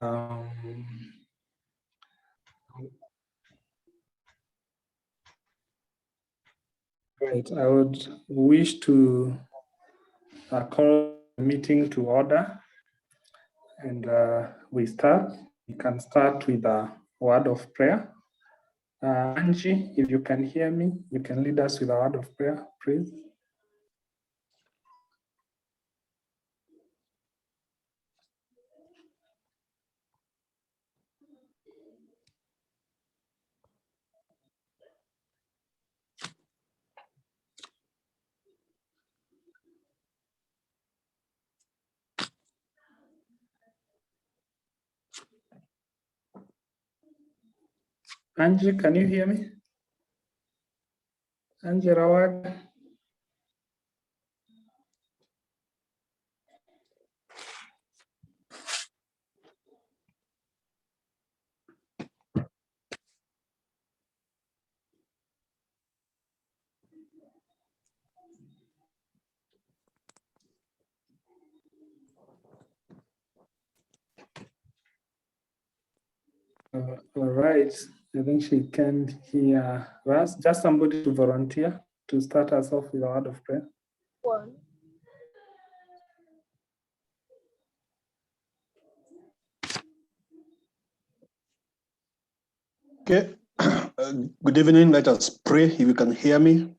Right, I would wish to call the meeting to order, and we can start with a word of prayer. Angie, if you can hear me, you can lead us with a word of prayer, please. Angie, can you hear me? Angie Rawag. All right, I think she can't hear us. Just somebody to volunteer to start us off with a word of prayer. One. Okay, good evening. Let us pray. If you can hear me,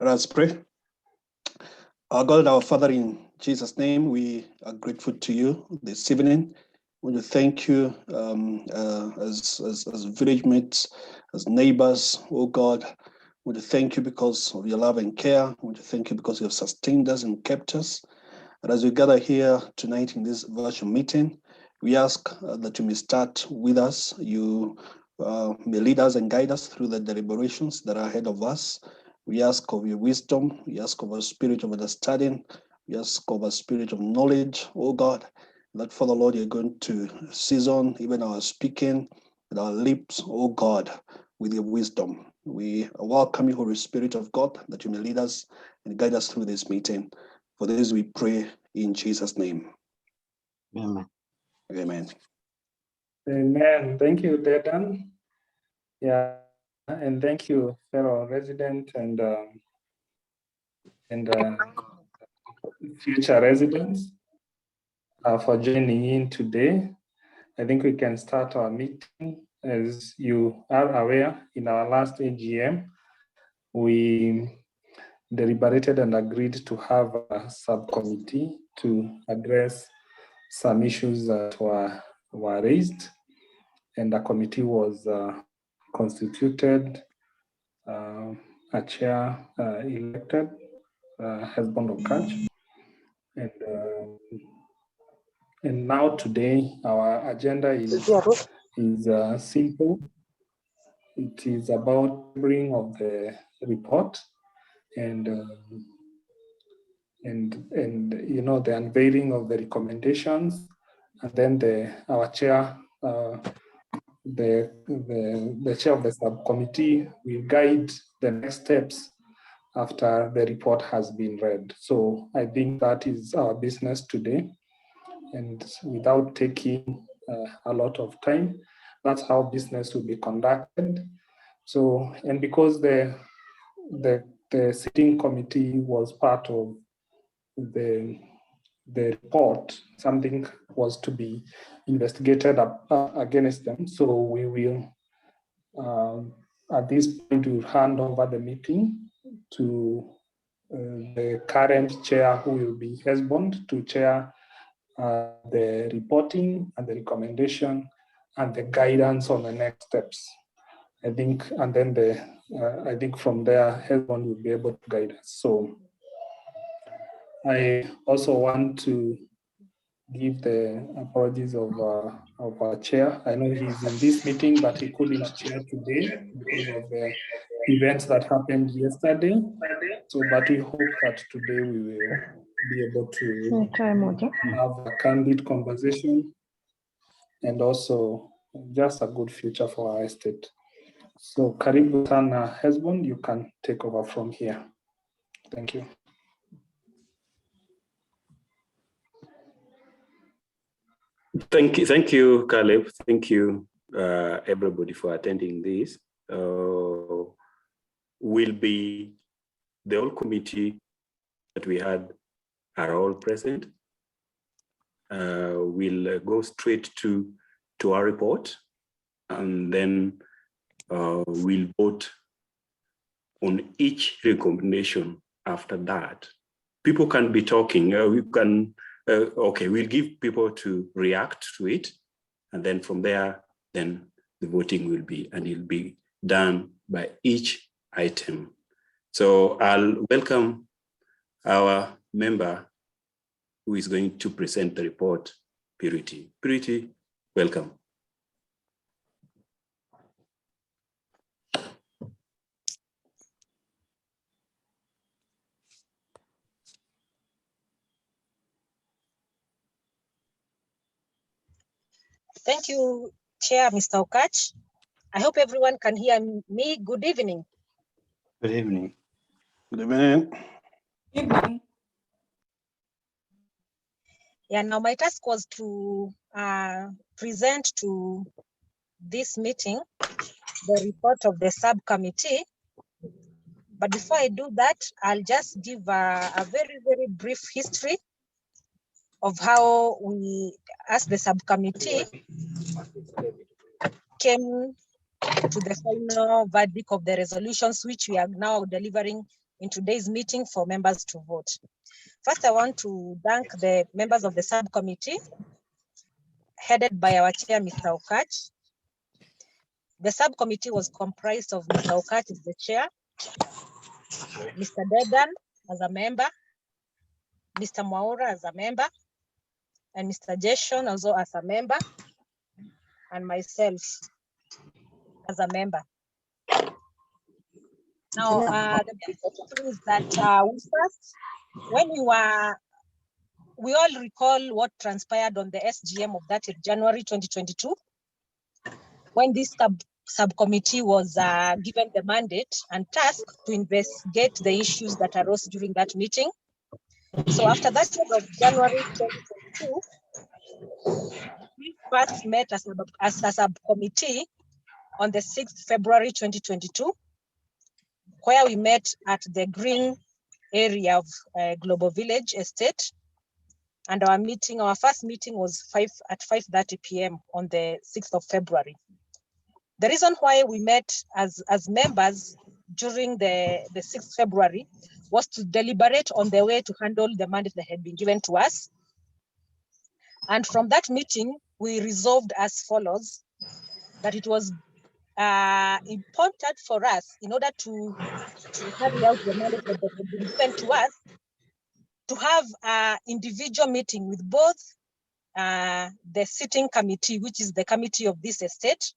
let us pray. Our God, our Father, in Jesus' name, we are grateful to you this evening. We want to thank you as village mates, as neighbors, oh God. We want to thank you because of your love and care. We want to thank you because you have sustained us and kept us. And as we gather here tonight in this virtual meeting, we ask that you may start with us. You may lead us and guide us through the deliberations that are ahead of us. We ask of your wisdom. We ask of a spirit of understanding. We ask of a spirit of knowledge, oh God, that Father Lord, you're going to season even our speaking and our lips, oh God, with your wisdom. We welcome you, Holy Spirit of God, that you may lead us and guide us through this meeting. For this we pray in Jesus' name. Amen. Amen. Amen. Thank you, Dedan. Yeah, and thank you, fellow resident and future residents for joining in today. I think we can start our meeting. As you are aware, in our last AGM, we deliberated and agreed to have a subcommittee to address some issues that were raised, and the committee was constituted, a chair elected, husband of catch, and now today our agenda is simple. It is about bringing of the report and you know, the unveiling of the recommendations, and then our chair, the chair of the subcommittee will guide the next steps after the report has been read. So I think that is our business today, and without taking a lot of time, that's how business will be conducted. So, and because the sitting committee was part of the report, something was to be investigated against them. So we will, at this point, we'll hand over the meeting to the current chair, who will be Hesbond, to chair the reporting and the recommendation and the guidance on the next steps. I think, and then I think from there, Hesbond will be able to guide us. So I also want to give the apologies of our chair. I know he's in this meeting, but he couldn't chair today because of the events that happened yesterday. So, but we hope that today we will be able to have a candid conversation and also just a good future for our estate. So, Karibu Sana Hesbond, you can take over from here. Thank you. Thank you, Caleb. Thank you, everybody, for attending this. Will be the whole committee that we had are all present. We'll go straight to our report, and then we'll vote on each recommendation after that. People can be talking. We can, okay, we'll give people to react to it. And then from there, then the voting will be, and it'll be done by each item. So I'll welcome our member who is going to present the report, Purity. Purity, welcome. Thank you, Chair Mr. Okach. I hope everyone can hear me. Good evening. Good evening. Good evening. Evening. Yeah, now my task was to present to this meeting the report of the subcommittee. But before I do that, I'll just give a very, very brief history of how we, as the subcommittee, came to the final verdict of the resolutions, which we are now delivering in today's meeting for members to vote. First, I want to thank the members of the subcommittee, headed by our chair, Mr. Okach. The subcommittee was comprised of Mr. Okach as the chair, Mr. Dedan as a member, Mr. Mwaura as a member, and Mr. Jason also as a member, and myself as a member. Now, the big thing is that we all recall what transpired on the SGM of that January 2022, when this subcommittee was given the mandate and task to investigate the issues that arose during that meeting. So after that of January 2022, we first met as a subcommittee on the 6th February 2022, where we met at the green area of Global Village Estate. And our first meeting was at 5:30 p.m. on the 6th of February. The reason why we met as members during the 6th February was to deliberate on the way to handle the mandate that had been given to us. And from that meeting, we resolved as follows, that it was important for us, in order to carry out the mandate that had been given to us, to have an individual meeting with both the sitting committee, which is the committee of this estate,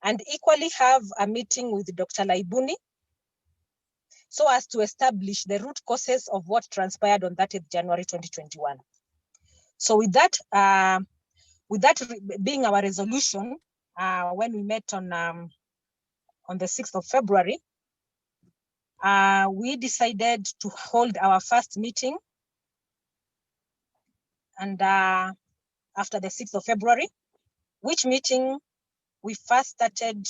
and equally have a meeting with Dr. Laibuni, so as to establish the root causes of what transpired on 30th January 2021. So with that being our resolution, when we met on the 6th of February, we decided to hold our first meeting, and after the 6th of February, which meeting we first started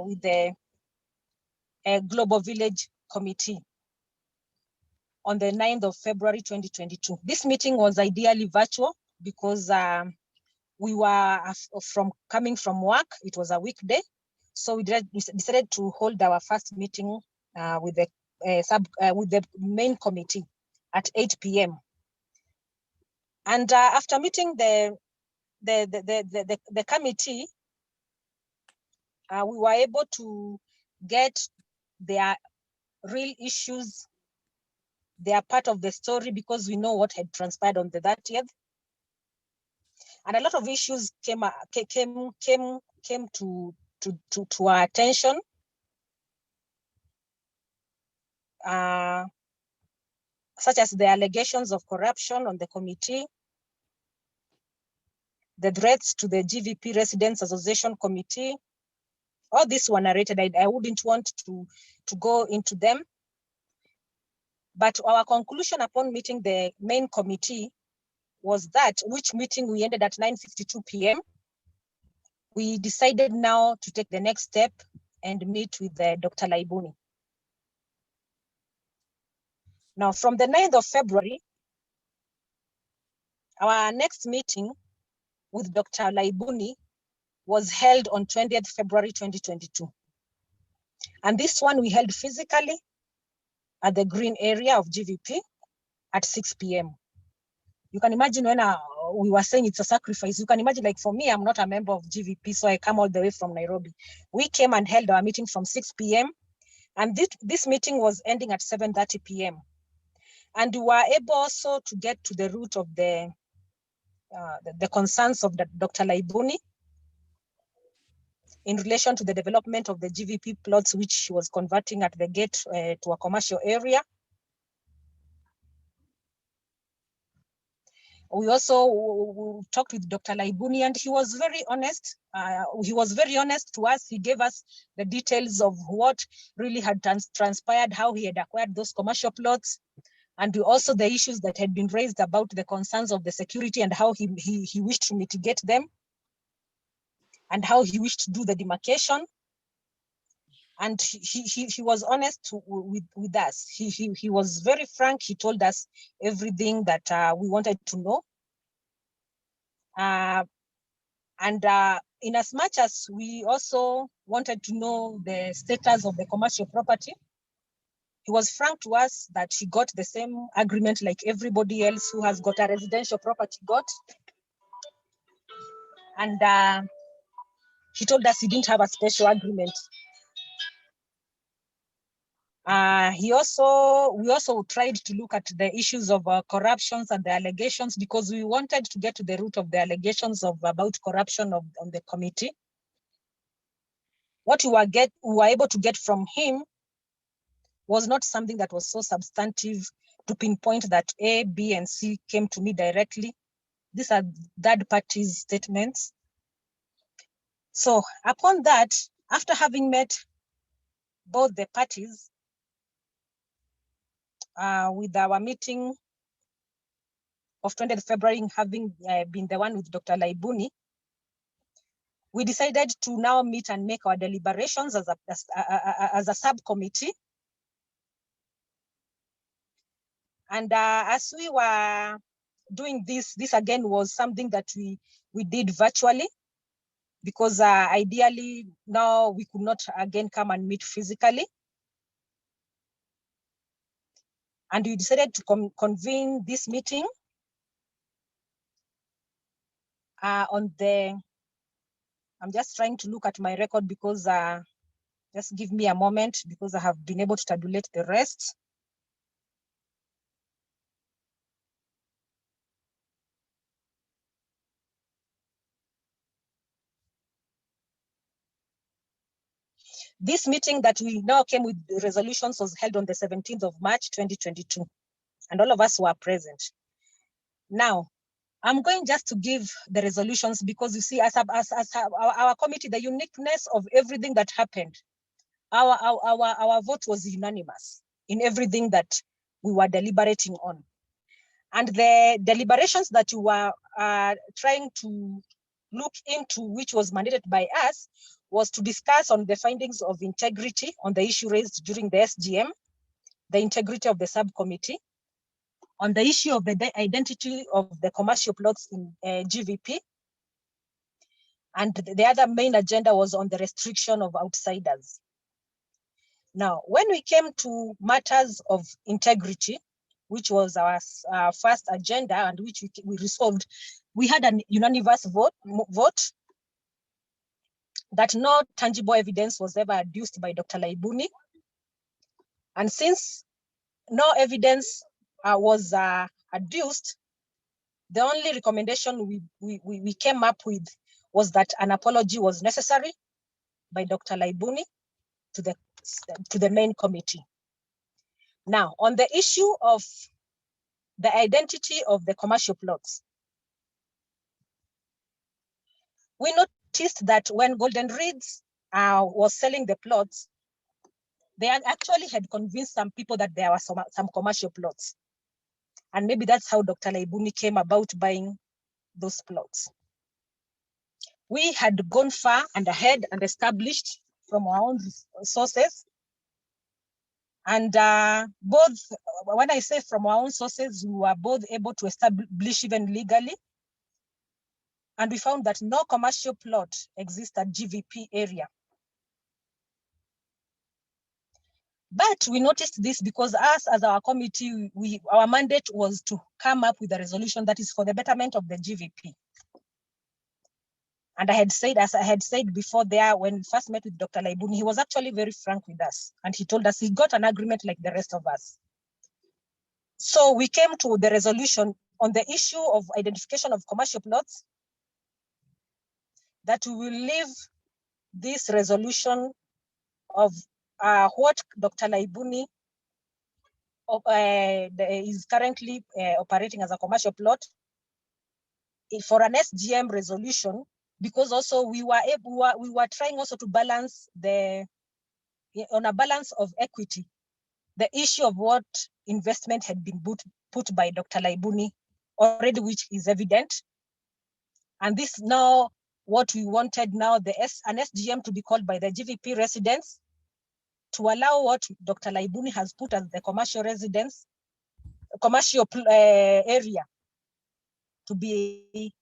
with the Global Village Committee on the 9th of February 2022. This meeting was ideally virtual because we were coming from work. It was a weekday, so we decided to hold our first meeting with the main committee at 8 p.m. And after meeting the committee, we were able to get their real issues. They are part of the story because we know what had transpired on the 30th. And a lot of issues came to our attention. Such as the allegations of corruption on the committee, the threats to the GVP Residents Association Committee. All these were narrated. I wouldn't want to go into them. But our conclusion upon meeting the main committee was that, which meeting we ended at 9:52 p.m. We decided now to take the next step and meet with Dr. Laibuni. Now, from the 9th of February, our next meeting with Dr. Laibuni was held on 20th February 2022. And this one we held physically at the green area of GVP at 6 p.m. You can imagine when we were saying it's a sacrifice, you can imagine, like, for me, I'm not a member of GVP, so I come all the way from Nairobi. We came and held our meeting from 6 p.m. and this meeting was ending at 7:30 p.m. And we were able also to get to the root of the concerns of Dr. Laibuni in relation to the development of the GVP plots, which she was converting at the gate to a commercial area. We also talked with Dr. Laibuni, and he was very honest. To us. He gave us the details of what really had transpired, how he had acquired those commercial plots, and also the issues that had been raised about the concerns of the security and how he wished to mitigate them, and how he wished to do the demarcation. And he was honest with us. He was very frank. He told us everything that we wanted to know. And in as much as we also wanted to know the status of the commercial property, he was frank to us that he got the same agreement like everybody else who has got a residential property got. And he told us he didn't have a special agreement. We also tried to look at the issues of corruptions and the allegations, because we wanted to get to the root of the allegations about corruption on the committee. What we were able to get from him was not something that was so substantive to pinpoint that A, B, and C came to me directly. These are third parties' statements. So upon that, after having met both the parties, with our meeting of 20th February having been the one with Dr. Laibuni, we decided to now meet and make our deliberations as a subcommittee. And as we were doing this again was something that we did virtually, because ideally now we could not again come and meet physically. And we decided to convene this meeting on the, I'm just trying to look at my record, because just give me a moment, because I have been able to tabulate the rest. This meeting that we now came with the resolutions was held on the 17th of March, 2022, and all of us were present. Now, I'm going just to give the resolutions, because you see, as our committee, the uniqueness of everything that happened, our vote was unanimous in everything that we were deliberating on. And the deliberations that you were trying to look into, which was mandated by us, was to discuss on the findings of integrity on the issue raised during the SGM, the integrity of the subcommittee, on the issue of the identity of the commercial plots in GVP. And the other main agenda was on the restriction of outsiders. Now, when we came to matters of integrity, which was our first agenda and which we resolved, we had an unanimous vote that no tangible evidence was ever adduced by Dr. Laibuni. And since no evidence was adduced, the only recommendation we came up with was that an apology was necessary by Dr. Laibuni to the main committee. Now, on the issue of the identity of the commercial plots, we noticed that when Golden Reeds was selling the plots, they actually had convinced some people that there were some commercial plots. And maybe that's how Dr. Laibuni came about buying those plots. We had gone far and ahead and established from our own sources. And both, when I say from our own sources, we were both able to establish even legally. And we found that no commercial plot exists at GVP area. But we noticed this because us as our committee, our mandate was to come up with a resolution that is for the betterment of the GVP. And I had said, as I had said before there, when we first met with Dr. Laibuni, he was actually very frank with us. And he told us he got an agreement like the rest of us. So we came to the resolution on the issue of identification of commercial plots, that we will leave this resolution of what Dr. Laibuni is currently operating as a commercial plot for an SGM resolution, because also we were trying also to balance on a balance of equity, the issue of what investment had been put by Dr. Laibuni already, which is evident. And this now, what we wanted now, an SGM to be called by the GVP residents to allow what Dr. Laibuni has put as the commercial residence, commercial area to be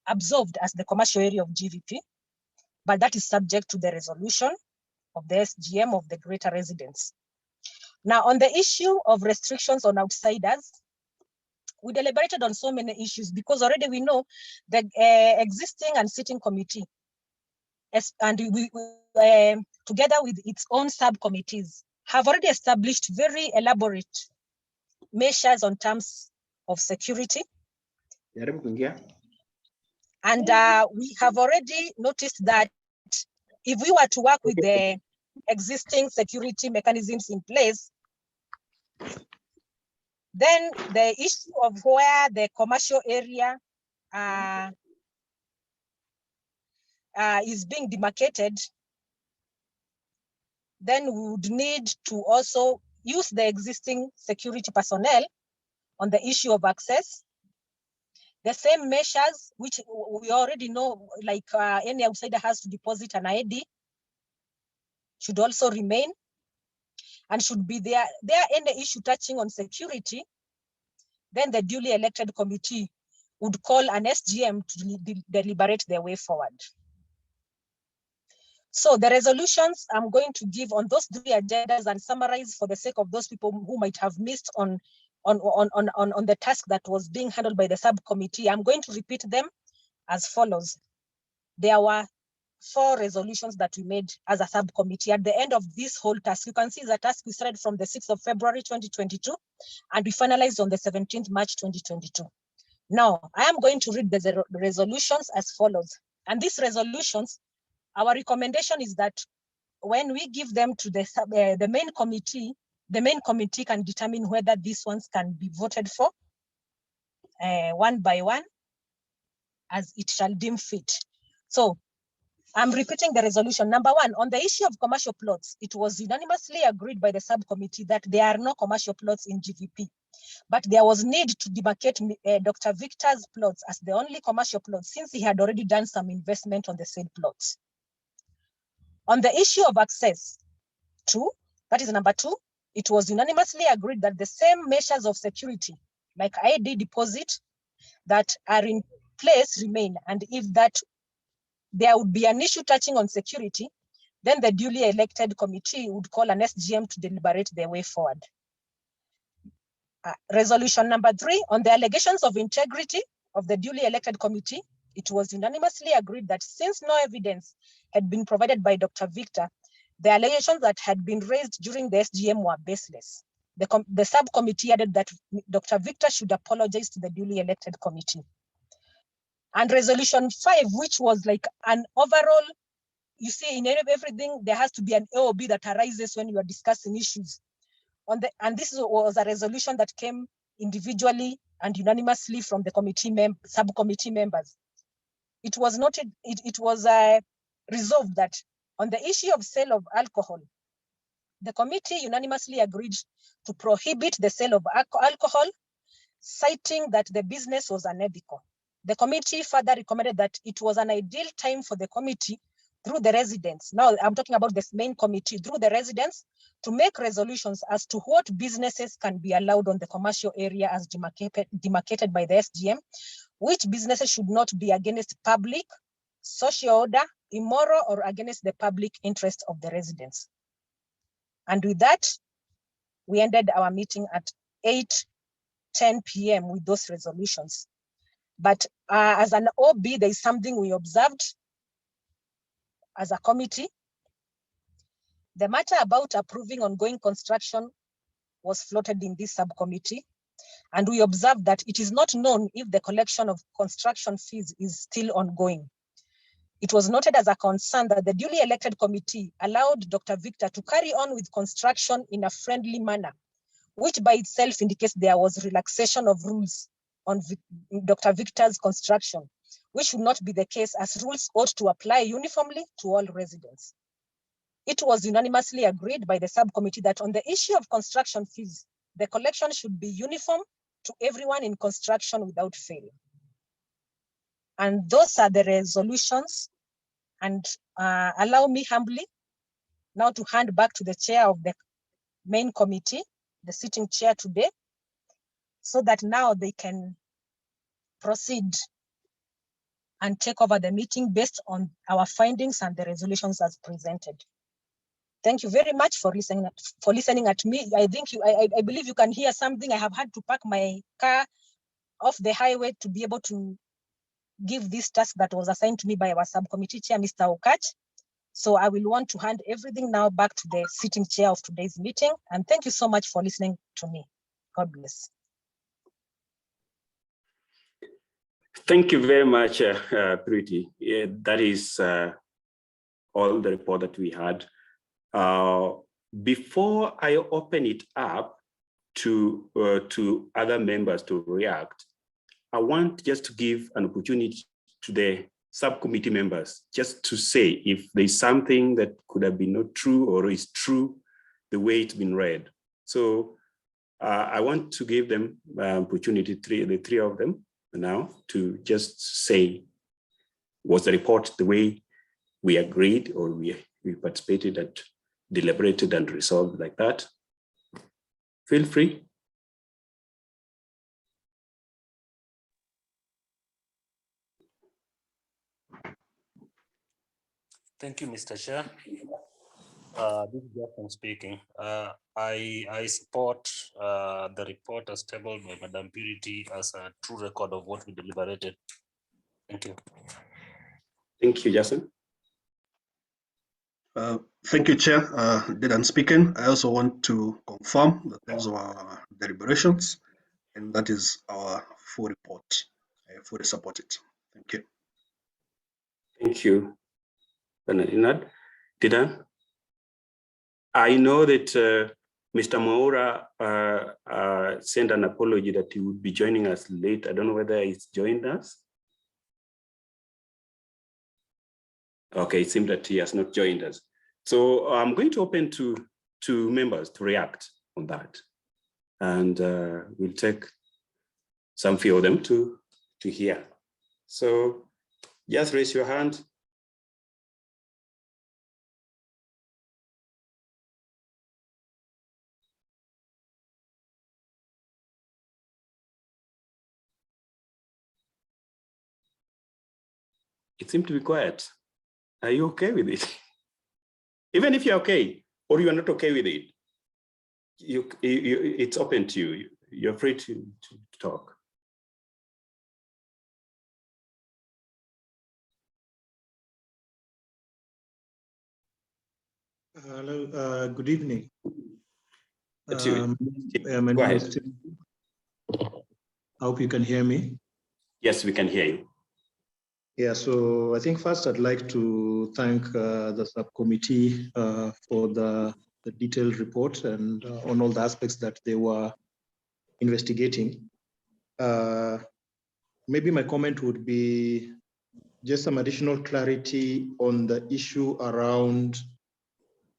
absorbed as the commercial area of GVP, but that is subject to the resolution of the SGM of the greater residents. Now, on the issue of restrictions on outsiders, we deliberated on so many issues because already we know the existing and sitting committee, and we together with its own subcommittees, have already established very elaborate measures on terms of security. And we have already noticed that if we were to work with the existing security mechanisms in place, then the issue of where the commercial area is being demarcated, then we would need to also use the existing security personnel on the issue of access. The same measures which we already know, like any outsider has to deposit an ID, should also remain, and should be there any issue touching on security, then the duly elected committee would call an SGM to deliberate their way forward. So the resolutions I'm going to give on those three agendas and summarize for the sake of those people who might have missed on the task that was being handled by the subcommittee. I'm going to repeat them as follows. There were 4 resolutions that we made as a subcommittee. At the end of this whole task, you can see the task we started from the 6th of February 2022, and we finalized on the 17th March 2022. Now, I am going to read the resolutions as follows. And these resolutions, our recommendation is that when we give them to the main committee can determine whether these ones can be voted for one by one as it shall deem fit. So I'm repeating the resolution. Number 1, on the issue of commercial plots, it was unanimously agreed by the subcommittee that there are no commercial plots in GVP, but there was need to demarcate Dr. Victor's plots as the only commercial plots since he had already done some investment on the said plots. On the issue of access, that is number 2, it was unanimously agreed that the same measures of security, like ID deposit, that are in place remain, and if that there would be an issue touching on security, then the duly elected committee would call an SGM to deliberate their way forward. Resolution number 3, on the allegations of integrity of the duly elected committee, it was unanimously agreed that since no evidence had been provided by Dr. Victor, the allegations that had been raised during the SGM were baseless. The subcommittee added that Dr. Victor should apologize to the duly elected committee. And resolution 5, which was like an overall, you see, in everything, there has to be an AOB that arises when you are discussing issues. And this was a resolution that came individually and unanimously from the subcommittee members. It was noted, it was resolved that on the issue of sale of alcohol, The committee unanimously agreed to prohibit the sale of alcohol, citing that the business was unethical. The committee further recommended that it was an ideal time for the committee through the residents. Now I'm talking about this main committee through the residents to make resolutions as to what businesses can be allowed on the commercial area as demarcated by the SGM, which businesses should not be against public, social order, immoral, or against the public interest of the residents. And with that, we ended our meeting at 8:10 p.m. with those resolutions. But as an OB, there is something we observed as a committee. The matter about approving ongoing construction was floated in this subcommittee, and we observed that it is not known if the collection of construction fees is still ongoing. It was noted as a concern that the duly elected committee allowed Dr. Victor to carry on with construction in a friendly manner, which by itself indicates there was relaxation of rules on Dr. Victor's construction, which should not be the case, as rules ought to apply uniformly to all residents. It was unanimously agreed by the subcommittee that on the issue of construction fees, the collection should be uniform to everyone in construction without fail. And those are the resolutions. And allow me humbly now to hand back to the chair of the main committee, the sitting chair today, so that now they can proceed and take over the meeting based on our findings and the resolutions as presented. Thank you very much for listening at me. I think I believe you can hear something. I have had to park my car off the highway to be able to give this task that was assigned to me by our subcommittee chair, Mr. Okach. So I will want to hand everything now back to the sitting chair of today's meeting. And thank you so much for listening to me. God bless. Thank you very much, Pretty. Yeah, that is all the report that we had. Before I open it up to other members to react, I want just to give an opportunity to the subcommittee members just to say if there's something that could have been not true or is true the way it's been read. So I want to give them opportunity, the three of them now, to just say, was the report the way we agreed or we participated and deliberated and resolved like that? Feel free. Thank you, Mr. Chair. This is Jackson speaking. I support the report as tabled by Madam Purity as a true record of what we deliberated. Thank you. Thank you, Jackson. Thank you, Chair. Dylan speaking. I also want to confirm that those were our deliberations, and that is our full report. I fully support it. Thank you. Thank you, Bernardinad. Dylan? I know that Mr. Maura sent an apology that he would be joining us late. I don't know whether he's joined us. Okay, it seems that he has not joined us. So I'm going to open to members to react on that. And we'll take some few of them to hear. So just raise your hand. It seems to be quiet. Are you okay with it? Even if you're okay, or you are not okay with it, it's open to you. You're free to talk. Hello, good evening. That's you. My name is Tim. I hope you can hear me. Yes, we can hear you. Yeah, so I think first I'd like to thank the subcommittee for the detailed report and on all the aspects that they were investigating. Maybe my comment would be just some additional clarity on the issue around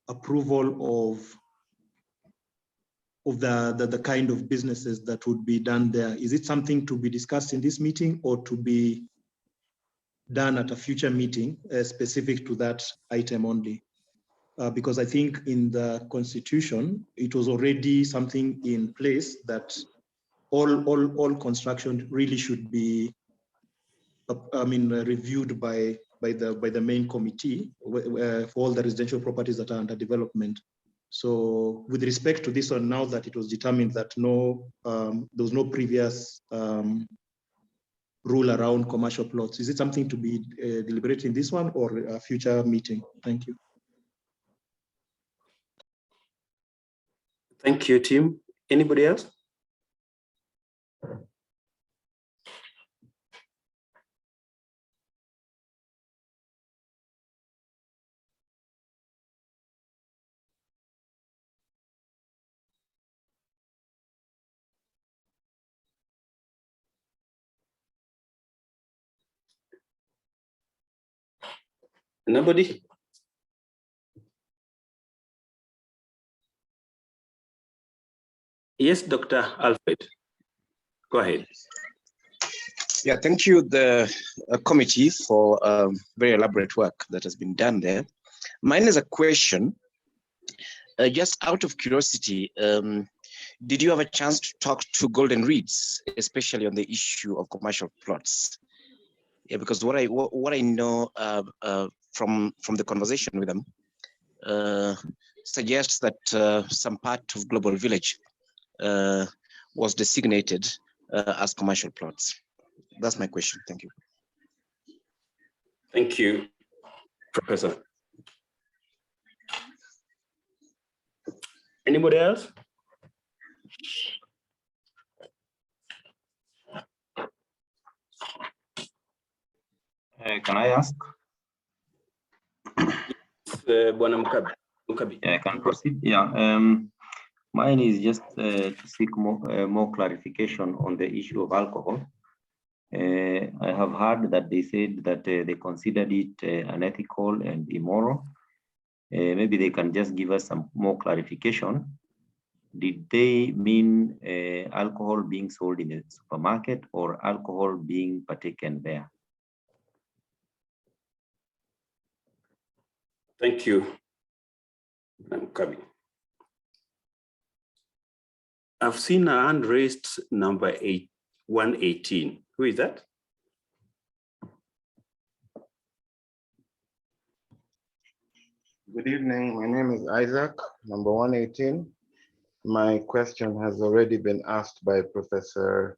approval of the kind of businesses that would be done there? Is it something to be discussed in this meeting or to be done at a future meeting specific to that item only? Because I think in the Constitution, it was already something in place that all construction really should be, reviewed by the main committee for all the residential properties that are under development. So with respect to this one, now that it was determined that there was no previous rule around commercial plots, is it something to be deliberated in this one or a future meeting? Thank you. Thank you, Tim. Anybody else? Nobody? Yes, Dr. Alfred, go ahead. Yeah, thank you, the committee, for very elaborate work that has been done there. Mine is a question, just out of curiosity, did you have a chance to talk to Golden Reeds, especially on the issue of commercial plots? Yeah, because what I know from the conversation with them suggests that some part of Global Village was designated as commercial plots. That's my question. Thank you. Thank you, Professor. Anybody else? Can I ask? Bwana Mukabi. I can proceed. Yeah. Mine is just to seek more clarification on the issue of alcohol. I have heard that they said that they considered it unethical and immoral. Maybe they can just give us some more clarification. Did they mean alcohol being sold in a supermarket or alcohol being partaken there? Thank you, Mukabi. I've seen a hand raised number 118. Who is that? Good evening. My name is Isaac, number 118. My question has already been asked by Professor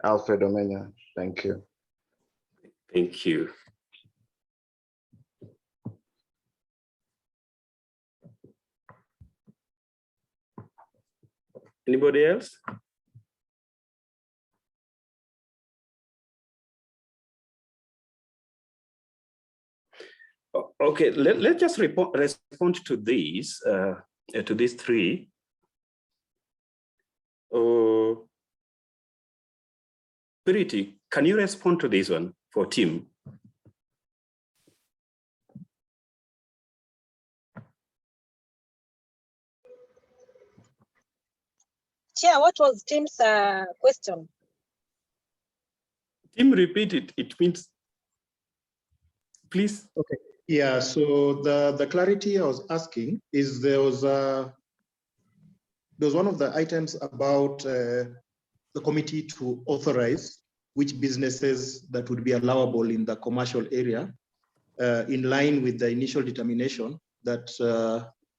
Alfred Omenya. Thank you. Thank you. Anybody else? Okay, let's just respond to these three. Purity, can you respond to this one for Tim? Chair, what was Tim's question? Tim, repeat it. It means, please. Okay. Yeah. So the clarity I was asking is there was one of the items about the committee to authorize which businesses that would be allowable in the commercial area, in line with the initial determination that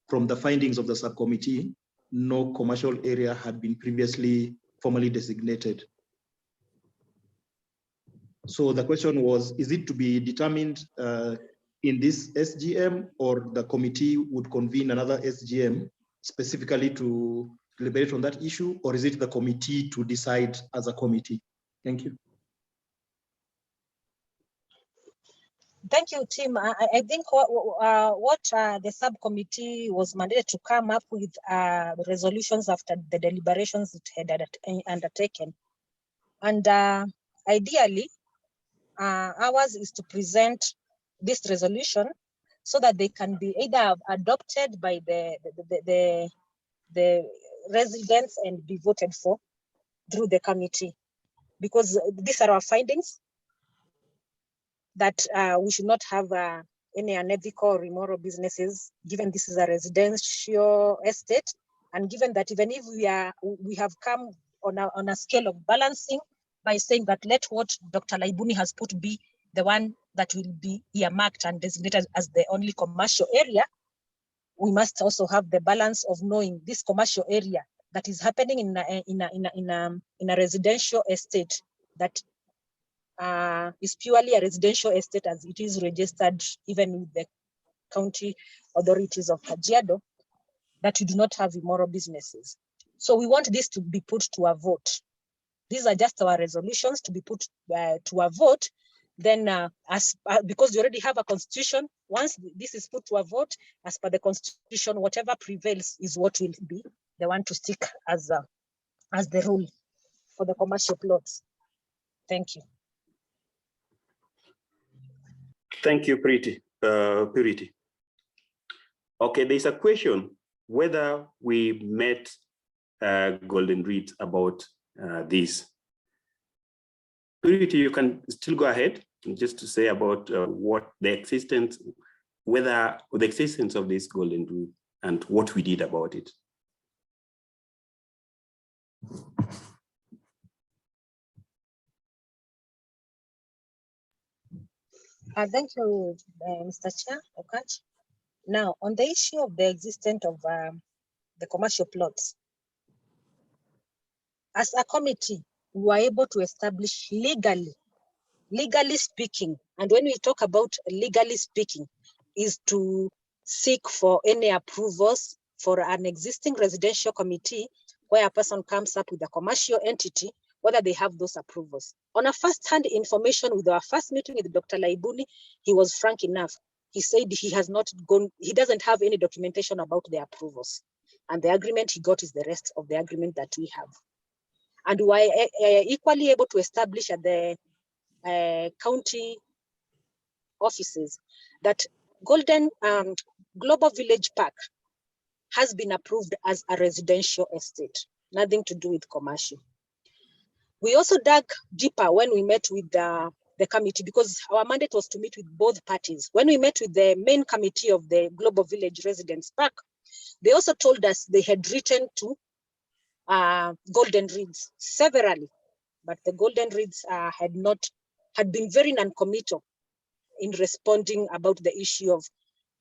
from the findings of the subcommittee, no commercial area had been previously formally designated. So the question was, is it to be determined in this SGM, or the committee would convene another SGM specifically to deliberate on that issue, or is it the committee to decide as a committee? Thank you. Thank you, Tim. I think what the subcommittee was mandated to come up with resolutions after the deliberations it had undertaken. And ideally, ours is to present this resolution so that they can be either adopted by the residents and be voted for through the committee, because these are our findings, that we should not have any unethical or immoral businesses, given this is a residential estate, and given that even if we have come on a scale of balancing by saying that let what Dr. Laibuni has put be the one that will be earmarked and designated as the only commercial area, we must also have the balance of knowing this commercial area that is happening in a residential estate that is purely a residential estate as it is registered even with the county authorities of Kajiado, that we do not have immoral businesses. So we want this to be put to a vote. These are just our resolutions to be put to a vote. Then because we already have a constitution, once this is put to a vote, as per the constitution, whatever prevails is what will be the one to stick as the rule for the commercial plots. Thank you. Thank you, Purity. Okay, there's a question whether we met Golden Reed about this. Purity, you can still go ahead just to say about what the existence, whether the existence of this Golden Reed and what we did about it. Thank you, Mr. Chair, Okach. Now, on the issue of the existence of the commercial plots, as a committee, we were able to establish legally speaking, and when we talk about legally speaking, is to seek for any approvals for an existing residential committee where a person comes up with a commercial entity, whether they have those approvals. On a first-hand information with our first meeting with Dr. Laibuni, he was frank enough. He said he has not gone, he doesn't have any documentation about the approvals. And the agreement he got is the rest of the agreement that we have. And we are equally able to establish at the county offices that Global Village Park has been approved as a residential estate, nothing to do with commercial. We also dug deeper when we met with the committee, because our mandate was to meet with both parties. When we met with the main committee of the Global Village Residence Park, they also told us they had written to Golden Reeds severally, but the Golden Reeds had been very non-committal in responding about the issue of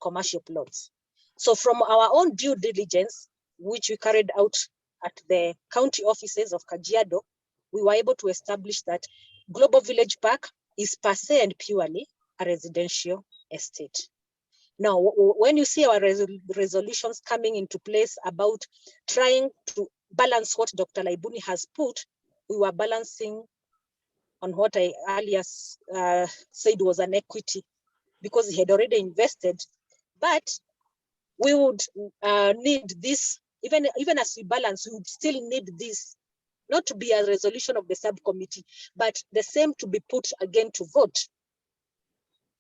commercial plots. So from our own due diligence, which we carried out at the county offices of Kajiado, we were able to establish that Global Village Park is per se and purely a residential estate. Now, when you see our resolutions coming into place about trying to balance what Dr. Laibuni has put, we were balancing on what I earlier said was an equity, because he had already invested. But we would need this, even as we balance, we would still need this, not to be a resolution of the subcommittee, but the same to be put again to vote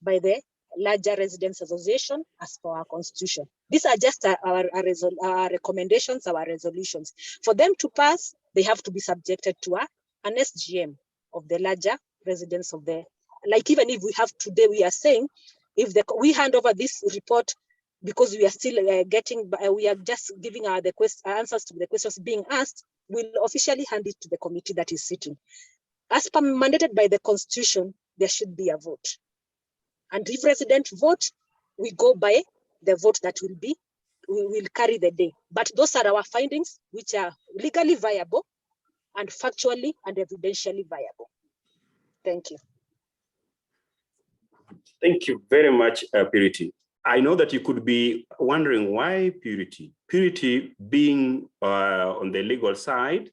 by the larger residents association as per our constitution. These are just our recommendations, our resolutions. For them to pass, they have to be subjected to an SGM of the larger residents of the, like even if we have today, we are saying, if we hand over this report, because we are still we are just giving the answers to the questions being asked, we'll officially hand it to the committee that is sitting. As per mandated by the constitution, there should be a vote. And if residents vote, we go by the vote that we will carry the day. But those are our findings, which are legally viable and factually and evidentially viable. Thank you. Thank you very much, Purity. I know that you could be wondering why Purity. Purity being on the legal side,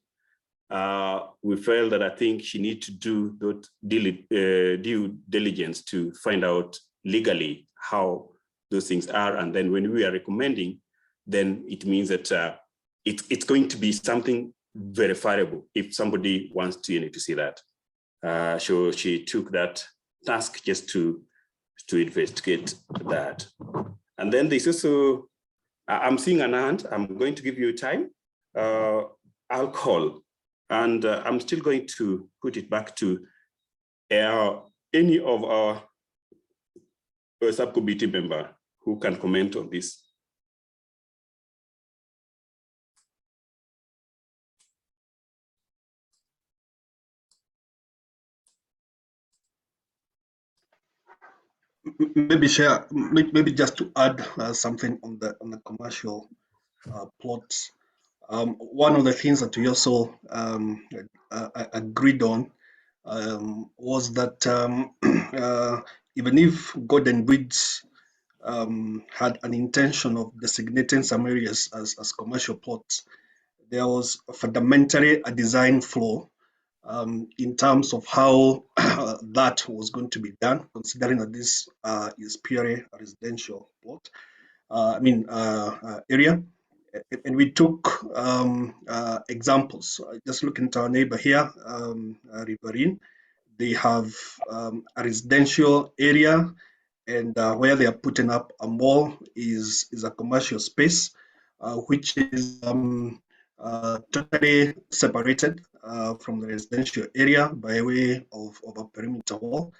we felt that I think she needs to do due diligence to find out legally how those things are. And then when we are recommending, then it means that it's going to be something verifiable if somebody wants to see that. So she took that task just to investigate that. And then there's also, I'm seeing an hand, I'm going to give you time. alcohol. And I'm still going to put it back to any of our subcommittee member who can comment on this. Maybe share, maybe just to add something on the commercial plots. One of the things that we also agreed on was that even if Golden Bridge had an intention of designating some areas as commercial plots, there was fundamentally a design flaw in terms of how that was going to be done, considering that this is purely a residential plot, area. And we took examples. Just looking at our neighbor here, Riverine, they have a residential area, and where they are putting up a mall is a commercial space, which is totally separated from the residential area by way of a perimeter wall.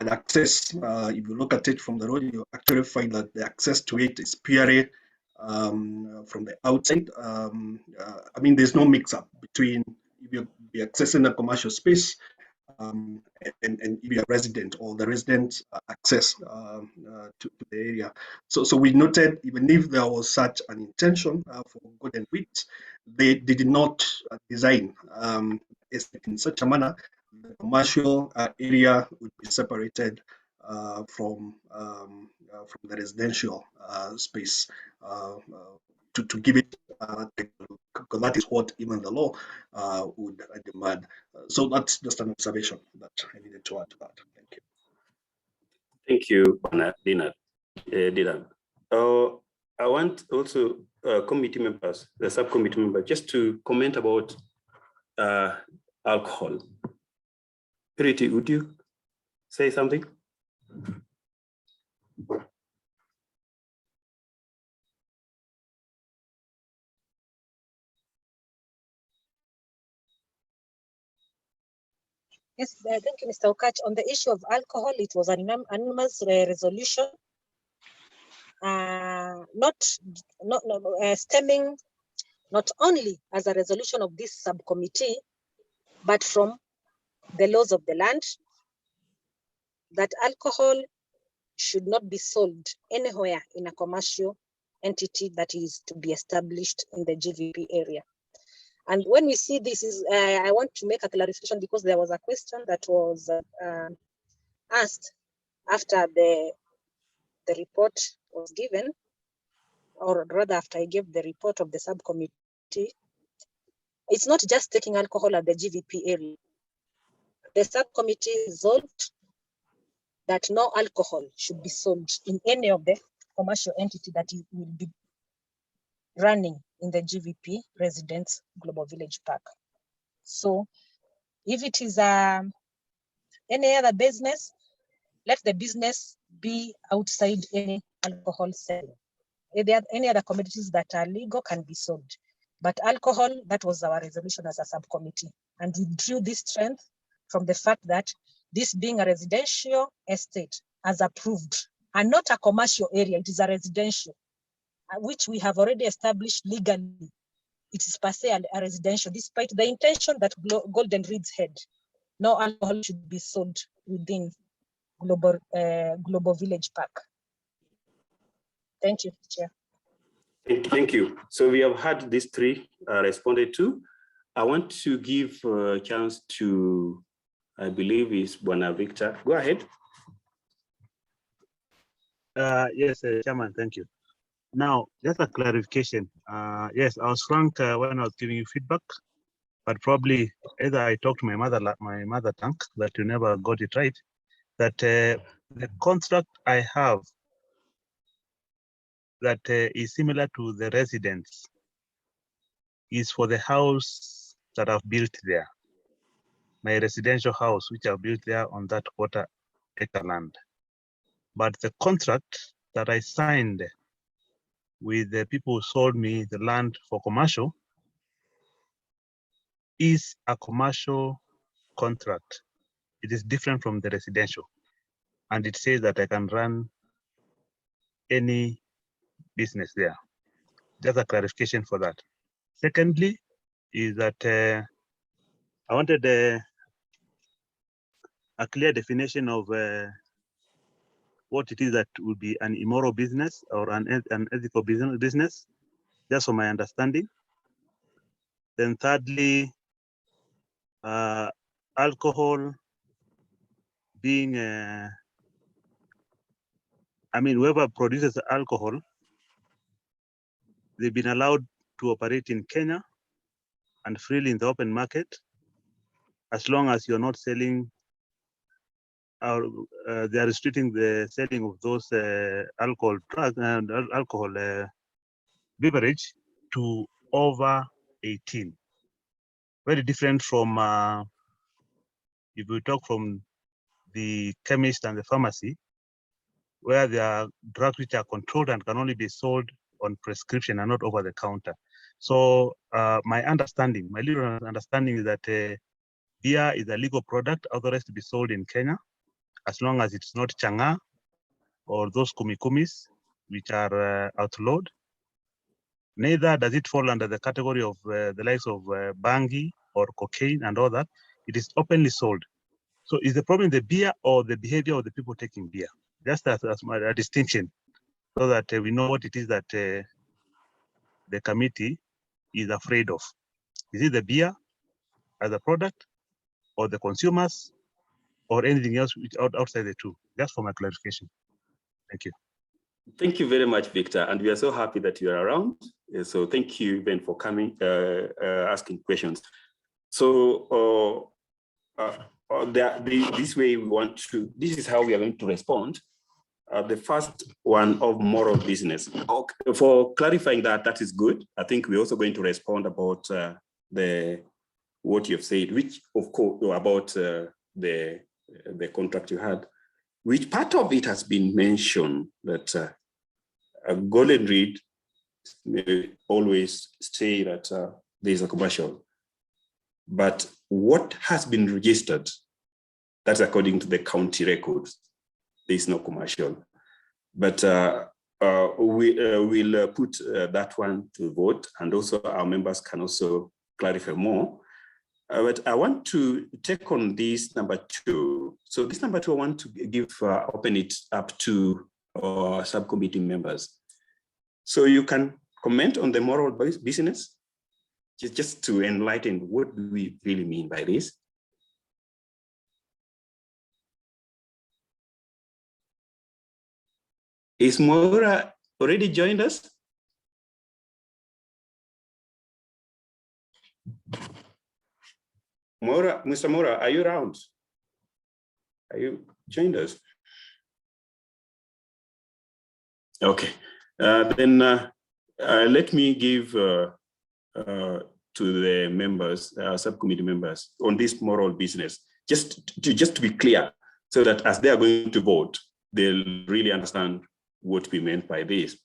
And access, if you look at it from the road, you actually find that the access to it is purely from the outside. There's no mix-up between if you're accessing a commercial space and if you're a resident or the resident access to the area. So we noted, even if there was such an intention for Golden Bridge, they did not design in such a manner the commercial area would be separated from the residential space to give it because that is what even the law would demand. So that's just an observation that I needed to add to that. Thank you. Thank you, Dylan. I want also committee members, the subcommittee members, just to comment about alcohol. Purity, would you say something? Yes, thank you, Mr. Okach. On the issue of alcohol, it was an anonymous resolution, stemming not only as a resolution of this subcommittee, but from the laws of the land, that alcohol should not be sold anywhere in a commercial entity that is to be established in the GVP area. And when we see this, I want to make a clarification because there was a question that was asked after the report was given, or rather after I gave the report of the subcommittee. It's not just taking alcohol at the GVP area. The subcommittee resolved that no alcohol should be sold in any of the commercial entity that will be running in the GVP Residence Global Village Park. So if it is any other business, let the business be outside any alcohol selling. Any other commodities that are legal can be sold. But alcohol, that was our resolution as a subcommittee. And we drew this strength from the fact that this being a residential estate as approved, and not a commercial area, it is a residential, which we have already established legally. It is per se a residential, despite the intention that Golden Reeds had. No alcohol should be sold within Global Village Park. Thank you, Chair. Thank you. So we have had these three responded to. I want to give a chance to, I believe is Bwana Victor. Go ahead. Yes, Chairman, thank you. Now, just a clarification. Yes, I was frank when I was giving you feedback, but probably either I talked to my mother tongue that you never got it right, that the contract I have that is similar to the residence is for the house that I've built there, my residential house, which I've built there on that quarter-acre land. But the contract that I signed with the people who sold me the land for commercial is a commercial contract. It is different from the residential. And it says that I can run any business there. Just a clarification for that. Secondly, is that I wanted a clear definition of what it is that would be an immoral business or an ethical business, just for my understanding. Then thirdly, alcohol being, I mean, whoever produces alcohol, they've been allowed to operate in Kenya and freely in the open market, as long as you're not selling, or they are restricting the selling of those alcohol drugs and alcohol beverage to over 18. Very different from if we talk from the chemist and the pharmacy, where there are drugs which are controlled and can only be sold on prescription and not over the counter. So my little understanding is that beer is a legal product authorized to be sold in Kenya, as long as it's not changa or those kumikumis, which are outlawed. Neither does it fall under the category of the likes of bangi or cocaine and all that. It is openly sold. So is the problem the beer or the behavior of the people taking beer? Just as a distinction, so that we know what it is that the committee is afraid of. Is it the beer as a product, or the consumers, or anything else which outside the two? Just for my clarification. Thank you. Thank you very much, Victor. And we are so happy that you are around. So thank you, Ben, for coming, asking questions. So this way we want to, this is how we are going to respond. The first one of moral business. Okay, for clarifying that is good. I think we're also going to respond about what you've said, which of course about the contract you had, which part of it has been mentioned that a golden reed may always say that there is a commercial, but what has been registered, that's according to the county records, there is no commercial. But we'll put that one to vote, and also our members can also clarify more. But I want to take on this number 2. So this number 2, I want to give open it up to subcommittee members. So you can comment on the moral business, just to enlighten what do we really mean by this. Is Maura already joined us? Maura, Mr. Maura, are you around? Are you joined us? Okay, then let me give to the members, subcommittee members, on this moral business, just to be clear, so that as they are going to vote, they'll really understand what we meant by this.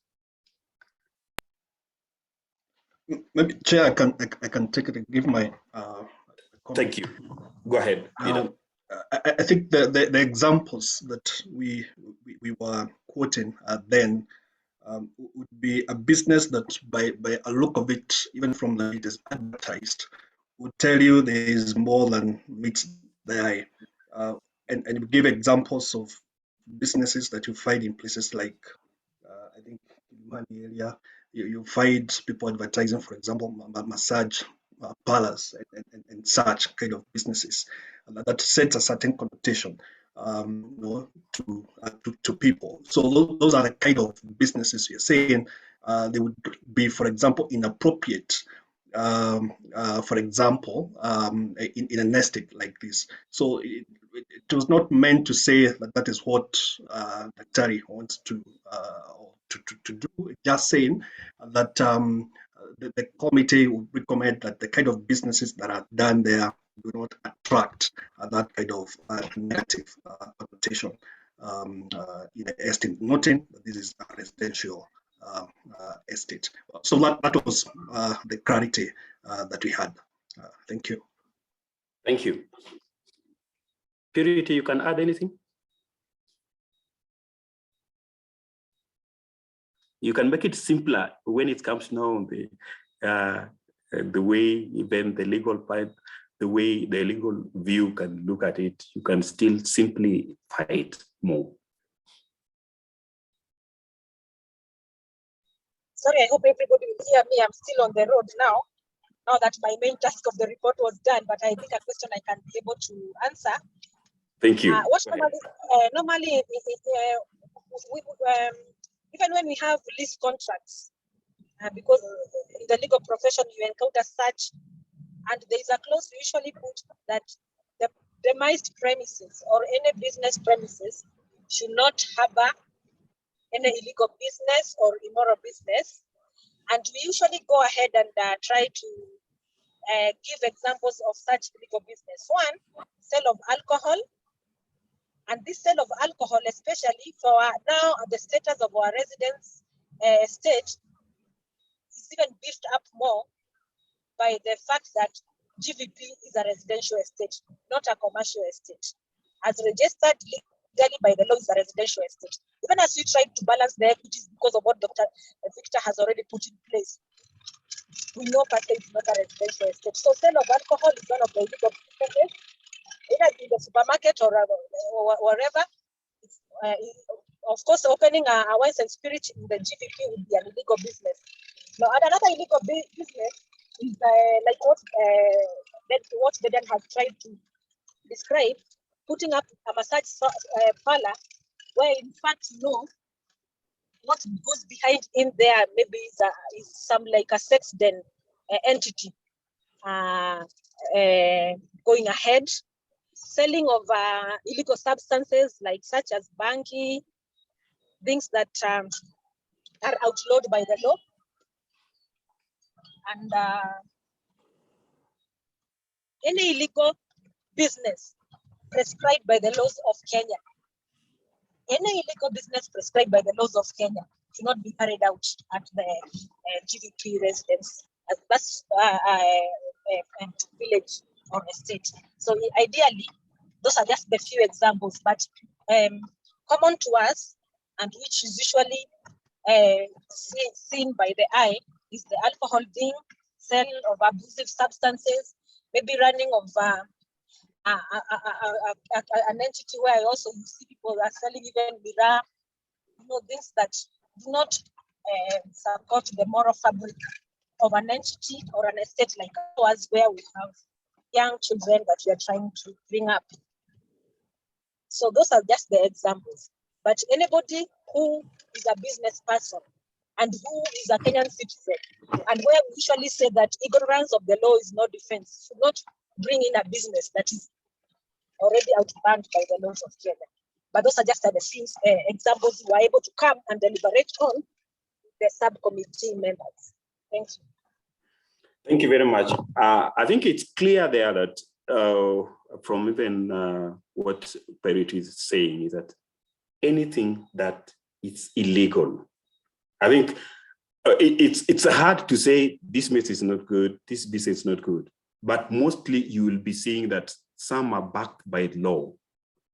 Maybe, Chair, I can take it and give my comment. Thank you. Go ahead, Peter. I think the examples that we were quoting then would be a business that by a look of it, even from the way it is advertised, would tell you there is more than meets the eye. And we give examples of businesses that you find in places like, I think in one area, you find people advertising, for example, massage parlors and such kind of businesses that sets a certain connotation to people. So those are the kind of businesses you're saying they would be, for example, inappropriate. For example, in an estate like this. So it was not meant to say that is what Daktari wants to do. Just saying that the committee would recommend that the kind of businesses that are done there do not attract that kind of negative connotation in the estate, noting that this is a residential estate. So that was the clarity that we had. Thank you. Thank you. Purity, you can add anything? You can make it simpler when it comes now the way even the legal part, the way the legal view can look at it, you can still simplify it more. Sorry, I hope everybody will hear me. I'm still on the road now that my main task of the report was done, but I think a question I can be able to answer. Thank you. Normally, even when we have lease contracts, because in the legal profession you encounter such, and there is a clause we usually put that the demised premises or any business premises should not harbor any illegal business or immoral business. And we usually go ahead and try to give examples of such illegal business. One, sale of alcohol. And this sale of alcohol, especially for now the status of our residents state, is even beefed up more by the fact that GVP is a residential estate, not a commercial estate. As registered legally by the law, is a residential estate. Even as we try to balance the equities because of what Dr. Victor has already put in place, we know per se it's not a residential estate. So sale of alcohol is one of the illegal businesses, either in the supermarket or wherever. Of course, opening a wine and spirit in the GVP would be an illegal business. Now, another illegal business is like what Beden has tried to describe, putting up a massage parlor, where in fact, what goes behind in there maybe is some like a sex den entity going ahead, selling of illegal substances like such as banky, things that are outlawed by the law. And any illegal business prescribed by the laws of Kenya, any illegal business prescribed by the laws of Kenya should not be carried out at the GVP residence. That's village or estate. So ideally, those are just the few examples, but common to us and which is usually seen by the eye is the alcohol thing, sale of abusive substances, maybe running of an entity where I also see people are selling even miraa, things that do not support the moral fabric of an entity or an estate like ours, where we have young children that we are trying to bring up. So those are just the examples. But anybody who is a business person and who is a Kenyan citizen, and where we usually say that ignorance of the law is no defense, should not bring in a business that is already outbanned by the laws of Kenya. But those are just the few examples we were able to come and deliberate on the subcommittee members. Thank you. Thank you very much. I think it's clear there that from even what Purity is saying is that anything that is illegal, I think it's hard to say this business is not good, this business is not good, but mostly you will be seeing that some are backed by law.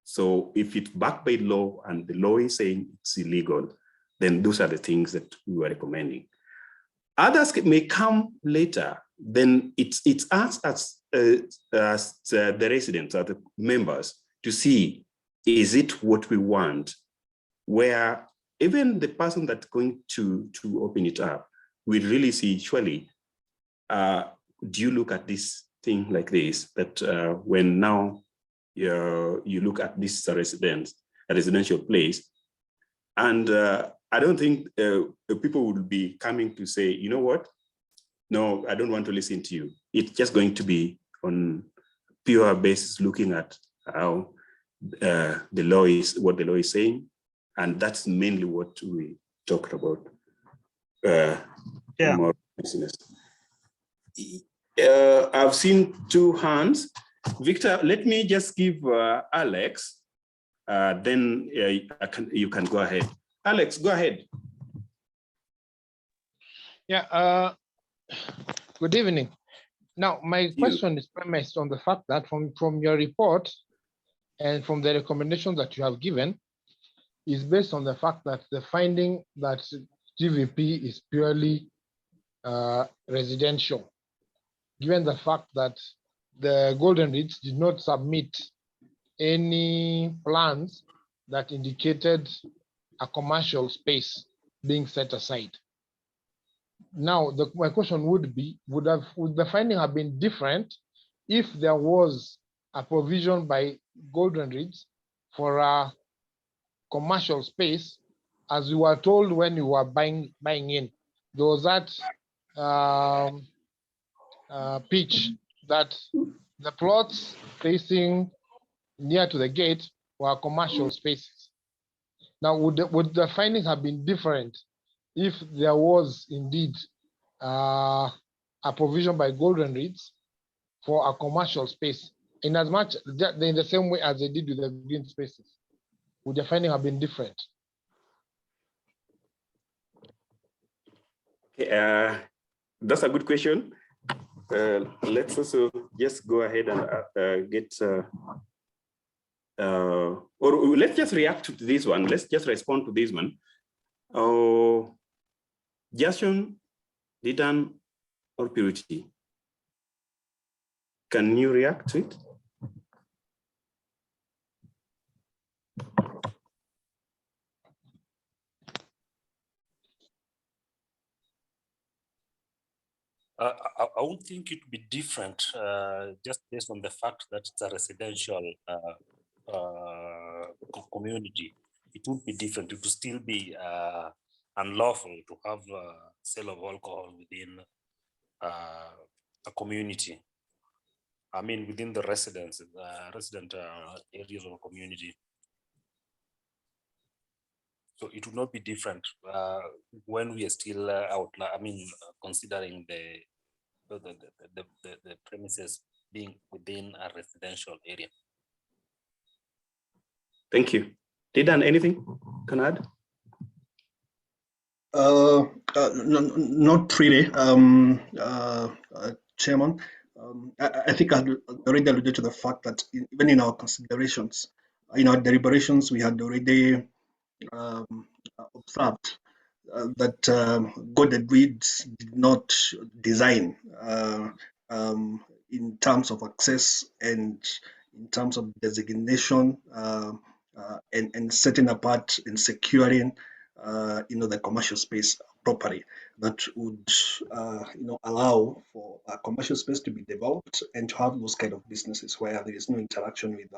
So if it's backed by law and the law is saying it's illegal, then those are the things that we were recommending. Others may come later, then it's us as the residents, as the members, to see, is it what we want? Where even the person that's going to open it up will really see, surely, do you look at this thing like this, that when now you look at this residential place, and I don't think people will be coming to say, you know what? No, I don't want to listen to you. It's just going to be on pure basis, looking at how the law is, what the law is saying. And that's mainly what we talked about. Yeah. More business. I've seen two hands. Victor, let me just give Alex, then you can go ahead. Alex, go ahead. Yeah, good evening. Now, my question is premised on the fact that from your report and from the recommendation that you have given is based on the fact that the finding that GVP is purely residential, given the fact that the Golden Reach did not submit any plans that indicated a commercial space being set aside. Now, my question would be, would the finding have been different if there was a provision by Golden Reach for a commercial space, as you were told when you were buying in? There was that pitch that the plots facing near to the gate were commercial spaces. Now, would the findings have been different if there was indeed a provision by Golden Reach for a commercial space, in as much in the same way as they did with the green spaces? Would the finding have been different? Okay, that's a good question. Let's also just go ahead and get, or let's just react to this one. Let's just respond to this one. Jason, Didan, or Purity, can you react to it? I would think it would be different just based on the fact that it's a residential community. It would be different. It would still be unlawful to have sale of alcohol within a community. I mean, within the resident areas of a community. So it would not be different when we are still considering the premises being within a residential area. Thank you. Didan, anything can add? Not really, Chairman. I think I already alluded to the fact that even in our considerations, in our deliberations, we had already observed that Golden Reach did not design in terms of access and in terms of designation and setting apart and securing the commercial space properly that would allow for a commercial space to be developed and to have those kind of businesses where there is no interaction with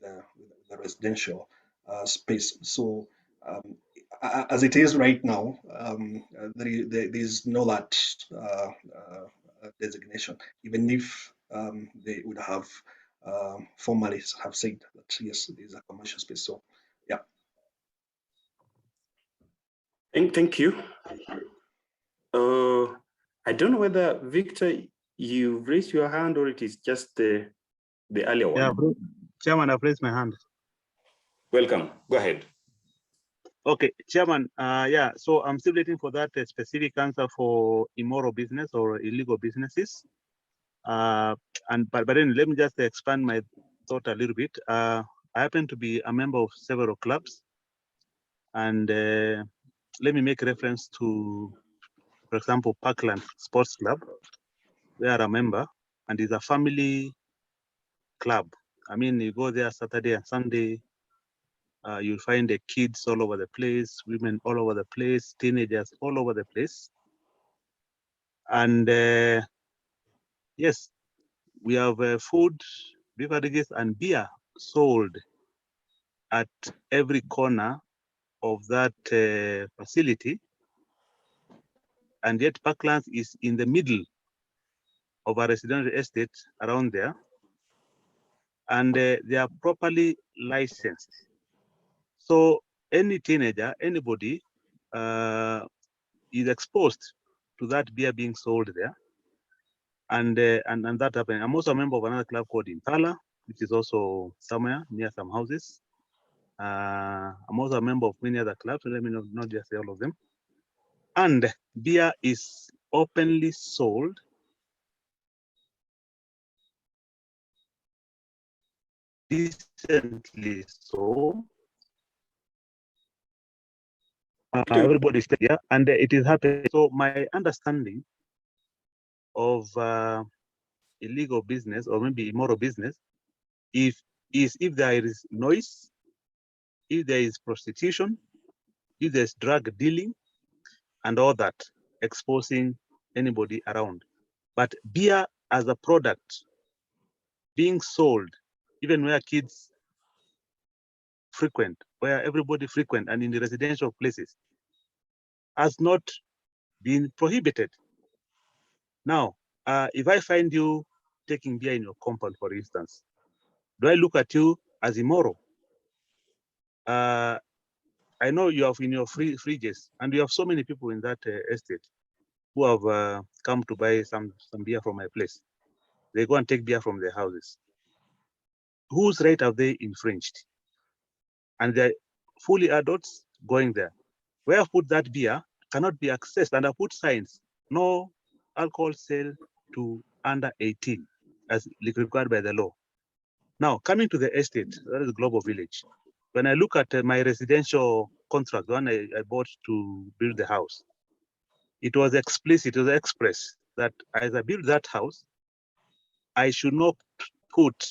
the residential space. So as it is right now, there is no that designation, even if they would have formally have said that yes, it is a commercial space. So yeah. Thank you. I don't know whether Victor, you raised your hand or it is just the earlier one. Yeah, Chairman, I've raised my hand. Welcome. Go ahead. Okay, Chairman. Yeah, so I'm still waiting for that specific answer for immoral business or illegal businesses. But then let me just expand my thought a little bit. I happen to be a member of several clubs, and let me make reference to, for example, Parkland Sports Club, where I'm a member, and it's a family club. I mean, you go there Saturday and Sunday, you'll find the kids all over the place, women all over the place, teenagers all over the place. And yes, we have food, beverages, and beer sold at every corner of that facility. And yet Parklands is in the middle of a residential estate around there. And they are properly licensed. So any teenager, anybody is exposed to that beer being sold there. And that happened. I'm also a member of another club called Impala, which is also somewhere near some houses. I'm also a member of many other clubs, so let me not just say all of them. And beer is openly sold decently so. Everybody's there, and it is happening. So my understanding of illegal business or maybe immoral business is if there is noise, if there is prostitution, if there's drug dealing and all that, exposing anybody around. But beer as a product being sold, even where kids frequent, where everybody frequent and in the residential places, has not been prohibited. Now, if I find you taking beer in your compound, for instance, do I look at you as immoral? I know you have in your fridges, and you have so many people in that estate who have come to buy some beer from my place. They go and take beer from their houses. Whose right have they infringed? And they're fully adults going there. Where I put that beer cannot be accessed, and I put signs, no alcohol sale to under 18 as required by the law. Now, coming to the estate, that is Global Village. When I look at my residential contract, the one I bought to build the house, it was explicit, it was express that as I build that house, I should not put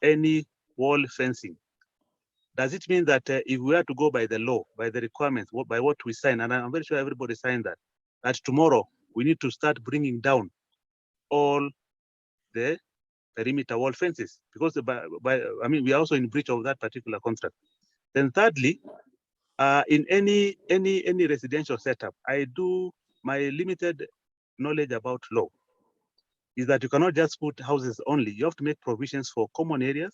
any wall fencing. Does it mean that if we are to go by the law, by the requirements, by what we sign, and I'm very sure everybody signed that tomorrow we need to start bringing down all the perimeter wall fences, because I mean, we are also in breach of that particular contract. Then thirdly, in any residential setup, I do my limited knowledge about law is that you cannot just put houses only. You have to make provisions for common areas,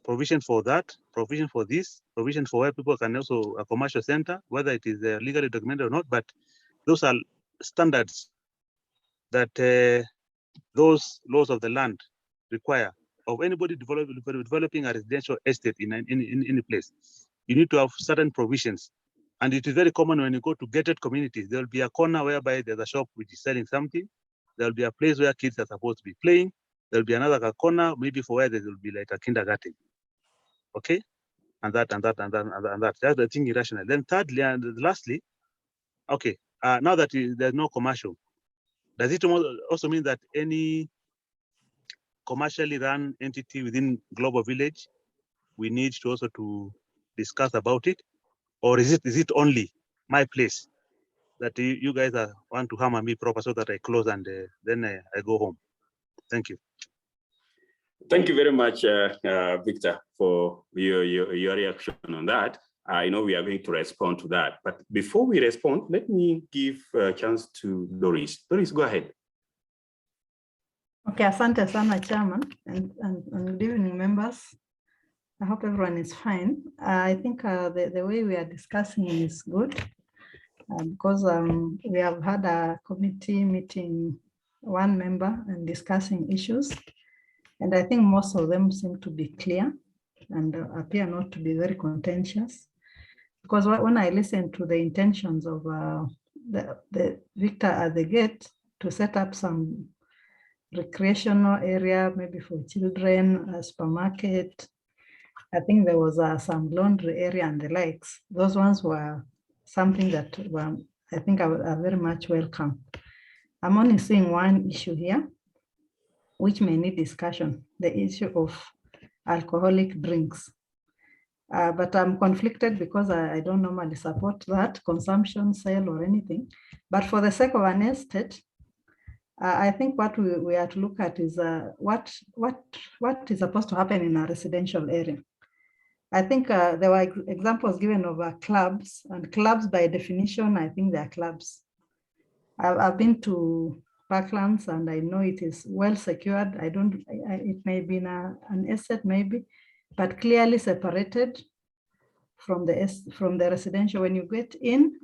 provision for that, provision for this, provision for where people can also a commercial center, whether it is legally documented or not. But those are standards that those laws of the land require of anybody developing a residential estate in any place. You need to have certain provisions. And it is very common when you go to gated communities, there will be a corner whereby there's a shop which is selling something. There will be a place where kids are supposed to be playing. There will be another corner, maybe for where there will be like a kindergarten. Okay? And that. That's the thing irrational. Then thirdly, and lastly, okay, now that there's no commercial, does it also mean that any commercially run entity within Global Village, we need to also to discuss about it? Or is it only my place that you guys want to hammer me proper so that I close and then I go home? Thank you. Thank you very much, Victor, for your reaction on that. I know we are going to respond to that, but before we respond, let me give a chance to Doris. Doris, go ahead. Okay, asante sana, Chairman, and good evening, members. I hope everyone is fine. I think the way we are discussing is good because we have had a committee meeting, one member, and discussing issues. And I think most of them seem to be clear and appear not to be very contentious. Because when I listen to the intentions of the Victor at the gate to set up some recreational area, maybe for children, a supermarket, I think there was some laundry area and the likes. Those ones were something that were, I think are very much welcome. I'm only seeing one issue here, which may need discussion, the issue of alcoholic drinks. But I'm conflicted because I don't normally support that consumption, sale, or anything. But for the sake of an estate, I think what we have to look at is what is supposed to happen in a residential area. I think there were examples given of clubs, and clubs by definition, I think they are clubs. I've been to Parklands and I know it is well secured. It may be in an estate maybe, but clearly separated from the residential. When you get in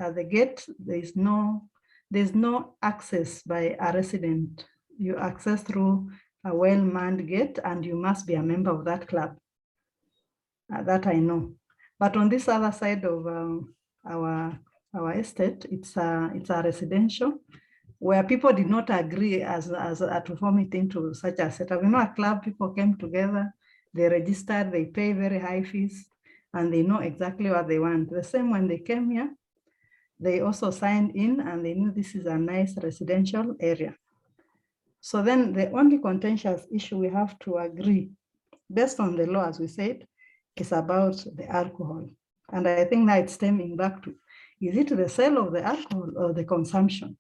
at the gate, there's no access by a resident. You access through a well-manned gate and you must be a member of that club. That I know. But on this other side of our estate, it's a residential where people did not agree to form it into such a setup. You know, a club, people came together, They registered, they pay very high fees, and they know exactly what they want. The same when they came here, they also signed in and they knew this is a nice residential area. So then the only contentious issue we have to agree, based on the law, as we said, is about the alcohol. And I think now it's stemming back to, is it the sale of the alcohol or the consumption?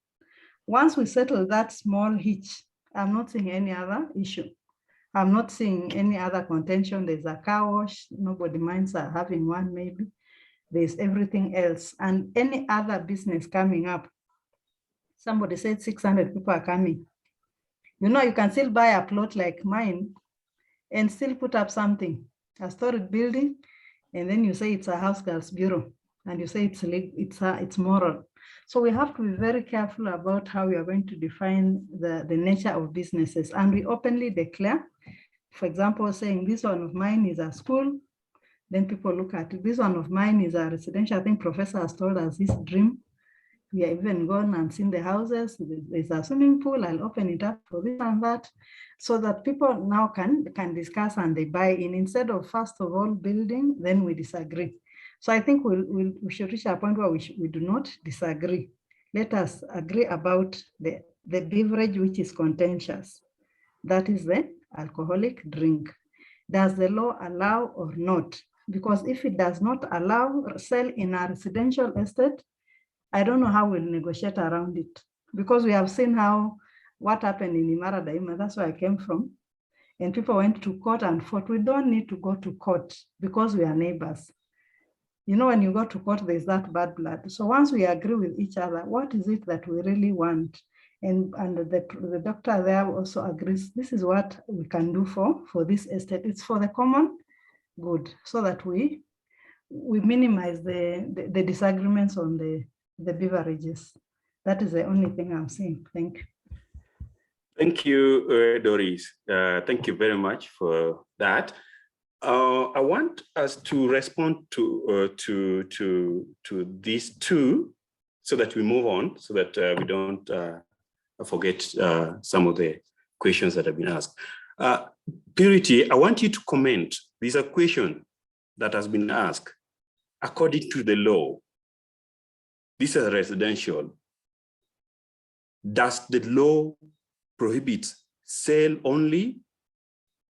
Once we settle that small hitch, I'm not seeing any other issue. I'm not seeing any other contention. There's a car wash, nobody minds having one maybe. There's everything else. And any other business coming up, somebody said 600 people are coming. You know, you can still buy a plot like mine and still put up something, a storage building, and then you say it's a house girls bureau, and you say it's moral. So we have to be very careful about how we are going to define the nature of businesses, and we openly declare, for example, saying this one of mine is a school, then people look at it. This one of mine is a residential. I think Professor has told us his dream. We have even gone and seen the houses. There's a swimming pool. I'll open it up for this and that, so that people now can discuss and they buy in, instead of first of all building, then we disagree. So I think we should reach a point where we do not disagree. Let us agree about the beverage which is contentious. That is the alcoholic drink. Does the law allow or not? Because if it does not allow sale in a residential estate, I don't know how we'll negotiate around it, because we have seen what happened in Imara Daima. That's where I came from. And people went to court and fought. We don't need to go to court because we are neighbors. You know, when you go to court, there's that bad blood. So once we agree with each other, what is it that we really want? And the doctor there also agrees, this is what we can do for this estate. It's for the common good, so that we minimize the disagreements on the beverages. That is the only thing I'm saying. Thank you. Thank you, Doris. Thank you very much for that. I want us to respond to these two, so that we move on, so that we don't forget some of the questions that have been asked. Purity, I want you to comment. There's a question that has been asked. According to the law, this is residential. Does the law prohibit sale only,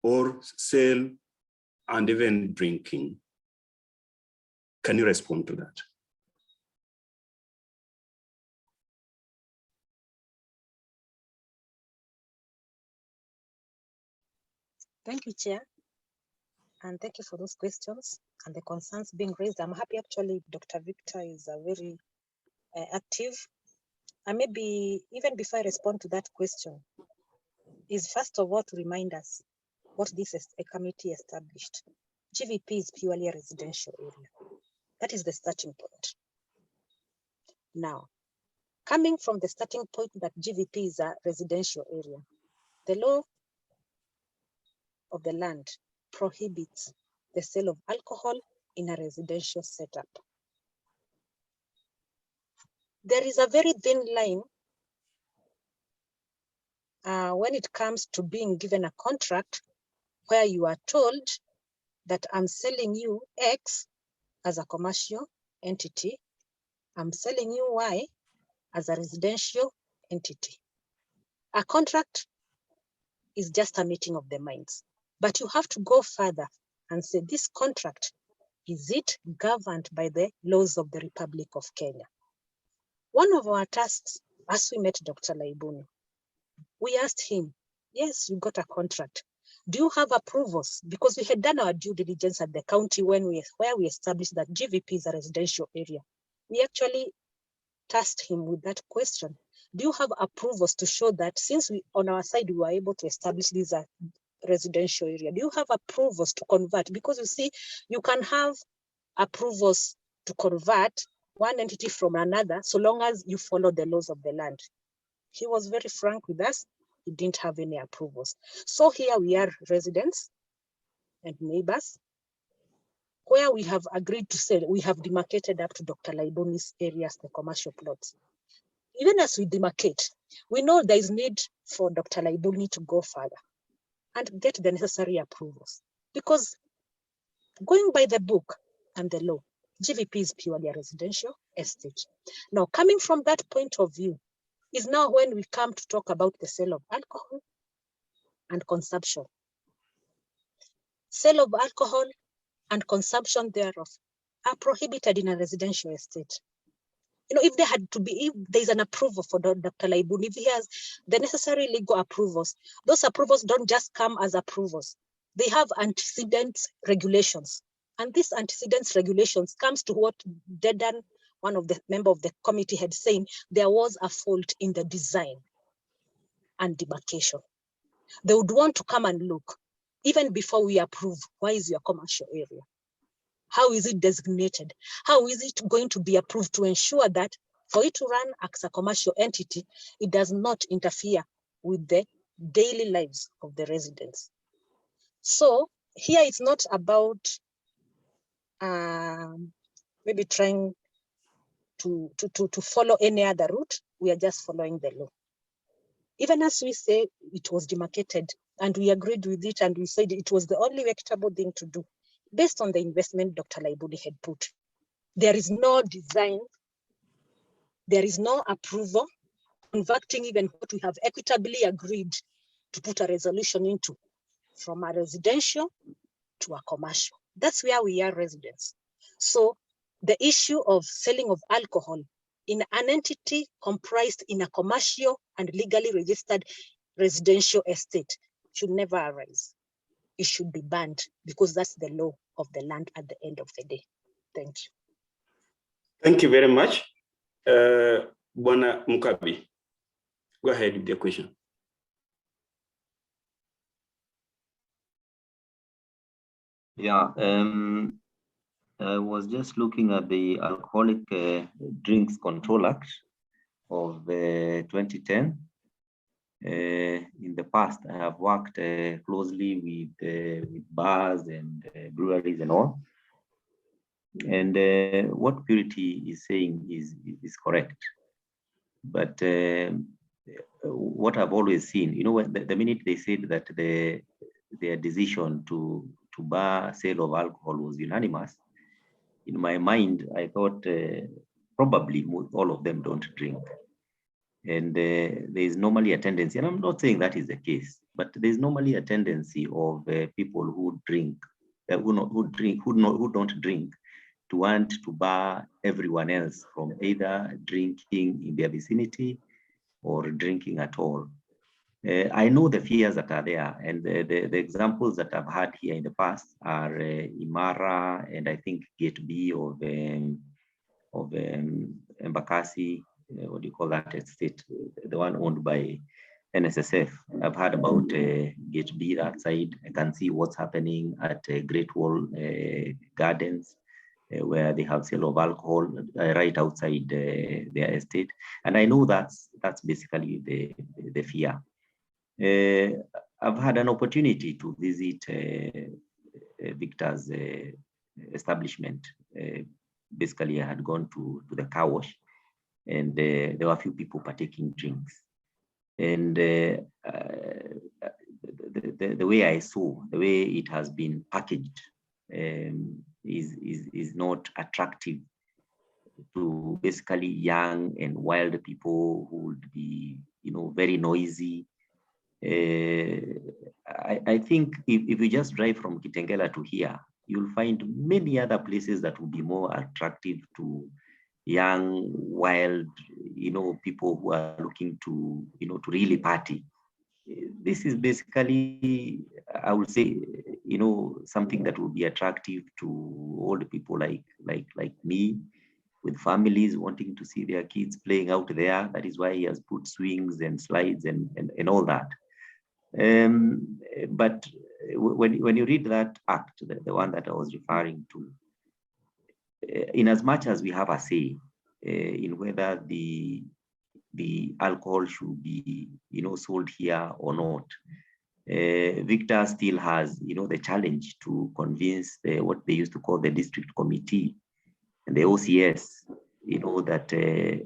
or sale and even drinking? Can you respond to that? Thank you, Chair. And thank you for those questions and the concerns being raised. I'm happy actually Dr. Victor is very active. And maybe even before I respond to that question, is first of all to remind us what this is a committee established. GVP is purely a residential area. That is the starting point. Now, coming from the starting point that GVP is a residential area, the law of the land prohibits the sale of alcohol in a residential setup. There is a very thin line when it comes to being given a contract where you are told that I'm selling you X as a commercial entity, I'm selling you Y as a residential entity. A contract is just a meeting of the minds, but you have to go further and say this contract, is it governed by the laws of the Republic of Kenya? One of our tasks, as we met Dr. Laibuni, we asked him, yes, you got a contract. Do you have approvals? Because we had done our due diligence at the county where we established that GVP is a residential area. We actually tasked him with that question. Do you have approvals to show that since on our side, we were able to establish this as a residential area? Do you have approvals to convert? Because you see, you can have approvals to convert one entity from another, so long as you follow the laws of the land. He was very frank with us. He didn't have any approvals. So here we are, residents and neighbors, where we have agreed to sell. We have demarcated up to Dr. Laiboni's areas, the commercial plots. Even as we demarcate, we know there is need for Dr. Laiboni to go further and get the necessary approvals. Because going by the book and the law, GVP is purely a residential estate. Now, coming from that point of view is now when we come to talk about the sale of alcohol and consumption. Sale of alcohol and consumption thereof are prohibited in a residential estate. You know, if there had to be, if there's an approval for Dr. Laibuni, if he has the necessary legal approvals, those approvals don't just come as approvals. They have antecedent regulations. And these antecedent regulations comes to what Dedan, one of the member of the committee, had saying, there was a fault in the design and demarcation. They would want to come and look, even before we approve, why is your commercial area? How is it designated? How is it going to be approved to ensure that for it to run as a commercial entity, it does not interfere with the daily lives of the residents? So here it's not about maybe trying to follow any other route. We are just following the law. Even as we say it was demarcated and we agreed with it and we said it was the only equitable thing to do based on the investment Dr. Laibuni had put. There is no design, there is no approval, converting even what we have equitably agreed to put a resolution into from a residential to a commercial. That's where we are residents. So the issue of selling of alcohol in an entity comprised in a commercial and legally registered residential estate should never arise. It should be banned because that's the law of the land at the end of the day. Thank you. Thank you very much. Bwana Mukabi, go ahead with your question. Yeah, I was just looking at the Alcoholic Drinks Control Act of 2010. In the past, I have worked closely with bars and breweries and all. And what Purity is saying is correct. But what I've always seen, you know, the minute they said that their decision to bar sale of alcohol was unanimous, in my mind, I thought probably all of them don't drink. And there is normally a tendency, and I'm not saying that is the case, but there's normally a tendency of people who drink, who don't drink, to want to bar everyone else from either drinking in their vicinity or drinking at all. I know the fears that are there, and the examples that I've had here in the past are Imara and I think Gate B of Embakasi, what do you call that estate, the one owned by NSSF. I've heard about Gate B that side. I can see what's happening at Great Wall Gardens, where they have sale of alcohol right outside their estate. And I know that's basically the fear. I've had an opportunity to visit Victor's establishment. Basically, I had gone to the car wash, and there were a few people partaking drinks. And the way I saw, the way it has been packaged is not attractive to basically young and wild people who would be, you know, very noisy. I think if you just drive from Kitengela to here, you'll find many other places that will be more attractive to young, wild, you know, people who are looking to, you know, to really party. This is basically, I would say, you know, something that will be attractive to old people like me, with families wanting to see their kids playing out there. That is why he has put swings and slides and all that. But when you read that act, the one that I was referring to, in as much as we have a say in whether the alcohol should be, you know, sold here or not, Victor still has, you know, the challenge to convince what they used to call the district committee and the OCS, you know, that the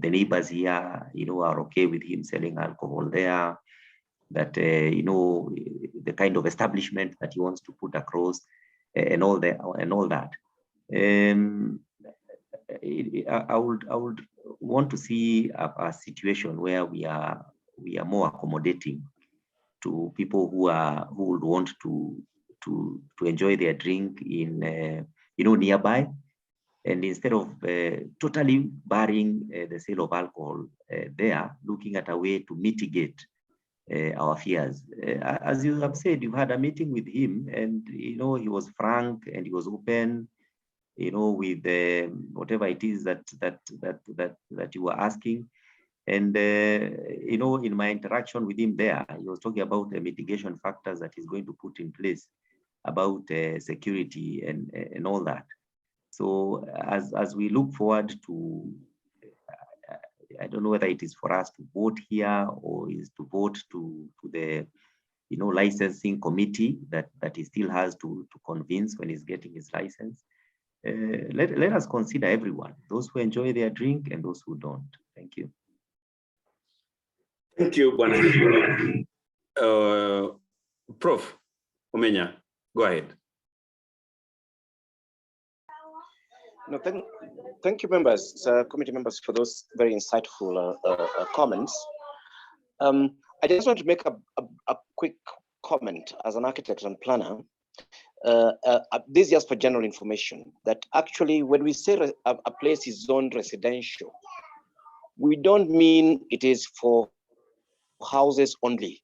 neighbors here, you know, are okay with him selling alcohol there. that, the kind of establishment that he wants to put across, and all that. I would want to see a situation where we are more accommodating to people who would want to enjoy their drink in nearby, and instead of totally barring the sale of alcohol there, looking at a way to mitigate our fears. As you have said, you've had a meeting with him, and he was frank and he was open, with whatever it is that you were asking. And in my interaction with him there, he was talking about the mitigation factors that he's going to put in place about security and all that. So as we look forward to, I don't know whether it is for us to vote here or is to vote to the licensing committee that he still has to convince when he's getting his license. Let us consider everyone, those who enjoy their drink and those who don't. Thank you. Thank you, Bwana. Prof. Omenya, go ahead. No, thank you, members, committee members, for those very insightful comments. I just want to make a quick comment as an architect and planner. This is just for general information, that actually when we say a place is zoned residential, we don't mean it is for houses only.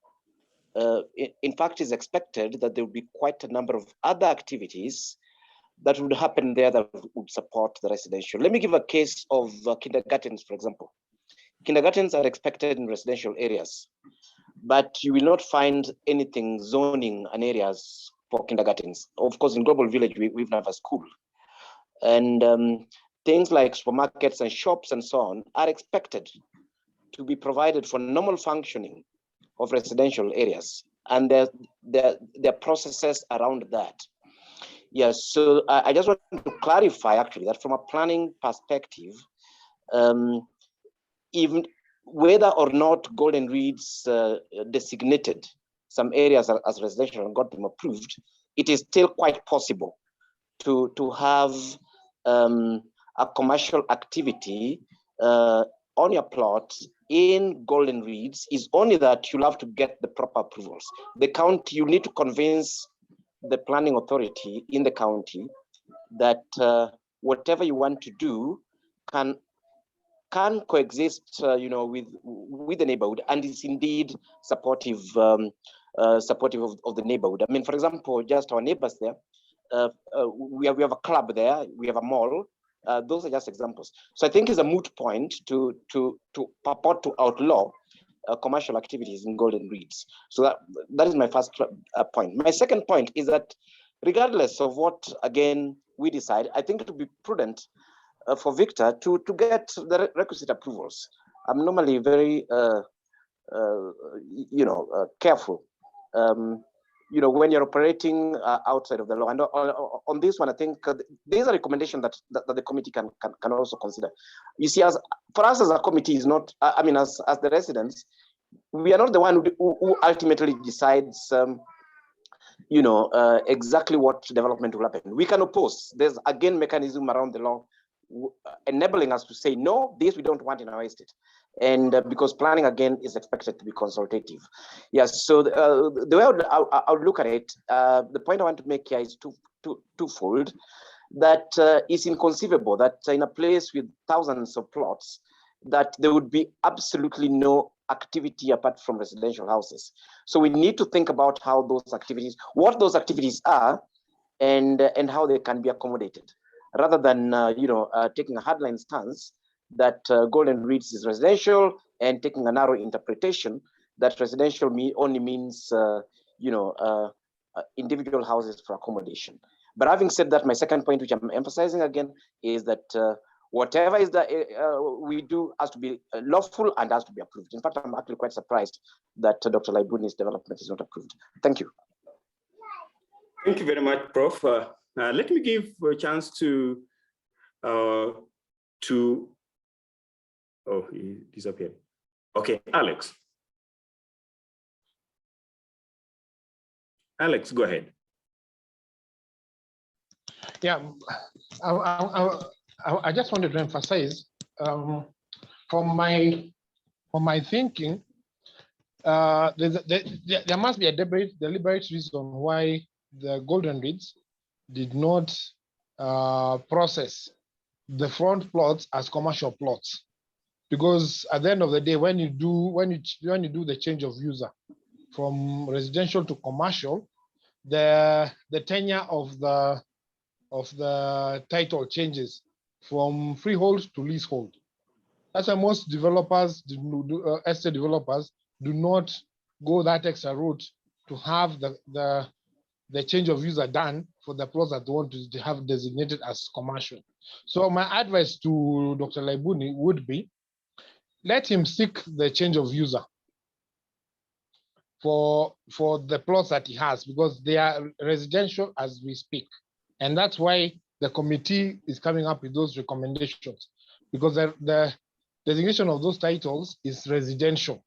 In fact, it's expected that there will be quite a number of other activities that would happen there that would support the residential. Let me give a case of kindergartens, for example. Kindergartens are expected in residential areas, but you will not find anything zoning an areas for kindergartens. Of course, in Global Village, we even have a school. And things like supermarkets and shops and so on are expected to be provided for normal functioning of residential areas. And there are processes around that. Yes, so I just want to clarify actually that from a planning perspective, even whether or not Golden Reeds designated some areas as residential and got them approved, it is still quite possible to have a commercial activity on your plot in Golden Reeds. Is only that you'll have to get the proper approvals. The county, you need to convince the planning authority in the county that whatever you want to do can coexist, with the neighborhood, and is indeed supportive of the neighborhood. I mean, for example, just our neighbors there, we have a club there, we have a mall. Those are just examples. So I think it's a moot point to purport to outlaw commercial activities in Golden Reeds. So that is my first point. My second point is that regardless of what, again, we decide, I think it would be prudent for Victor to get the requisite approvals. I'm normally very, careful, when you're operating outside of the law. And on this one, I think there's a recommendation that the committee can also consider. You see, for us as a committee, is not, as the residents, we are not the one who ultimately decides, exactly what development will happen. We can oppose. There's again mechanism around the law enabling us to say, no, this we don't want in our estate. And because planning again is expected to be consultative. Yes, so the way I would look at it, the point I want to make here is twofold. That it's inconceivable that in a place with thousands of plots, that there would be absolutely no activity apart from residential houses. So we need to think about how those activities, what those activities are, and how they can be accommodated, rather than taking a hardline stance that Golden Reeds is residential and taking a narrow interpretation that residential only means individual houses for accommodation. But having said that, my second point, which I'm emphasizing again, is that whatever is that we do has to be lawful and has to be approved. In fact, I'm actually quite surprised that Dr. Laibuni's development is not approved. Thank you. Thank you very much, Prof. Let me give a chance to oh, he disappeared. Okay, Alex. Alex, go ahead. Yeah, I just wanted to emphasize from my thinking, there must be a deliberate reason why the Golden Reeds did not process the front plots as commercial plots, because at the end of the day, when you do the change of user from residential to commercial, the tenure of the title changes from freehold to leasehold. That's why most developers, estate developers, do not go that extra route to have the change of user done for the plots that they want to have designated as commercial. So my advice to Dr. Laibuni would be, let him seek the change of user for the plots that he has, because they are residential as we speak. And that's why the committee is coming up with those recommendations, because the designation of those titles is residential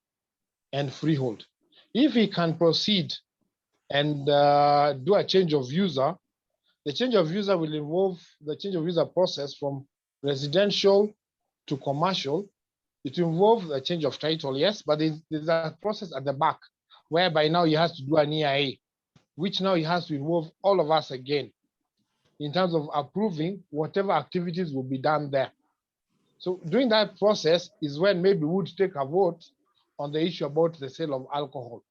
and freehold. If he can proceed and do a change of user, the change of user will involve the change of user process from residential to commercial. It will involve the change of title, yes, but there's a process at the back whereby now he has to do an EIA, which now he has to involve all of us again in terms of approving whatever activities will be done there. So during that process is when maybe we would take a vote on the issue about the sale of alcohol.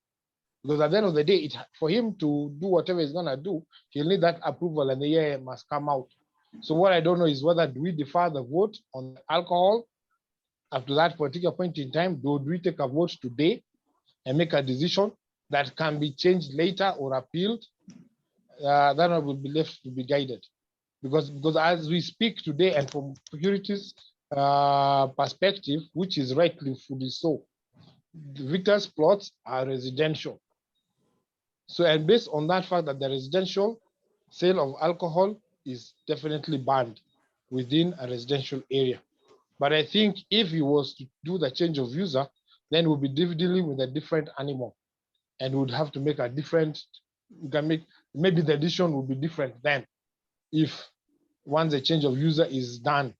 Because at the end of the day, for him to do whatever he's gonna do, he'll need that approval and the EIA must come out. So what I don't know is whether do we defer the vote on alcohol up to that particular point in time? Do we take a vote today and make a decision that can be changed later or appealed? That one will be left to be guided. Because as we speak today, and from security's perspective, which is rightly fully so, Victor's plots are residential. So, and based on that fact that the residential sale of alcohol is definitely banned within a residential area. But I think if he was to do the change of user, then we'll be dealing with a different animal and would have to make a different, maybe the decision will be different then if once the change of user is done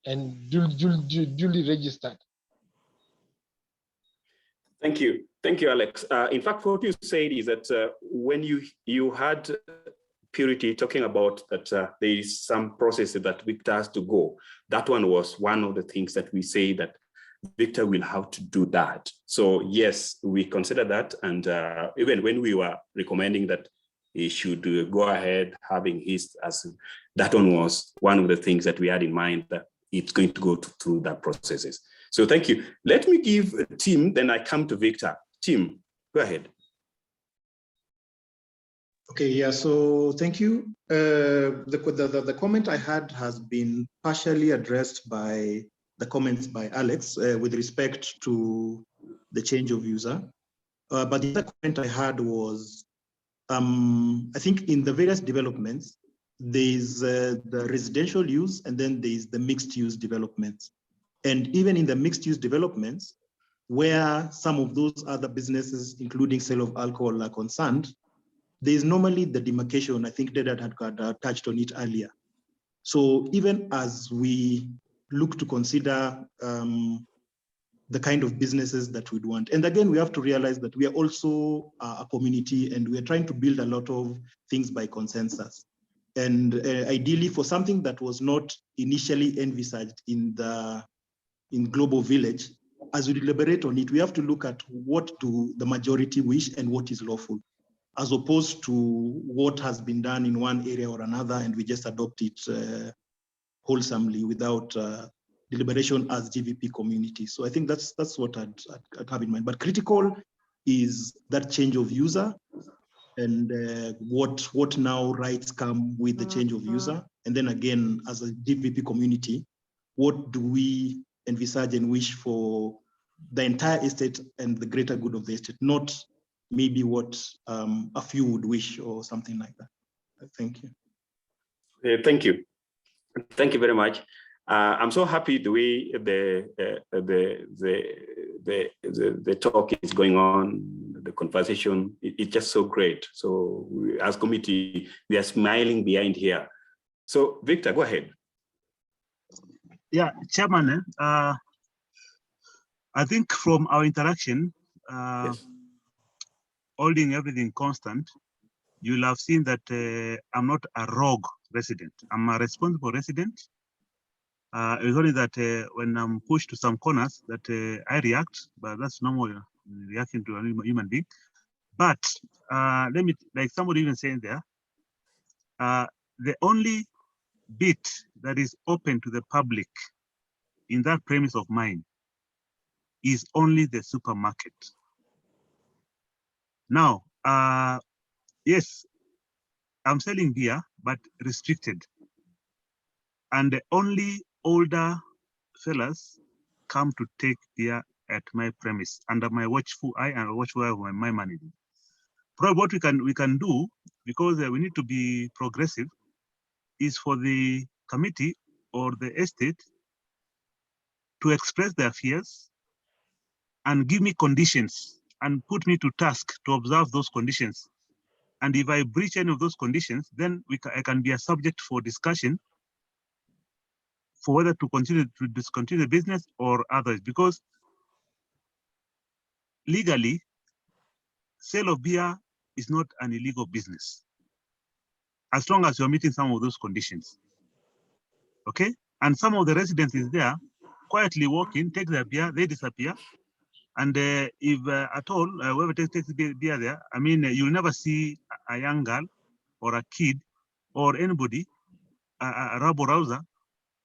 and duly registered. Thank you. Thank you, Alex. In fact, what you said is that when you had Purity talking about that there is some process that Victor has to go, that one was one of the things that we say that Victor will have to do that. So yes, we consider that. And even when we were recommending that he should go ahead having his, as that one was one of the things that we had in mind, that it's going to go through that processes. So thank you. Let me give Tim, then I come to Victor. Tim, go ahead. Okay, yeah, so thank you. The comment I had has been partially addressed by the comments by Alex with respect to the change of user. But the other comment I had was, I think in the various developments, there's the residential use and then there's the mixed use developments. And even in the mixed use developments, where some of those other businesses, including sale of alcohol, are concerned, there's normally the demarcation. I think Dedan had touched on it earlier. So even as we look to consider the kind of businesses that we'd want, and again, we have to realize that we are also a community and we're trying to build a lot of things by consensus. And ideally for something that was not initially envisaged in Global Village, as we deliberate on it, we have to look at what do the majority wish and what is lawful, as opposed to what has been done in one area or another, and we just adopt it wholesomely without deliberation as GVP community. So I think that's what I'd have in mind. But critical is that change of user and what now rights come with the change of user. And then again, as a GVP community, what do we envisage and wish for the entire estate and the greater good of the estate, not maybe what a few would wish or something like that. Thank you. Thank you. Thank you very much. I'm so happy the way the talk is going on, the conversation. It's just so great. So we, as committee, we are smiling behind here. So Victor, go ahead. Yeah, Chairman, I think from our interaction, Yes. holding everything constant, you'll have seen that I'm not a rogue resident. I'm a responsible resident. It's only that when I'm pushed to some corners that I react, but that's normal reaction to a human being. But let me, like somebody even saying there, the only bit that is open to the public in that premise of mine is only the supermarket. Now, yes, I'm selling beer, but restricted. And the only older fellas come to take beer at my premise under my watchful eye and watchful eye of my manager. Probably what we can do, because we need to be progressive, is for the committee or the estate to express their fears and give me conditions and put me to task to observe those conditions. And if I breach any of those conditions, then I can be a subject for discussion for whether to continue to discontinue the business or others, because legally, sale of beer is not an illegal business, as long as you're meeting some of those conditions, okay? And some of the residents is there, quietly walk in, take their beer, they disappear. And if at all, whoever takes the beer there, I mean, you'll never see a young girl or a kid or anybody, a rabble-rouser,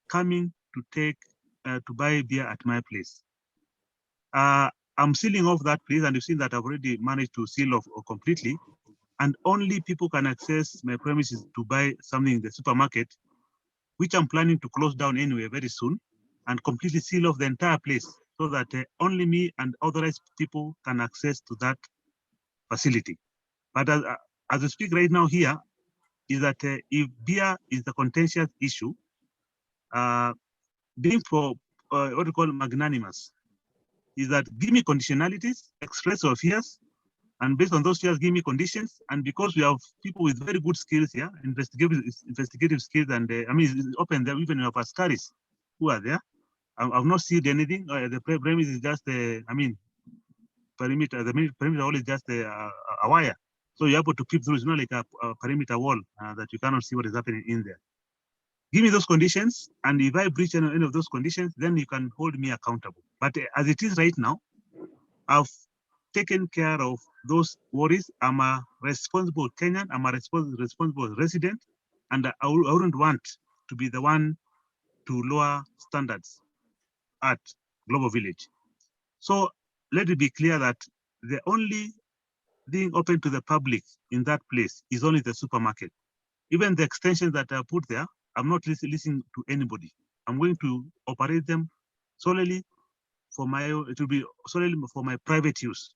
coming to take, to buy beer at my place. I'm sealing off that place, and you've seen that I've already managed to seal off completely. And only people can access my premises to buy something in the supermarket, which I'm planning to close down anyway very soon, and completely seal off the entire place so that only me and authorized people can access to that facility. But as we speak right now here, is that if beer is the contentious issue, being for what we call magnanimous, is that give me conditionalities, express your fears, and based on those fears, give me conditions. And because we have people with very good skills here, investigative skills, and I mean, it's open there, even of Askaris who are there. I've not seen anything. The premise is just, I mean, perimeter. The perimeter wall is just a wire. So you're able to keep through. It's not like a perimeter wall that you cannot see what is happening in there. Give me those conditions, and if I breach any of those conditions, then you can hold me accountable. But as it is right now, I've taken care of those worries. I'm a responsible Kenyan, I'm a responsible resident, and I wouldn't want to be the one to lower standards at Global Village. So let it be clear that the only thing open to the public in that place is only the supermarket. Even the extensions that are put there, I'm not listening to anybody. I'm going to operate them solely for my, it will be solely for my private use.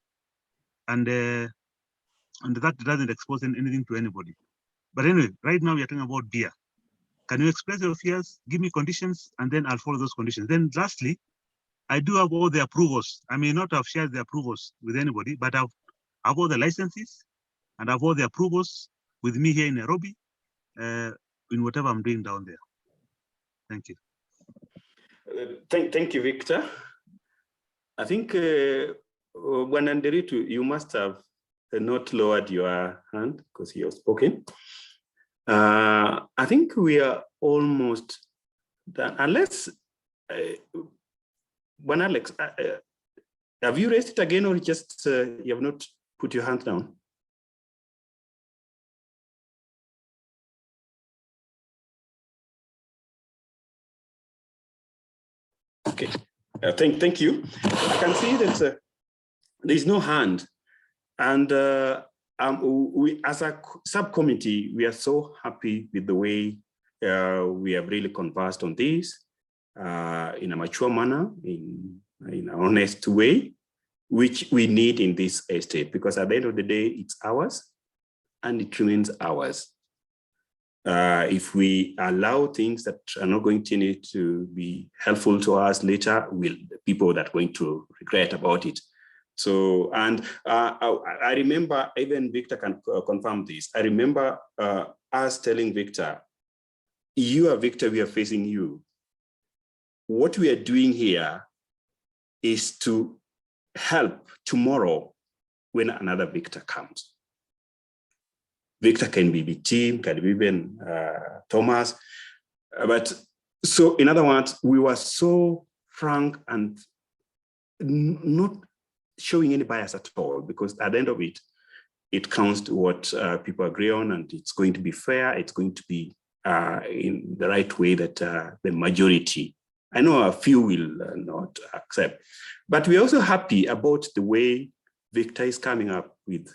And that doesn't expose anything to anybody. But anyway, right now we are talking about beer. Can you express your fears, give me conditions, and then I'll follow those conditions. Then lastly, I do have all the approvals. I may not have shared the approvals with anybody, but I've all the licenses and I've all the approvals with me here in Nairobi, in whatever I'm doing down there. Thank you. Thank you, Victor. I think Wananderitu, you must have not lowered your hand because you have spoken. I think we are almost done, unless when Alex, have you raised it again, or just you have not put your hand down? Okay, thank you. I can see that there is no hand, and we, as a subcommittee, we are so happy with the way we have really conversed on this in a mature manner, in an honest way, which we need in this estate, because at the end of the day, it's ours and it remains ours. If we allow things that are not going to need to be helpful to us later, the people that are going to regret about it. So, and I remember, even Victor can confirm this. I remember us telling Victor, you are Victor, we are facing you. What we are doing here is to help tomorrow when another Victor comes. Victor can be the team, can be even Thomas. But so in other words, we were so frank and not showing any bias at all, because at the end of it, it counts to what people agree on, and it's going to be fair. It's going to be in the right way that the majority, I know a few will not accept, but we're also happy about the way Victor is coming up with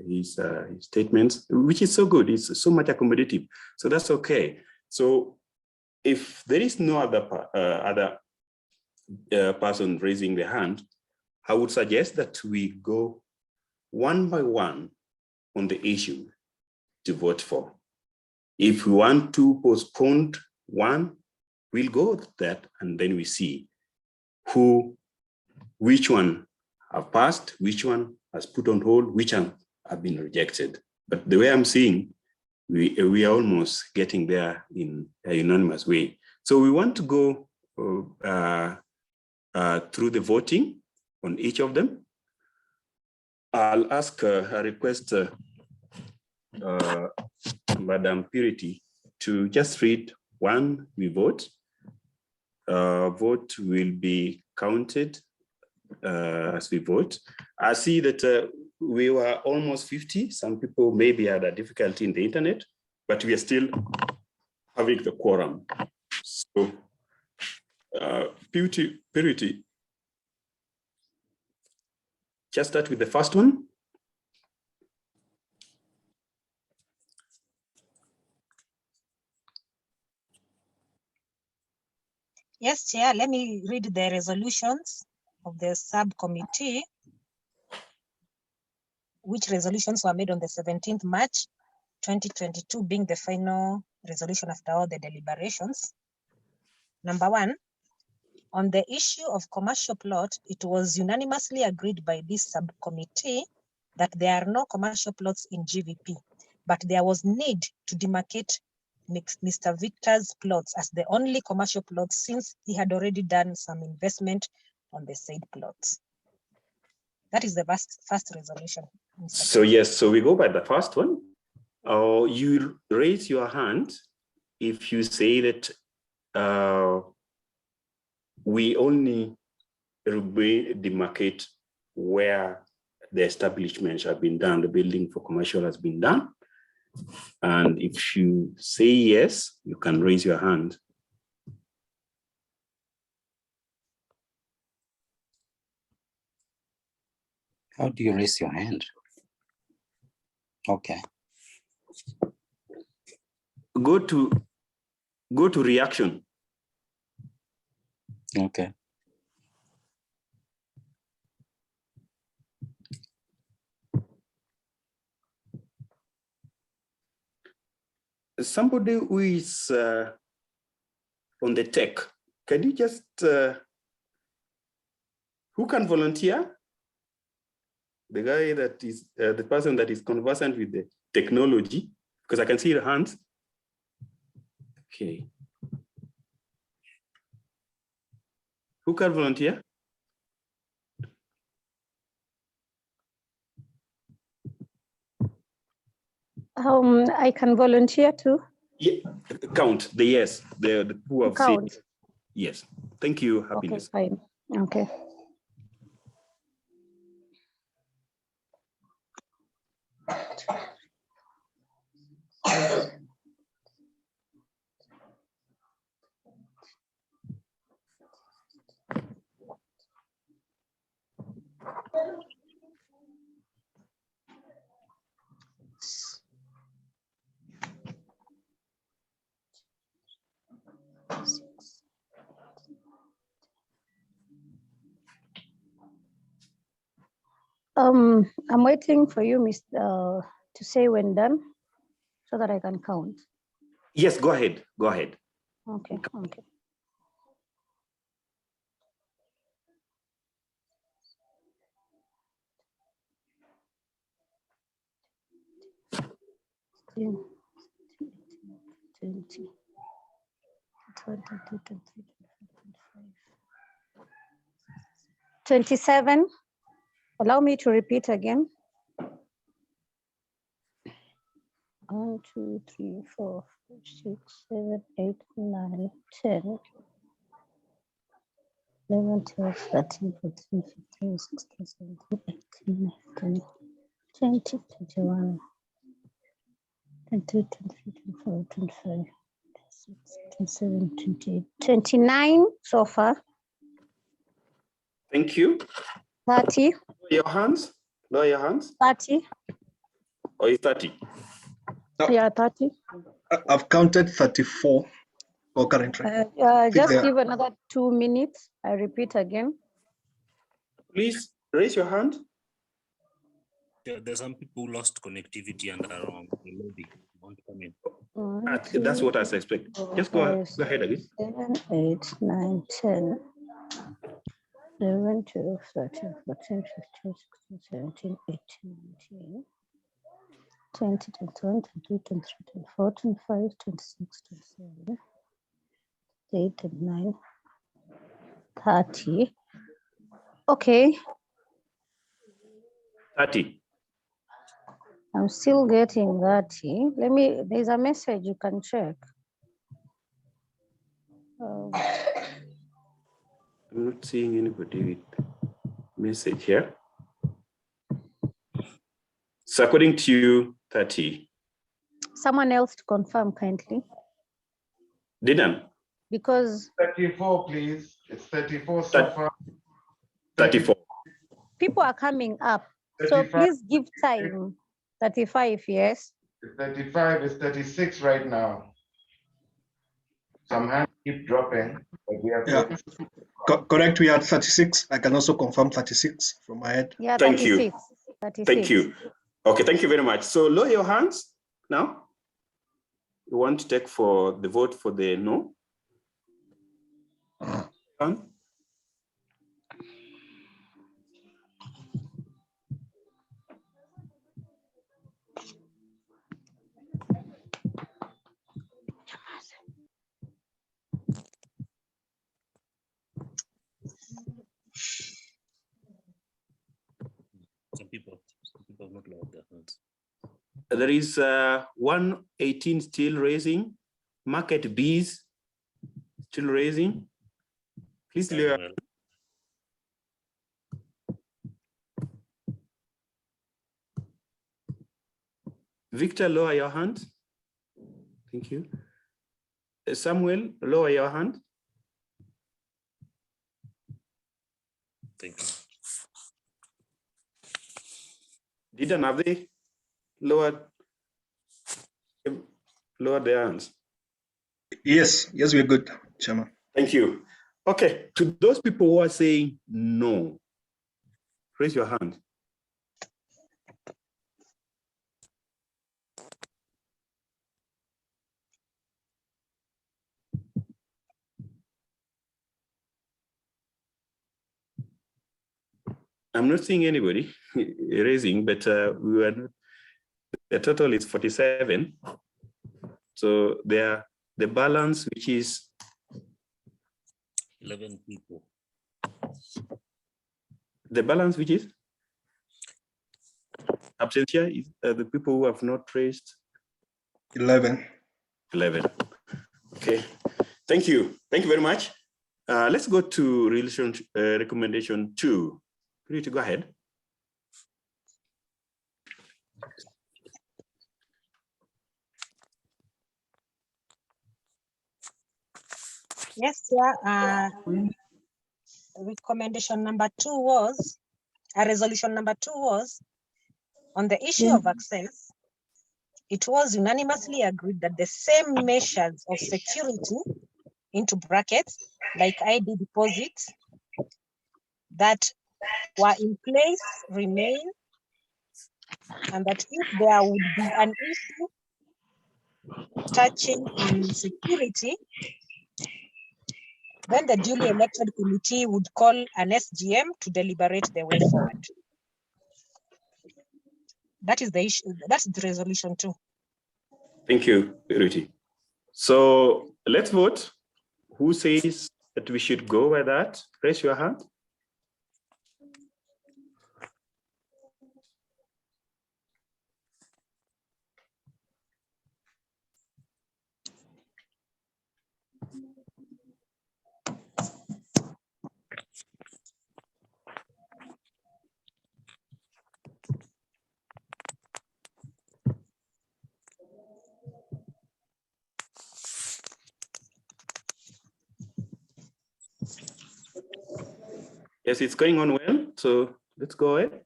his statements, which is so good. It's so much accommodative. So that's okay. So if there is no other person raising their hand, I would suggest that we go one by one on the issue to vote for. If we want to postpone one, we'll go with that, and then we see which one have passed, which one has put on hold, which one have been rejected. But the way I'm seeing, we are almost getting there in a unanimous way. So we want to go through the voting on each of them. I'll ask a request Madam Purity to just read one we vote. Vote will be counted as we vote. I see that we were almost 50. Some people maybe had a difficulty in the internet, but we are still having the quorum. So Purity, just start with the first one. Yes, Chair, let me read the resolutions of the subcommittee, which resolutions were made on the 17th March, 2022, being the final resolution after all the deliberations. Number 1, on the issue of commercial plot, it was unanimously agreed by this subcommittee that there are no commercial plots in GVP, but there was need to demarcate Mr. Victor's plots as the only commercial plots, since he had already done some investment on the said plots. That is the first resolution. So yes, so we go by the first one. You raise your hand if you say that we only demarcate where the establishments have been done, the building for commercial has been done. And if you say yes, you can raise your hand. How do you raise your hand? Okay. Go to reaction. Okay. Somebody who is on the tech, can you just, who can volunteer? The guy that is, the person that is conversant with the technology, because I can see the hands. Okay. Who can volunteer? I can volunteer too. Yeah, count the yes, the who have Count. said yes. Thank you, Happiness. Okay, fine. Okay. I'm waiting for you, Mr. to say when done, so that I can count. Yes, go ahead. Go ahead. Okay. Okay. 19, 20, 22, 23, 27. Allow me to repeat again. 1, 2, 3, 4, 5, 6, 7, 8, 9, 10, 11, 12, 13, 14, 15, 16, 17, 18, 19, 20, 21, 22, 23, 24, 25, 26, 27, 28, 29 so far. Thank you. 30. Lower your hands. Lower your hands. 30. Or is 30? Yeah, 30. I've counted 34 for currently. Just give another 2 minutes. I repeat again. Please raise your hand. There's some people who lost connectivity and are on the lobby. Want to come in? That's what I expect. Just go ahead again. 7, 8, 9, 10, 11, 12, 13, 14, 15, 16, 17, 18, 19, 20, 21, 22, 23, 24, 25, 26, 27, 28, 29, 30. Okay. 30. I'm still getting 30. There's a message you can check. I'm not seeing anybody with message here. So according to you, 30. Someone else to confirm kindly. Didn't? Because 34, please. It's 34 so far. 34. People are coming up. So 35. please give time. 35, yes. 35 is 36 right now. Some hands keep dropping, but we are Correct, we are 36. I can also confirm 36 from my head. Yeah, Thank 36. you. 36. Thank you. Okay, thank you very much. So lower your hands now. You want to take for the vote for the no? Some people have not lowered their hands. There is 118 still raising. Market B's still raising. Please lower. Victor, lower your hand. Thank you. Samuel, lower your hand. Thank you. Didn't have they lowered their hands? Yes, we're good, Chairman. Thank you. Okay, to those people who are saying no, raise your hand. I'm not seeing anybody raising, but we were not, the total is 47. So the balance, which is 11 people. The balance, which is absentia, is the people who have not raised. 11. 11. Okay. Thank you. Thank you very much. Let's go to recommendation 2. You need to go ahead. Yes, yeah. Recommendation number 2 was, resolution number 2 was on the issue of access. It was unanimously agreed that the same measures of security, into brackets, like ID deposits, that were in place remain, and that if there would be an issue touching on security, then the duly elected committee would call an SGM to deliberate the way forward. That is the issue. That's the resolution 2. Thank you, Ruti. So let's vote. Who says that we should go with that? Raise your hand. Yes, it's going on well. So let's go ahead.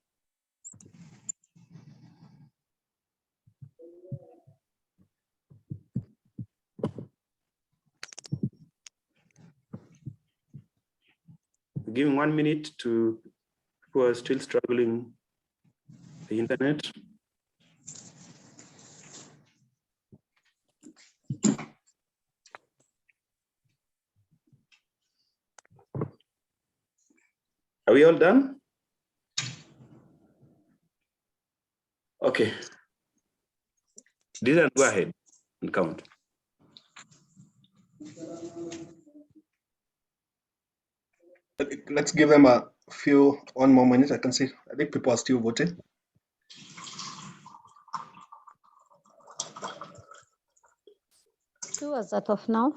Giving 1 minute to people who are still struggling with the internet. Are we all done? Okay. Dylan, go ahead and count. Let's give them a few, 1 more minute. I can see, I think people are still voting. Two as that of now.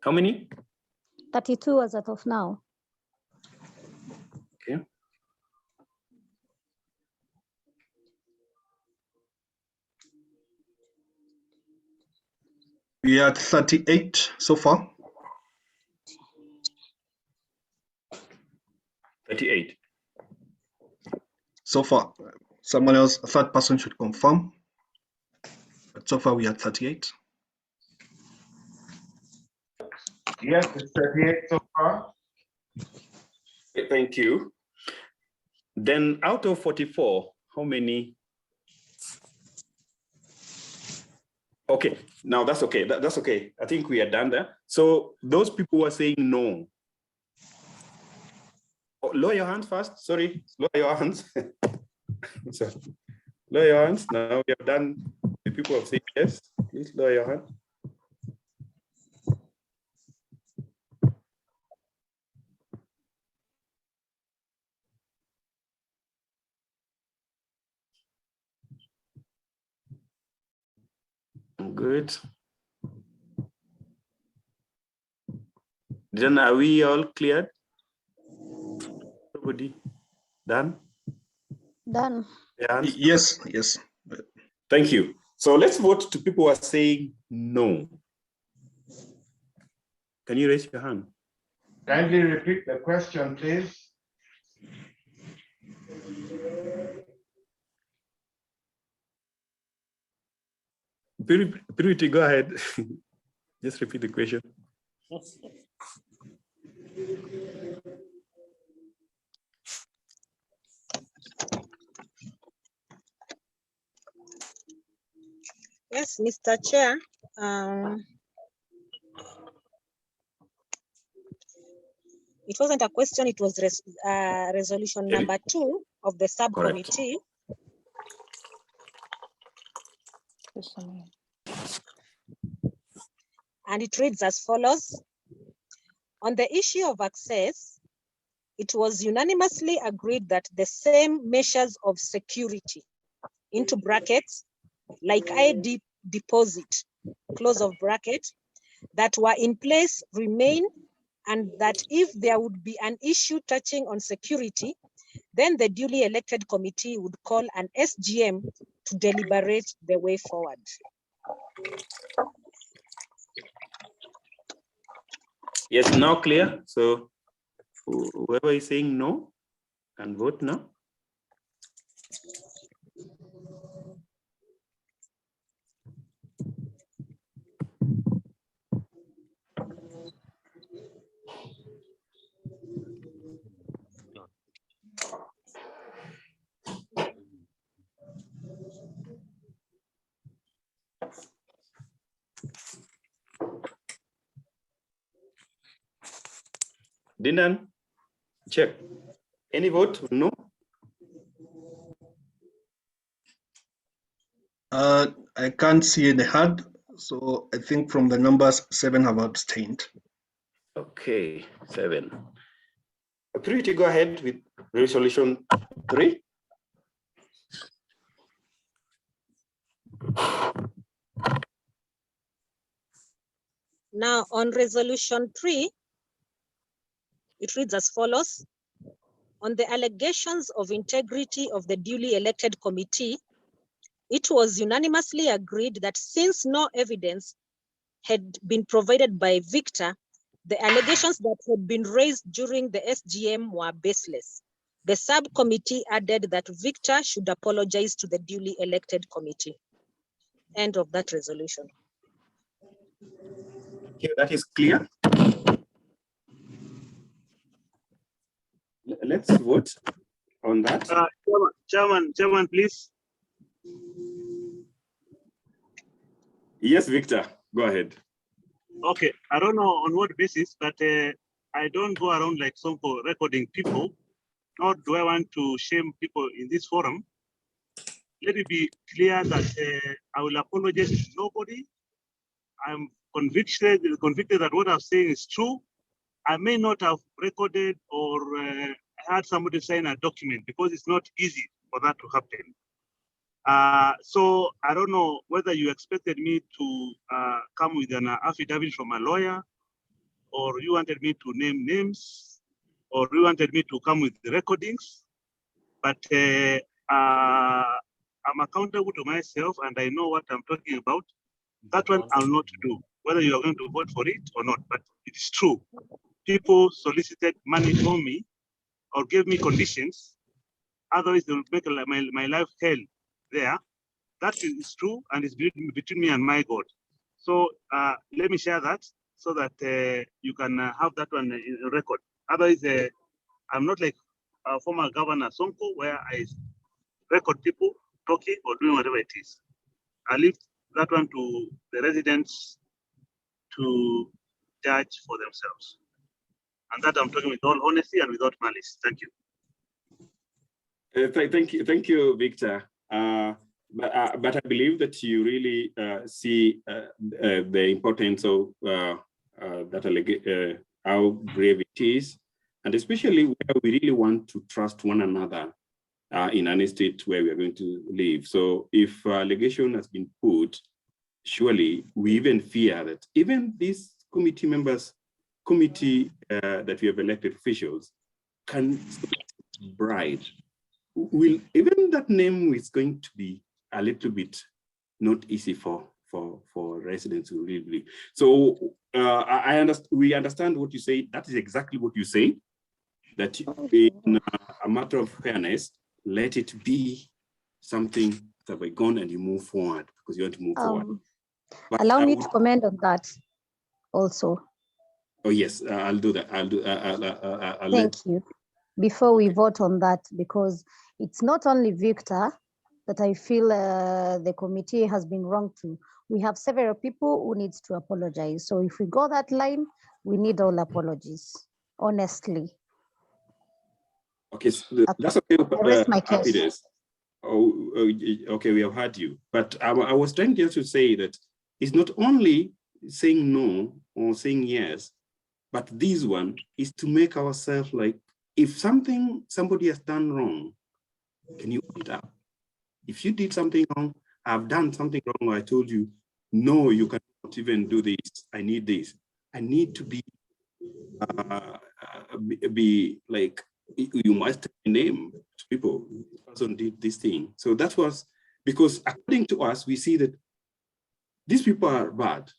How many? 32 as that of now. Okay. We are at 38 so far. 38. So far, someone else, a third person should confirm. But so far we are at 38. Yes, it's 38 so far. Thank you. Then out of 44, how many? Okay, now that's okay. That's okay. I think we are done there. So those people who are saying no. Oh, lower your hands first. Sorry, lower your hands. Sorry. Lower your hands. Now we have done. The people have said yes. Please lower your hand. Good. Then are we all cleared? Everybody done? Done. Yes, yes. Thank you. So let's vote to people who are saying no. Can you raise your hand? Kindly repeat the question, please. Purity, go ahead. Just repeat the question. Yes, Mr. Chair. It wasn't a question, it was resolution number 2 of the subcommittee. And it reads as follows. On the issue of access, it was unanimously agreed that the same measures of security, into brackets, like ID deposit, close of bracket, that were in place remain, and that if there would be an issue touching on security, then the duly elected committee would call an SGM to deliberate the way forward. Yes, now clear. So whoever is saying no can vote now. Dinan, check. Any vote? No? I can't see any hand, so I think from the numbers, 7 have abstained. Okay, 7. Purity, go ahead with resolution 3. Now, on resolution 3, it reads as follows. On the allegations of integrity of the duly elected committee, it was unanimously agreed that since no evidence had been provided by Victor, the allegations that had been raised during the SGM were baseless. The subcommittee added that Victor should apologize to the duly elected committee. End of that resolution. Okay, that is clear. Let's vote on that. Chairman, please. Yes, Victor, go ahead. Okay, I don't know on what basis, but I don't go around like Sonko recording people, nor do I want to shame people in this forum. Let it be clear that I will apologize to nobody. I'm convicted that what I'm saying is true. I may not have recorded or had somebody sign a document because it's not easy for that to happen. So I don't know whether you expected me to come with an affidavit from a lawyer, or you wanted me to name names, or you wanted me to come with the recordings. But I'm accountable to myself and I know what I'm talking about. That one I'll not do, whether you are going to vote for it or not, but it is true. People solicited money from me or gave me conditions. Otherwise, they will make my life hell there. That is true, and it's between me and my God. So let me share that so that you can have that one in record. Otherwise, I'm not like former Governor Sonko, where I record people talking or doing whatever it is. I leave that one to the residents to judge for themselves. And that I'm talking with all honesty and without malice. Thank you. Thank you, Victor. But I believe that you really see the importance of that how grave it is, and especially where we really want to trust one another in an estate where we are going to live. So if allegation has been put, surely we even fear that even these committee members, that we have elected officials, can bribe. Will even that name is going to be a little bit not easy for residents to really believe. So we understand what you say. That is exactly what you say. That in a matter of fairness, let it be something that we're gone and you move forward because you want to move forward. But allow me to comment on that also. Oh yes, I'll do that. Thank you. Before we vote on that, because it's not only Victor that I feel the committee has been wrong to. We have several people who needs to apologize. So if we go that line, we need all apologies, honestly. Okay, so that's okay. I rest my case. Okay, we have heard you. But I was trying just to say that it's not only saying no or saying yes, but this one is to make ourselves like, if somebody has done wrong, can you own it up? If you did something wrong, I've done something wrong, I told you, no, you cannot even do this. I need this. I need to be like, you must name people. This person did this thing. So that was because according to us, we see that these people are bad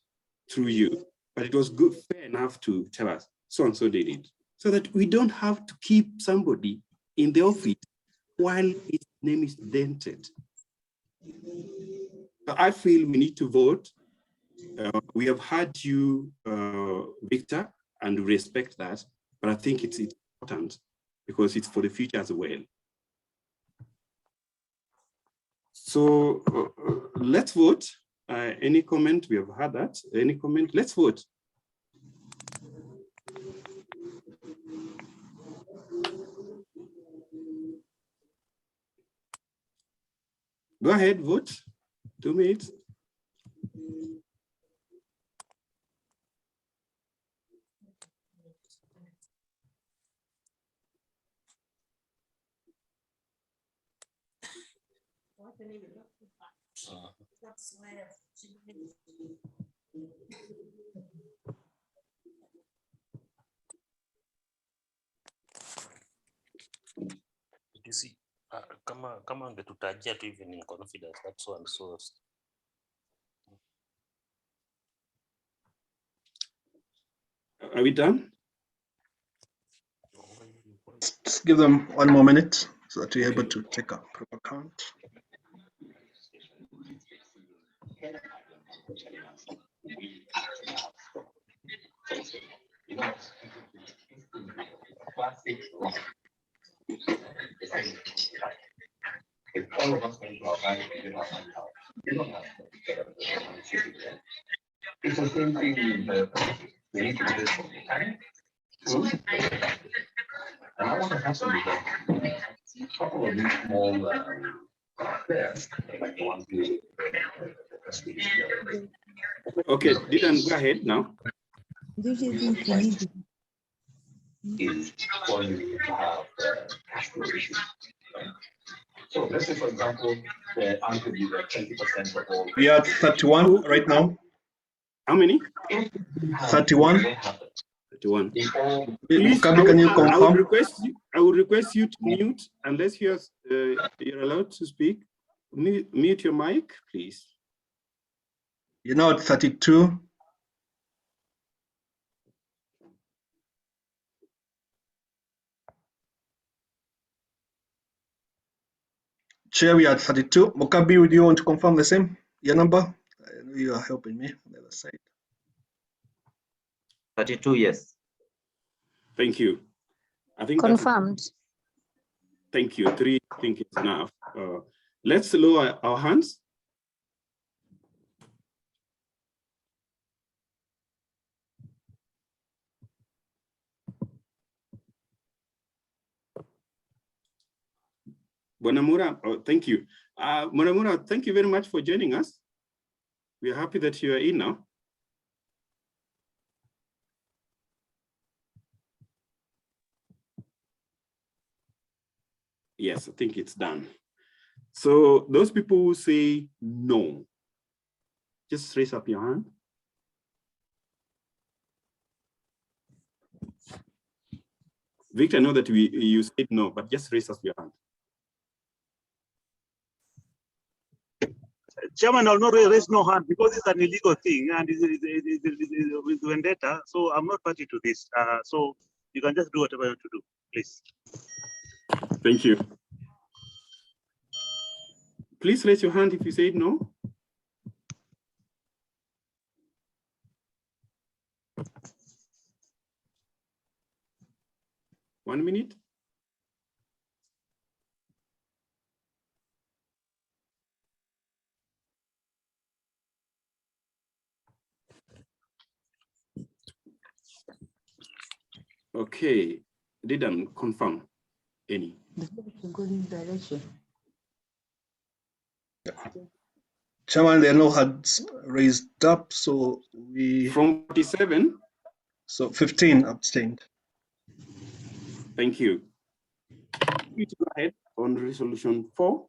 through you, but it was good, fair enough to tell us so and so did it, so that we don't have to keep somebody in the office while his name is dented. So I feel we need to vote. We have heard you, Victor, and respect that, but I think it's important because it's for the future as well. So let's vote. Any comment? We have had that. Any comment? Let's vote. Go ahead, vote. 2 minutes. You see, kama angetutajia tu hivi in confidence, that's so and so. Are we done? Just give them 1 more minute so that we're able to take a proper count. It's the same thing in the need to do this all the time. And I want to have some couple of these small affairs, like the ones we Okay, Dylan, go ahead now. is for you to have cash flow issues. So let's say, for example, the answer is that 20% of all. We are at 31 right now. How many? 31. 31. Please, I can you would confirm? request you to mute unless you're allowed to speak. Mute your mic, please. You're now at 32. Chair, we are at 32. Mokabi, would you want to confirm the same? Your number? I know you are helping me on the other side. 32, yes. Thank you. I think confirmed. Thank you. 3, I think it's enough. Let's lower our hands. Bonamura, thank you. Bonamura, thank you very much for joining us. We are happy that you are in now. Yes, I think it's done. So those people who say no, just raise up your hand. Victor, I know that you said no, but just raise up your hand. Chairman, I'll not raise no hand because it's an illegal thing and it's with vendetta. So I'm not party to this. So you can just do whatever you want to do, please. Thank you. Please raise your hand if you said no. One minute. Okay, didn't confirm any. Chairman, there are no hands raised up, so we. From 47? So 15 abstained. Thank you. Please go ahead on resolution 4.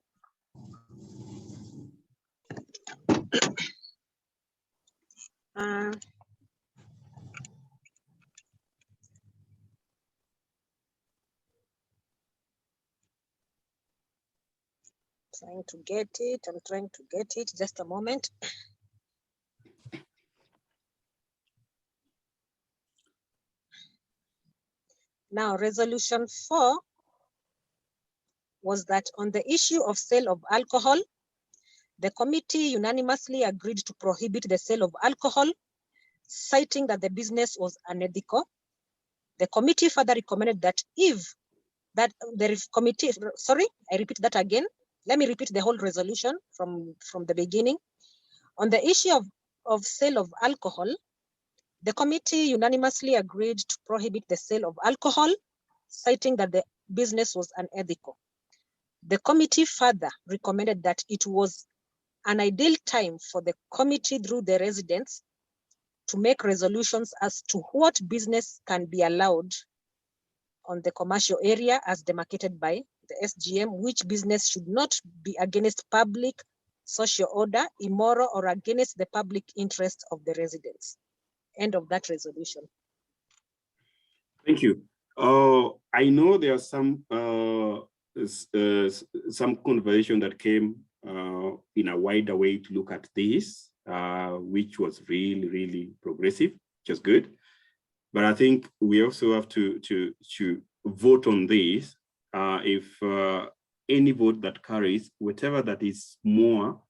Trying to get it. I'm trying to get it. Just a moment. Now, resolution 4 was that on the issue of sale of alcohol, the committee unanimously agreed to prohibit the sale of alcohol, citing that the business was unethical. The committee further recommended that if that the committee, sorry, I repeat that again. Let me repeat the whole resolution from the beginning. On the issue of sale of alcohol, the committee unanimously agreed to prohibit the sale of alcohol, citing that the business was unethical. The committee further recommended that it was an ideal time for the committee through the residents to make resolutions as to what business can be allowed on the commercial area as demarcated by the SGM, which business should not be against public, social order, immoral, or against the public interest of the residents. End of that resolution. Thank you. I know there are some conversation that came in a wider way to look at this, which was really, really progressive, which is good. But I think we also have to vote on this. If any vote that carries, whatever that is more,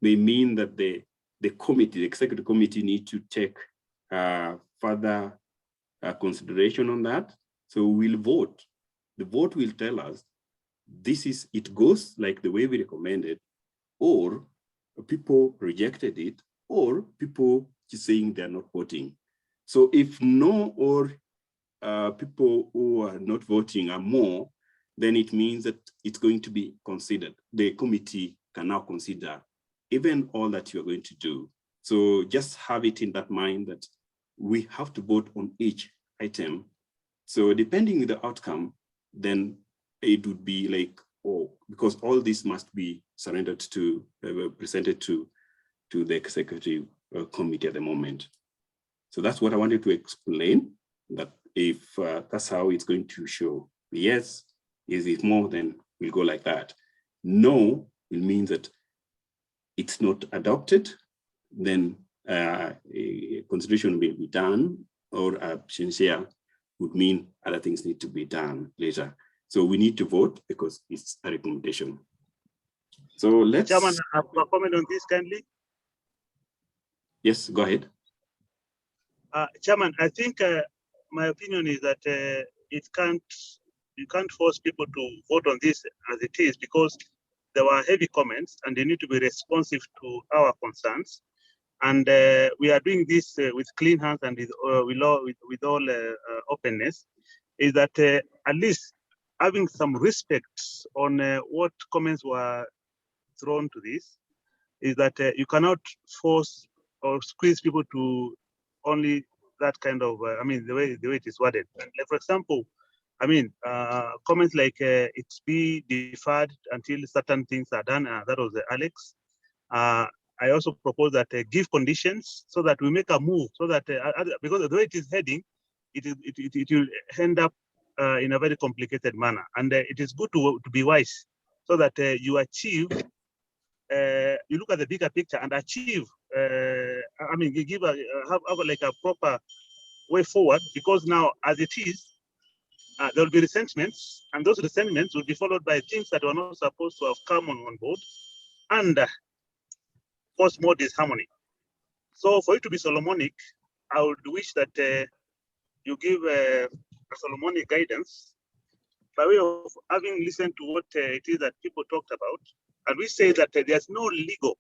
may mean that the committee, the executive committee, need to take further consideration on that. So we'll vote. The vote will tell us this is, it goes like the way we recommended, or people rejected it, or people just saying they're not voting. So if no, or people who are not voting are more, then it means that it's going to be considered. The committee can now consider even all that you're going to do. So just have it in that mind that we have to vote on each item. So depending on the outcome, then it would be like, oh, because all this must be surrendered to, presented to the executive committee at the moment. So that's what I wanted to explain, that if that's how it's going to show. Yes, is it more, then we'll go like that. No, it means that it's not adopted, then a consideration will be done, or abstention would mean other things need to be done later. So we need to vote because it's a recommendation. So let's— Chairman, I have a comment on this kindly. Yes, go ahead. Chairman, I think my opinion is that you can't force people to vote on this as it is, because there were heavy comments and they need to be responsive to our concerns. And we are doing this with clean hands and with all openness, is that at least having some respect on what comments were thrown to this, is that you cannot force or squeeze people to only that kind of, I mean, the way it is worded. And like, for example, I mean, comments like it's be deferred until certain things are done. That was Alex. I also propose that give conditions so that we make a move, so that because the way it is heading, it will end up in a very complicated manner. And it is good to be wise, so that you achieve, you look at the bigger picture and achieve. I mean, you give have like a proper way forward, because now as it is, there will be resentments, and those resentments will be followed by things that were not supposed to have come on board, and cause more disharmony. So for it to be Solomonic, I would wish that you give a Solomonic guidance by way of having listened to what it is that people talked about. And we say that there's no legal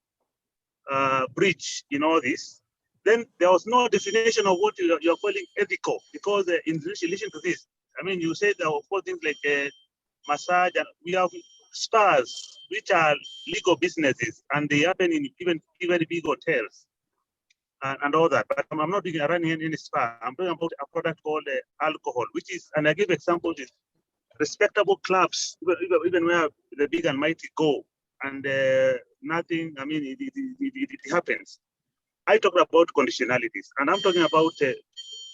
breach in all this. Then there was no definition of what you're calling ethical, because in relation to this, I mean, you said there were four things like massage, and we have spas, which are legal businesses, and they happen in even very big hotels and all that. But I'm not running any spa. I'm talking about a product called alcohol, which is, and I give examples, is respectable clubs, even where the big and mighty go, and nothing, I mean, it happens. I talked about conditionalities, and I'm talking about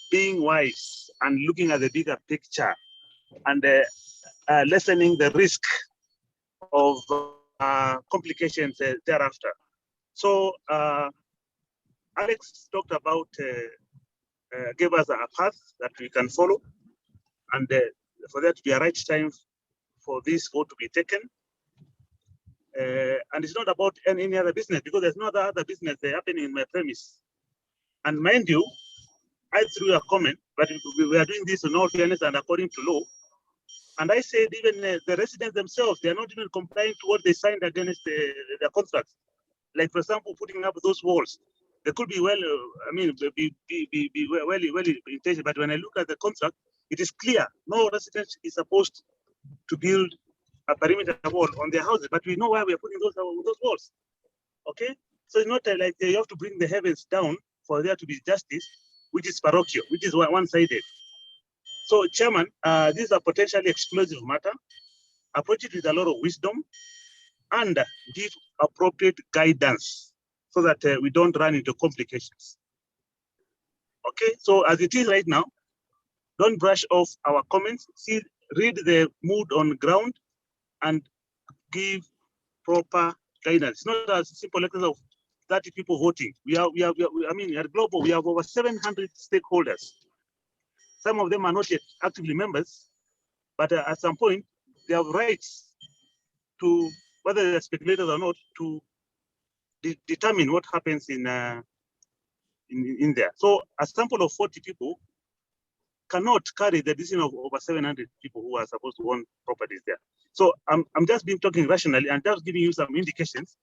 being wise and looking at the bigger picture, and lessening the risk of complications thereafter. So Alex talked about, gave us a path that we can follow, and for that to be a right time for this vote to be taken. And it's not about any other business, because there's no other business happening in my premise. And mind you, I threw a comment, but we are doing this in all fairness and according to law. And I said even the residents themselves, they are not even complying to what they signed against their contracts. Like, for example, putting up those walls. They could be well, I mean, be well intentioned, but when I look at the contract, it is clear no resident is supposed to build a perimeter wall on their houses, but we know why we are putting those walls. Okay, so it's not like you have to bring the heavens down for there to be justice, which is parochial, which is one-sided. So, Chairman, this is a potentially explosive matter. Approach it with a lot of wisdom and give appropriate guidance so that we don't run into complications. Okay, so as it is right now, don't brush off our comments. See, read the mood on ground and give proper guidance. It's not as simple as of 30 people voting. I mean, at Global, we have over 700 stakeholders. Some of them are not yet actively members, but at some point, they have rights to, whether they're speculators or not, to determine what happens in there. So a sample of 40 people cannot carry the decision of over 700 people who are supposed to own properties there. So I'm just talking rationally and just giving you some indications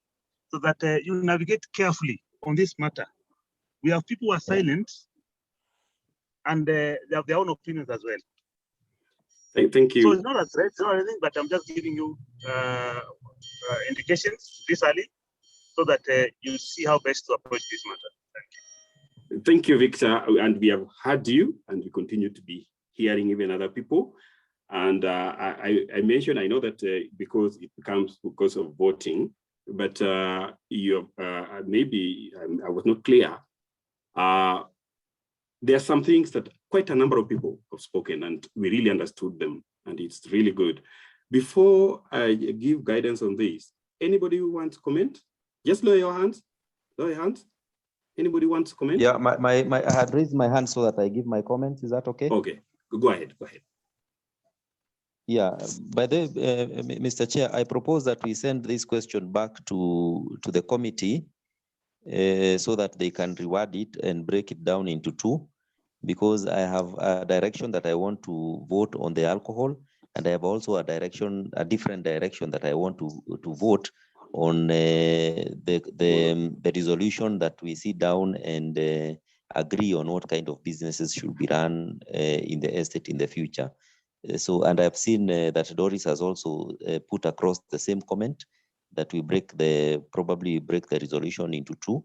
so that you navigate carefully on this matter. We have people who are silent and they have their own opinions as well. Thank you. So it's not a threat, it's not anything, but I'm just giving you indications this early so that you see how best to approach this matter. Thank you. Thank you, Victor. And we have heard you, and we continue to be hearing even other people. And I mentioned, I know that because it becomes because of voting, but maybe I was not clear. There are some things that quite a number of people have spoken, and we really understood them, and it's really good. Before I give guidance on this, anybody who wants to comment? Just lower your hands. Lower your hands. Anybody wants to comment? Yeah, I had raised my hand so that I give my comments. Is that okay? Okay, go ahead. Go ahead. Yeah, by the way, Mr. Chair, I propose that we send this question back to the committee so that they can reward it and break it down into two, because I have a direction that I want to vote on the alcohol, and I have also a different direction that I want to vote on the resolution that we sit down and agree on what kind of businesses should be run in the estate in the future. And I've seen that Doris has also put across the same comment that we probably break the resolution into two.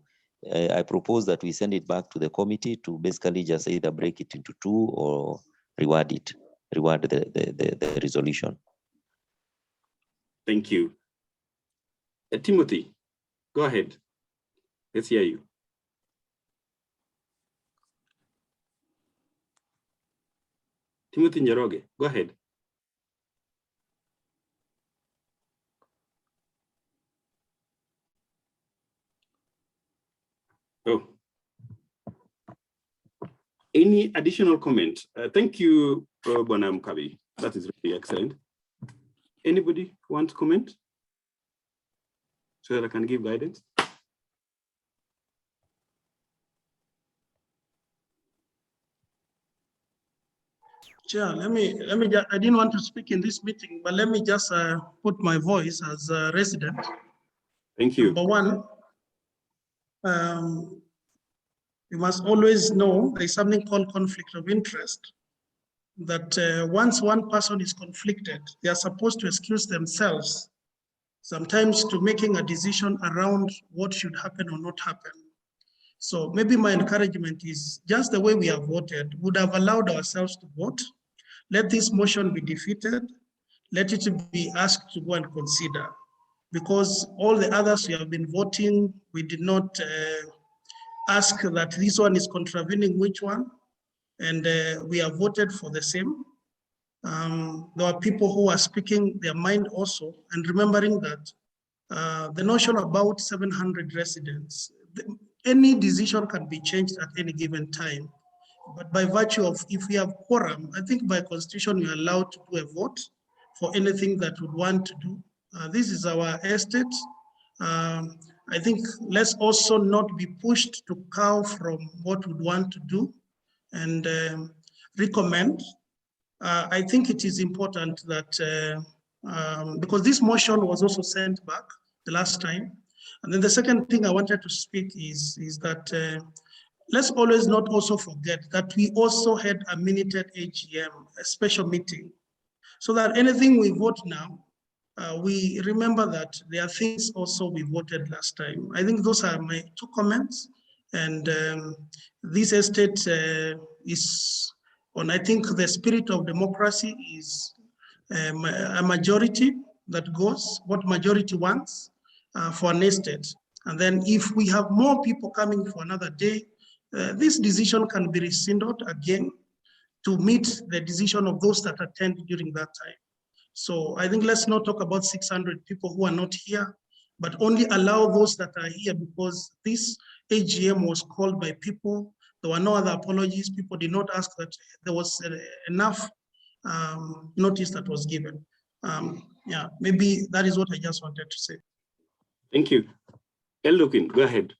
I propose that we send it back to the committee to basically just either break it into two or reward the resolution. Thank you. Timothy, go ahead. Let's hear you. Timothy Nyaroge, go ahead. Oh. Any additional comment? Thank you, Bwana Mkabi. That is really excellent. Anybody want to comment so that I can give guidance? Chair, let me just, I didn't want to speak in this meeting, but let me just put my voice as a resident. Thank you. Number one, you must always know there's something called conflict of interest, that once one person is conflicted, they are supposed to excuse themselves, sometimes to making a decision around what should happen or not happen. So maybe my encouragement is just the way we have voted, would have allowed ourselves to vote. Let this motion be defeated. Let it be asked to go and consider, because all the others we have been voting, we did not ask that this one is contravening which one, and we have voted for the same. There are people who are speaking their mind also, and remembering that the notion about 700 residents, any decision can be changed at any given time. But by virtue of, if we have quorum, I think by constitution, we are allowed to do a vote for anything that we want to do. This is our estate. I think let's also not be pushed to cow from what we want to do and recommend. I think it is important that, because this motion was also sent back the last time. And then the second thing I wanted to speak is that let's always not also forget that we also had a minuted AGM, a special meeting, so that anything we vote now, we remember that there are things also we voted last time. I think those are my 2 comments. And this estate is on, I think the spirit of democracy is a majority that goes, what majority wants for an estate. And then if we have more people coming for another day, this decision can be rescinded again to meet the decision of those that attend during that time. So I think let's not talk about 600 people who are not here, but only allow those that are here, because this AGM was called by people. There were no other apologies. People did not ask that. There was enough notice that was given. Yeah, maybe that is what I just wanted to say. Thank you. Eldokin, go ahead.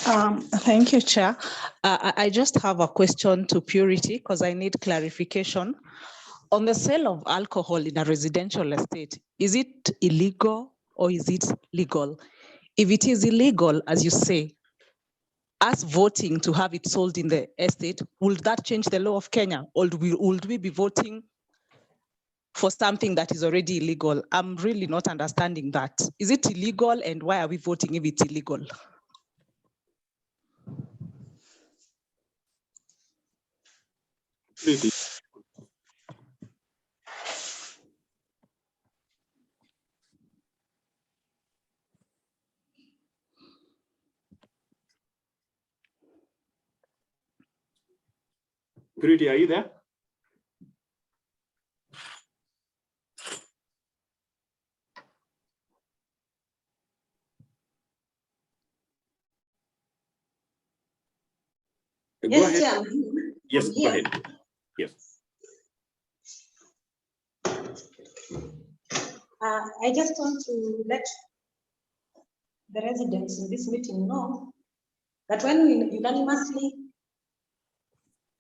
Thank you, Chair. I just have a question to Purity because I need clarification. On the sale of alcohol in a residential estate, is it illegal or is it legal? If it is illegal, as you say, us voting to have it sold in the estate, will that change the law of Kenya, or would we be voting for something that is already illegal? I'm really not understanding that. Is it illegal, and why are we voting if it's illegal? Purity. Purity, are you there? Go Yes, ahead. Chair. Yes, I'm go here. ahead. Yes. I just want to let the residents in this meeting know that when we unanimously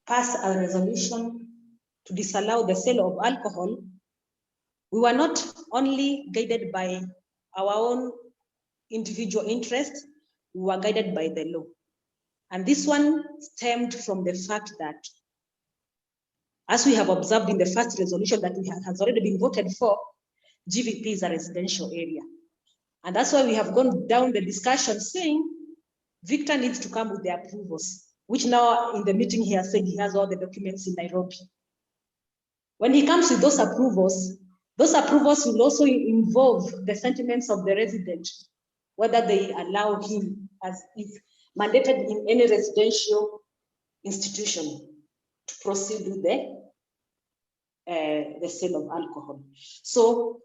pass a resolution to disallow the sale of alcohol, we were not only guided by our own individual interest, we were guided by the law. And this one stemmed from the fact that, as we have observed in the first resolution that has already been voted for, GVP is a residential area. And that's why we have gone down the discussion saying Victor needs to come with the approvals, which now in the meeting he has said he has all the documents in Nairobi. When he comes with those approvals will also involve the sentiments of the resident, whether they allow him, as is mandated in any residential institution, to proceed with the sale of alcohol. So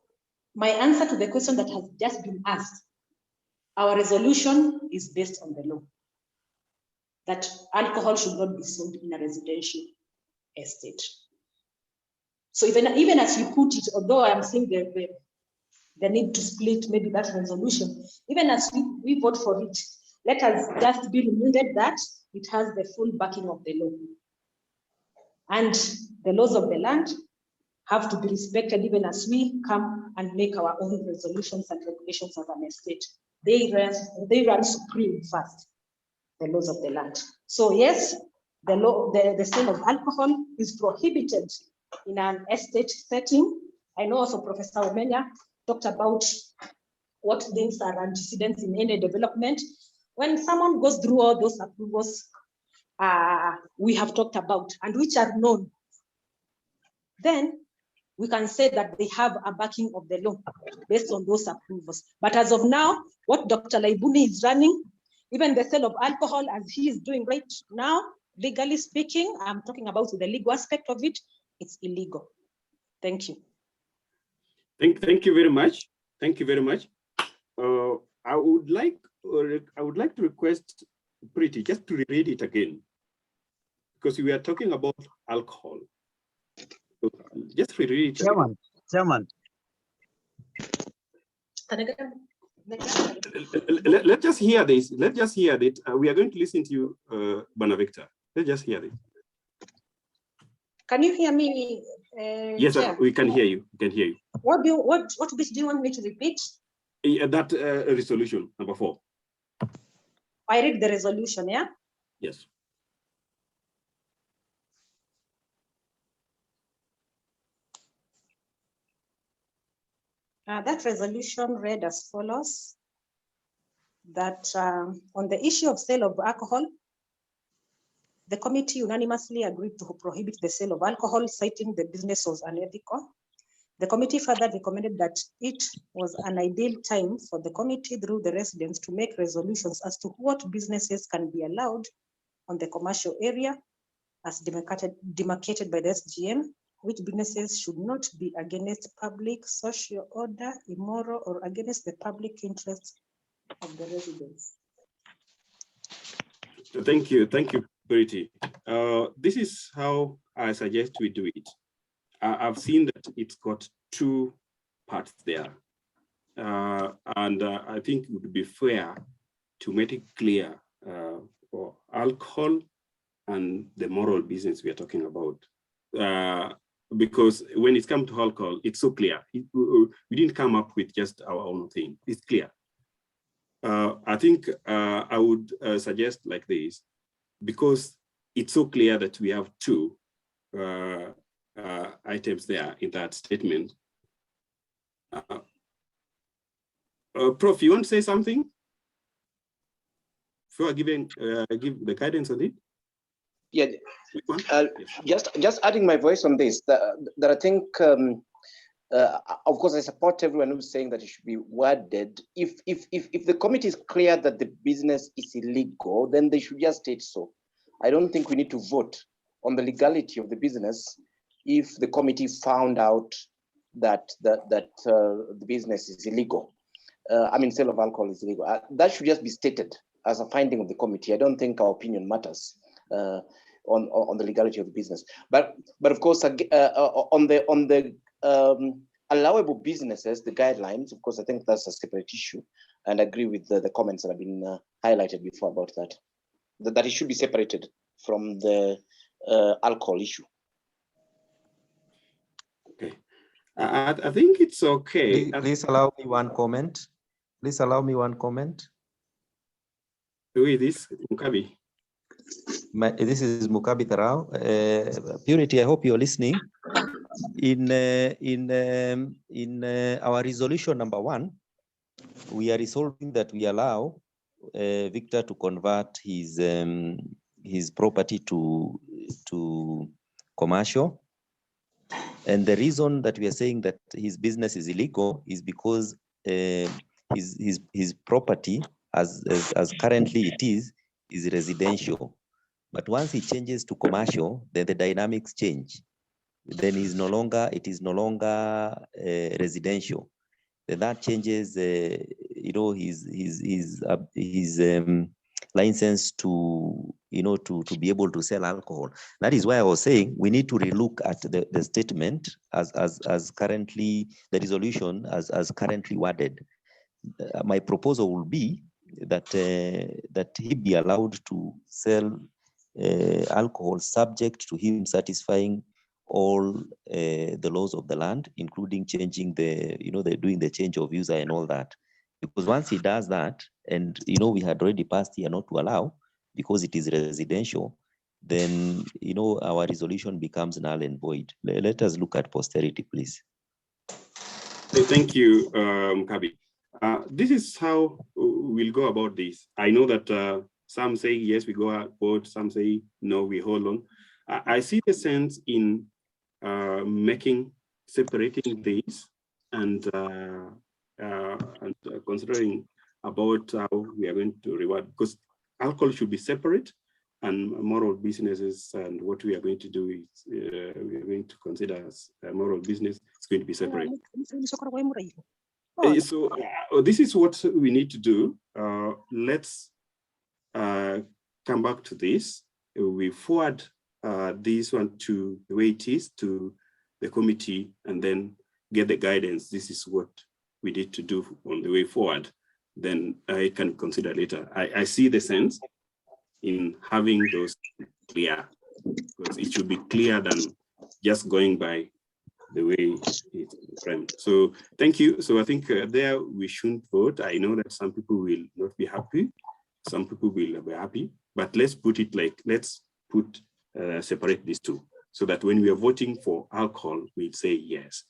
my answer to the question that has just been asked, our resolution is based on the law that alcohol should not be sold in a residential estate. So even as you put it, although I'm saying the need to split maybe that resolution, even as we vote for it, let us just be reminded that it has the full backing of the law. And the laws of the land have to be respected even as we come and make our own resolutions and regulations as an estate. They run supreme first, the laws of the land. So yes, the sale of alcohol is prohibited in an estate setting. I know also Professor Omenya talked about what things are antecedents in any development. When someone goes through all those approvals we have talked about and which are known, then we can say that they have a backing of the law based on those approvals. But as of now, what Dr. Laibuni is running, even the sale of alcohol as he is doing right now, legally speaking, I'm talking about the legal aspect of it, it's illegal. Thank you. Thank you very much. Thank you very much. I would like to request Pretty just to read it again, because we are talking about alcohol. So just reread it. Chairman. Let's just hear this. Let's just hear it. We are going to listen to you, Bana Victor. Let's just hear it. Can you hear me? Yes, Chair? we can hear you. We can hear you. What bit do you want me to repeat? That resolution number 4. I read the resolution, yeah? Yes. That resolution read as follows, that on the issue of sale of alcohol, the committee unanimously agreed to prohibit the sale of alcohol, citing the business was unethical. The committee further recommended that it was an ideal time for the committee through the residents to make resolutions as to what businesses can be allowed on the commercial area as demarcated by the SGM, which businesses should not be against public, social order, immoral, or against the public interests of the residents. Thank you, Purity. This is how I suggest we do it. I've seen that it's got two parts there. And I think it would be fair to make it clear for alcohol and the moral business we are talking about. Because when it comes to alcohol, it's so clear. We didn't come up with just our own thing. It's clear. I think I would suggest like this, because it's so clear that we have two items there in that statement. Prof, you want to say something? Before giving give the guidance on it? Yeah, just adding my voice on this, that I think, of course, I support everyone who's saying that it should be worded. If the committee is clear that the business is illegal, then they should just state so. I don't think we need to vote on the legality of the business if the committee found out that the business is illegal. I mean, sale of alcohol is illegal. That should just be stated as a finding of the committee. I don't think our opinion matters on the legality of the business. But of course, on the allowable businesses, the guidelines, of course, I think that's a separate issue, and I agree with the comments that have been highlighted before about that. That it should be separated from the alcohol issue. Okay, I think it's okay. Please allow me one comment. Please allow me one comment. Who is this? Mukabi. This is Mukabi Tarao. Purity, I hope you're listening. In our resolution number 1, we are resolving that we allow Victor to convert his property to commercial. And the reason that we are saying that his business is illegal is because his property, as currently it is residential. But once he changes to commercial, then the dynamics change. Then it is no longer residential. Then that changes, his license to be able to sell alcohol. That is why I was saying we need to relook at the statement as currently, the resolution as currently worded. My proposal will be that he be allowed to sell alcohol subject to him satisfying all the laws of the land, including changing doing the change of user and all that. Because once he does that, and we had already passed here not to allow because it is residential, then our resolution becomes null and void. Let us look at posterity, please. Thank you, Kabi. This is how we'll go about this. I know that some say yes, we go out, some say no, we hold on. I see the sense in separating these and considering about how we are going to reward, because alcohol should be separate and moral businesses, and what we are going to do is we are going to consider as a moral business, it's going to be separate. So this is what we need to do. Let's come back to this. We forward this one to the way it is to the committee and then get the guidance. This is what we need to do on the way forward. Then I can consider later. I see the sense in having those clear, because it should be clearer than just going by the way it's framed. So thank you. So I think there we shouldn't vote. I know that some people will not be happy. Some people will be happy, but let's put it like, let's separate these two so that when we are voting for alcohol, we'd say, yes,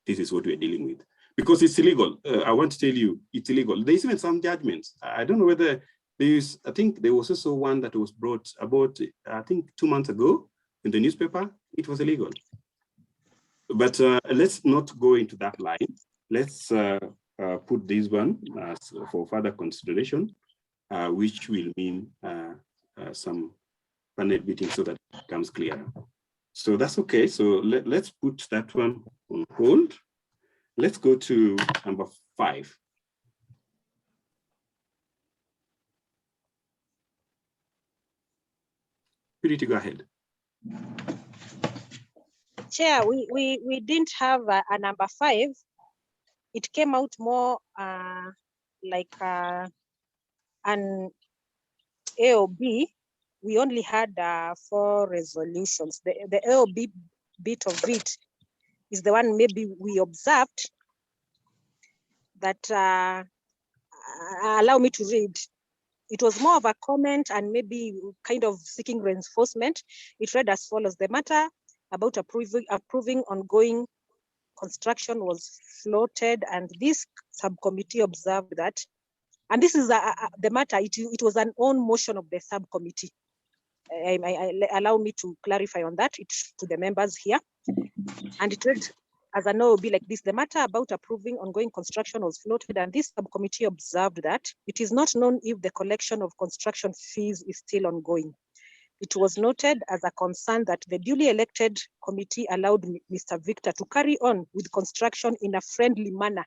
this is what we're dealing with. because it's illegal. I want to tell you, it's illegal. There's even some judgments. I don't know whether there's, I think there was also one that was brought about, I think 2 months ago in the newspaper. It was illegal. But let's not go into that line. Let's put this one for further consideration, which will mean some panel meeting so that it becomes clearer. So that's okay. So let's put that one on hold. Let's go to number 5. Purity, go ahead. Chair, we didn't have a number 5. It came out more like an A or B. We only had 4 resolutions. The A or B bit of it is the one maybe we observed that allow me to read. It was more of a comment and maybe kind of seeking reinforcement. It read as follows: the matter about approving ongoing construction was floated, and this subcommittee observed that, and this is the matter, it was an own motion of the subcommittee. Allow me to clarify on that to the members here. And it read as an OB like this: the matter about approving ongoing construction was floated, and this subcommittee observed that it is not known if the collection of construction fees is still ongoing. It was noted as a concern that the duly elected committee allowed Mr. Victor to carry on with construction in a friendly manner,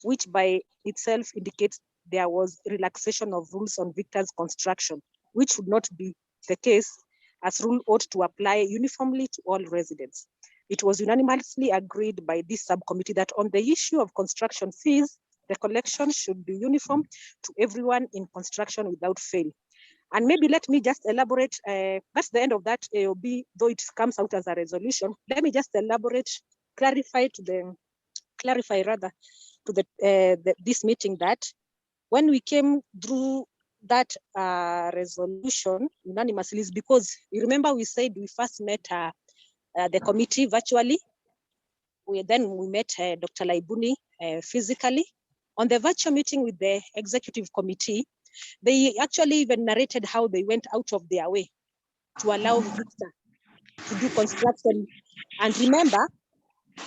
which by itself indicates there was relaxation of rules on Victor's construction, which would not be the case, as rule ought to apply uniformly to all residents. It was unanimously agreed by this subcommittee that on the issue of construction fees, the collection should be uniform to everyone in construction without fail. And maybe let me just elaborate, that's the end of that AOB, though it comes out as a resolution. Let me just elaborate, clarify to this meeting that when we came through that resolution unanimously, is because you remember we said we first met the committee virtually. Then we met Dr. Laibuni physically. On the virtual meeting with the executive committee, they actually even narrated how they went out of their way to allow Victor to do construction. And remember,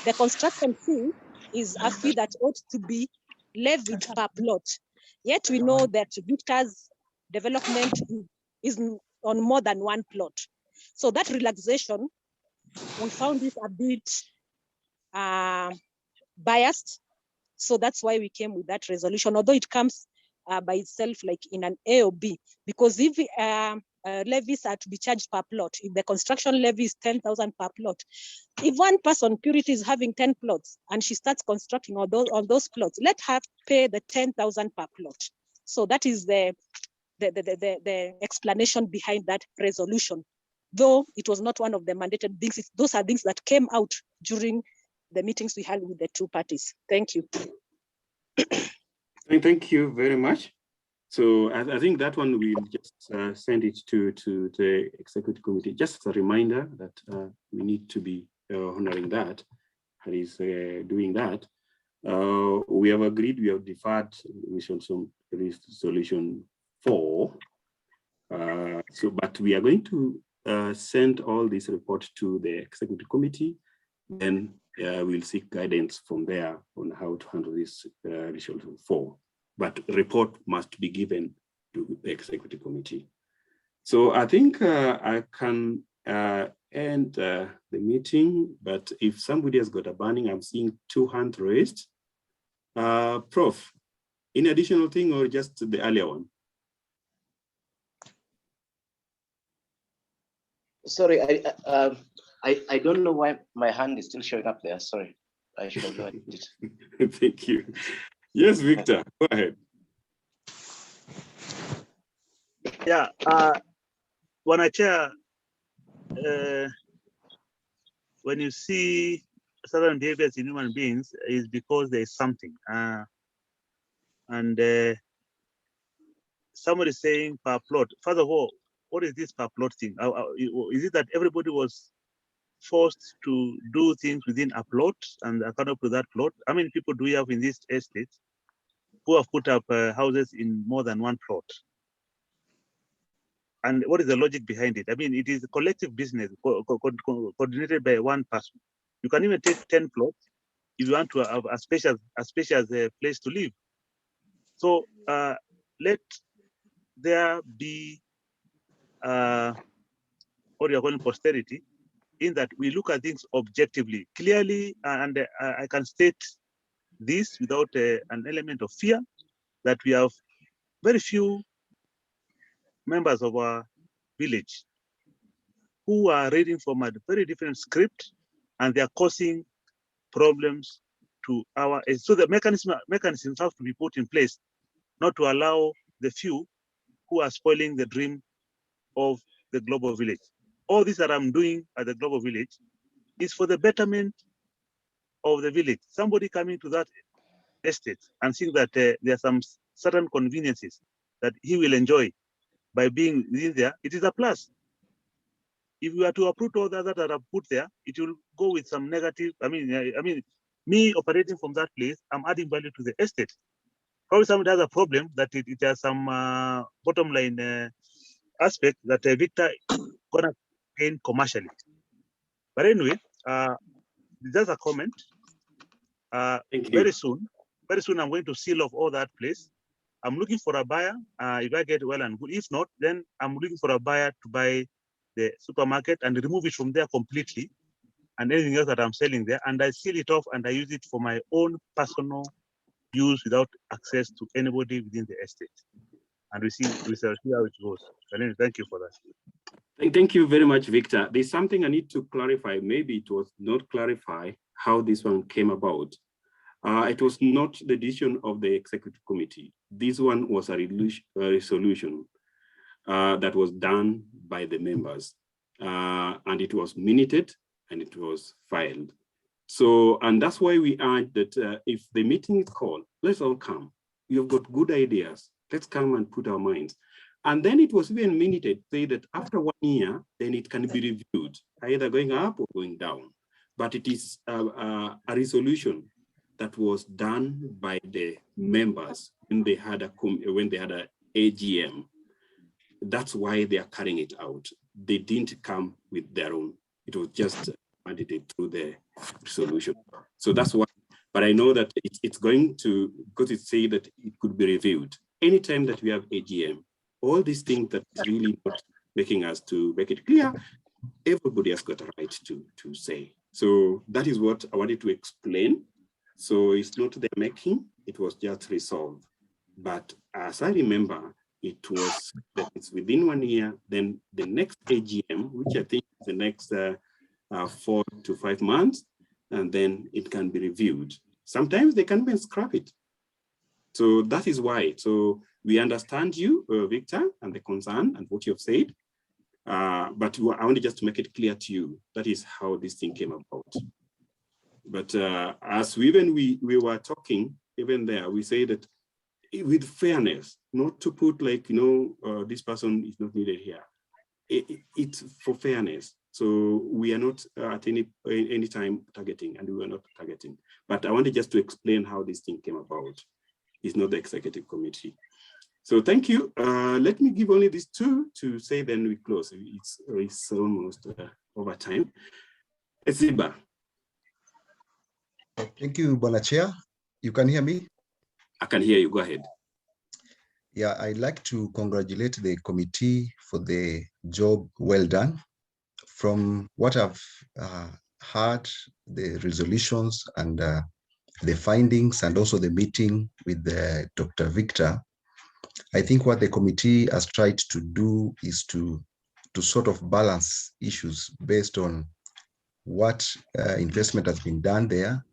the construction fee is a fee that ought to be levied per plot. Yet we know that Victor's development is on more than 1 plot. So that relaxation, we found it a bit biased. So that's why we came with that resolution, although it comes by itself like in an A or B, because if levies are to be charged per plot, if the construction levy is 10,000 per plot, if one person, Purity, is having 10 plots and she starts constructing on those plots, let her pay the 10,000 per plot. So that is the explanation behind that resolution, though it was not one of the mandated things. Those are things that came out during the meetings we had with the 2 parties. Thank you. Thank you very much. So I think that one we'll just send it to the executive committee. Just as a reminder that we need to be honoring that. That is doing that. We have agreed, we have deferred resolution 4. But we are going to send all this report to the executive committee. Then we'll seek guidance from there on how to handle this resolution 4. But report must be given to the executive committee. So I think I can end the meeting, but if somebody has got a burning, I'm seeing 2 hands raised. Prof, any additional thing or just the earlier one? Sorry, I don't know why my hand is still showing up there. Sorry, I should have joined it. Thank you. Yes, Victor, go ahead. Yeah, when Chair, when you see certain behaviors in human beings, is because there is something. And somebody is saying per plot. First of all, what is this per plot thing? Is it that everybody was forced to do things within a plot and according to that plot. How many people do we have in this estate who have put up houses in more than one plot? And what is the logic behind it? I mean, it is a collective business coordinated by one person. You can even take 10 plots if you want to have a spacious place to live. So let there be what you're calling posterity, in that we look at things objectively, clearly, and I can state this without an element of fear, that we have very few members of our village who are reading from a very different script, and they are causing problems to our. So the mechanisms have to be put in place, not to allow the few who are spoiling the dream of the global village. All this that I'm doing at the global village is for the betterment of the village. Somebody coming to that estate and seeing that there are some certain conveniences that he will enjoy by being in there, it is a plus. If you are to uproot all that are put there, it will go with some negative. I mean, me operating from that place, I'm adding value to the estate. Probably somebody has a problem that it has some bottom line aspect that Victor gonna gain commercially. But anyway, just a comment. Very soon, I'm going to seal off all that place. I'm looking for a buyer. If I get well and good, if not, then I'm looking for a buyer to buy the supermarket and remove it from there completely, and anything else that I'm selling there, and I seal it off and I use it for my own personal use without access to anybody within the estate. And we shall see how it goes. Thank you for that. Thank you very much, Victor. There's something I need to clarify. Maybe it was not clarified how this one came about. It was not the decision of the executive committee. This one was a resolution that was done by the members, and it was minuted and it was filed. So, and that's why we urge that if the meeting is called, let's all come. You've got good ideas. Let's come and put our minds. And then it was even minuted, say that after 1 year, then it can be reviewed, either going up or going down. But it is a resolution that was done by the members when they had a AGM. That's why they are carrying it out. They didn't come with their own. It was just mandated through the resolution. So that's why. But I know that it's going to, because it said that it could be reviewed anytime that we have AGM. All these things that is really not making us to make it clear, everybody has got a right to say. So that is what I wanted to explain. So it's not the making, it was just resolved. But as I remember, it was that it's within 1 year, then the next AGM, which I think is the next 4 to 5 months, and then it can be reviewed. Sometimes they can even scrap it. So that is why. So we understand you, Victor, and the concern and what you have said. But I wanted just to make it clear to you, that is how this thing came about. But as we were talking, even there, we say that with fairness, not to put like, this person is not needed here. It's for fairness. So we are not at any time targeting, and we were not targeting. But I wanted just to explain how this thing came about. It's not the executive committee. So thank you. Let me give only these two to say, then we close. It's almost over time. Eziba. Thank you, Bwana Chair. You can hear me? I can hear you. Go ahead. Yeah, I'd like to congratulate the committee for the job well done. From what I've heard, the resolutions and the findings, and also the meeting with Dr. Victor, I think what the committee has tried to do is to sort of balance issues based on what investment has been done there,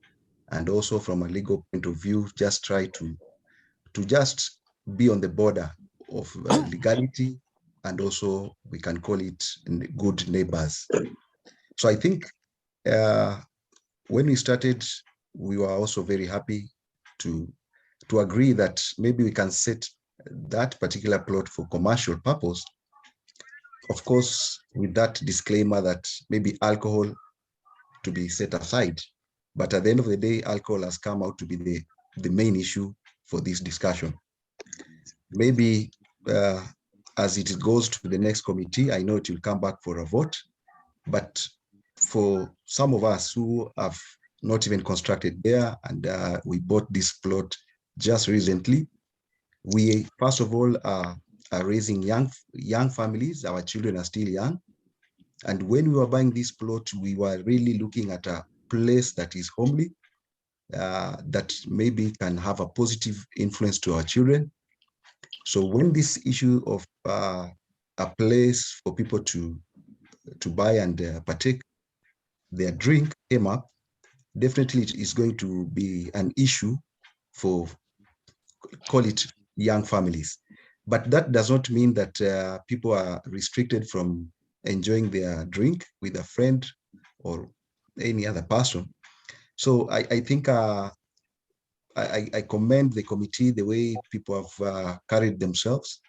and also from a legal point of view, just try to just be on the border of legality, and also we can call it good neighbors. So I think when we started, we were also very happy to agree that maybe we can set that particular plot for commercial purpose. Of course, with that disclaimer that maybe alcohol to be set aside. But at the end of the day, alcohol has come out to be the main issue for this discussion. Maybe as it goes to the next committee, I know it will come back for a vote, but for some of us who have not even constructed there and we bought this plot just recently, we first of all are raising young families. Our children are still young. And when we were buying this plot, we were really looking at a place that is homely, that maybe can have a positive influence to our children. So when this issue of a place for people to buy and partake their drink came up, definitely it is going to be an issue for, call it, young families. But that does not mean that people are restricted from enjoying their drink with a friend or any other person. So I think I commend the committee, the way people have carried themselves.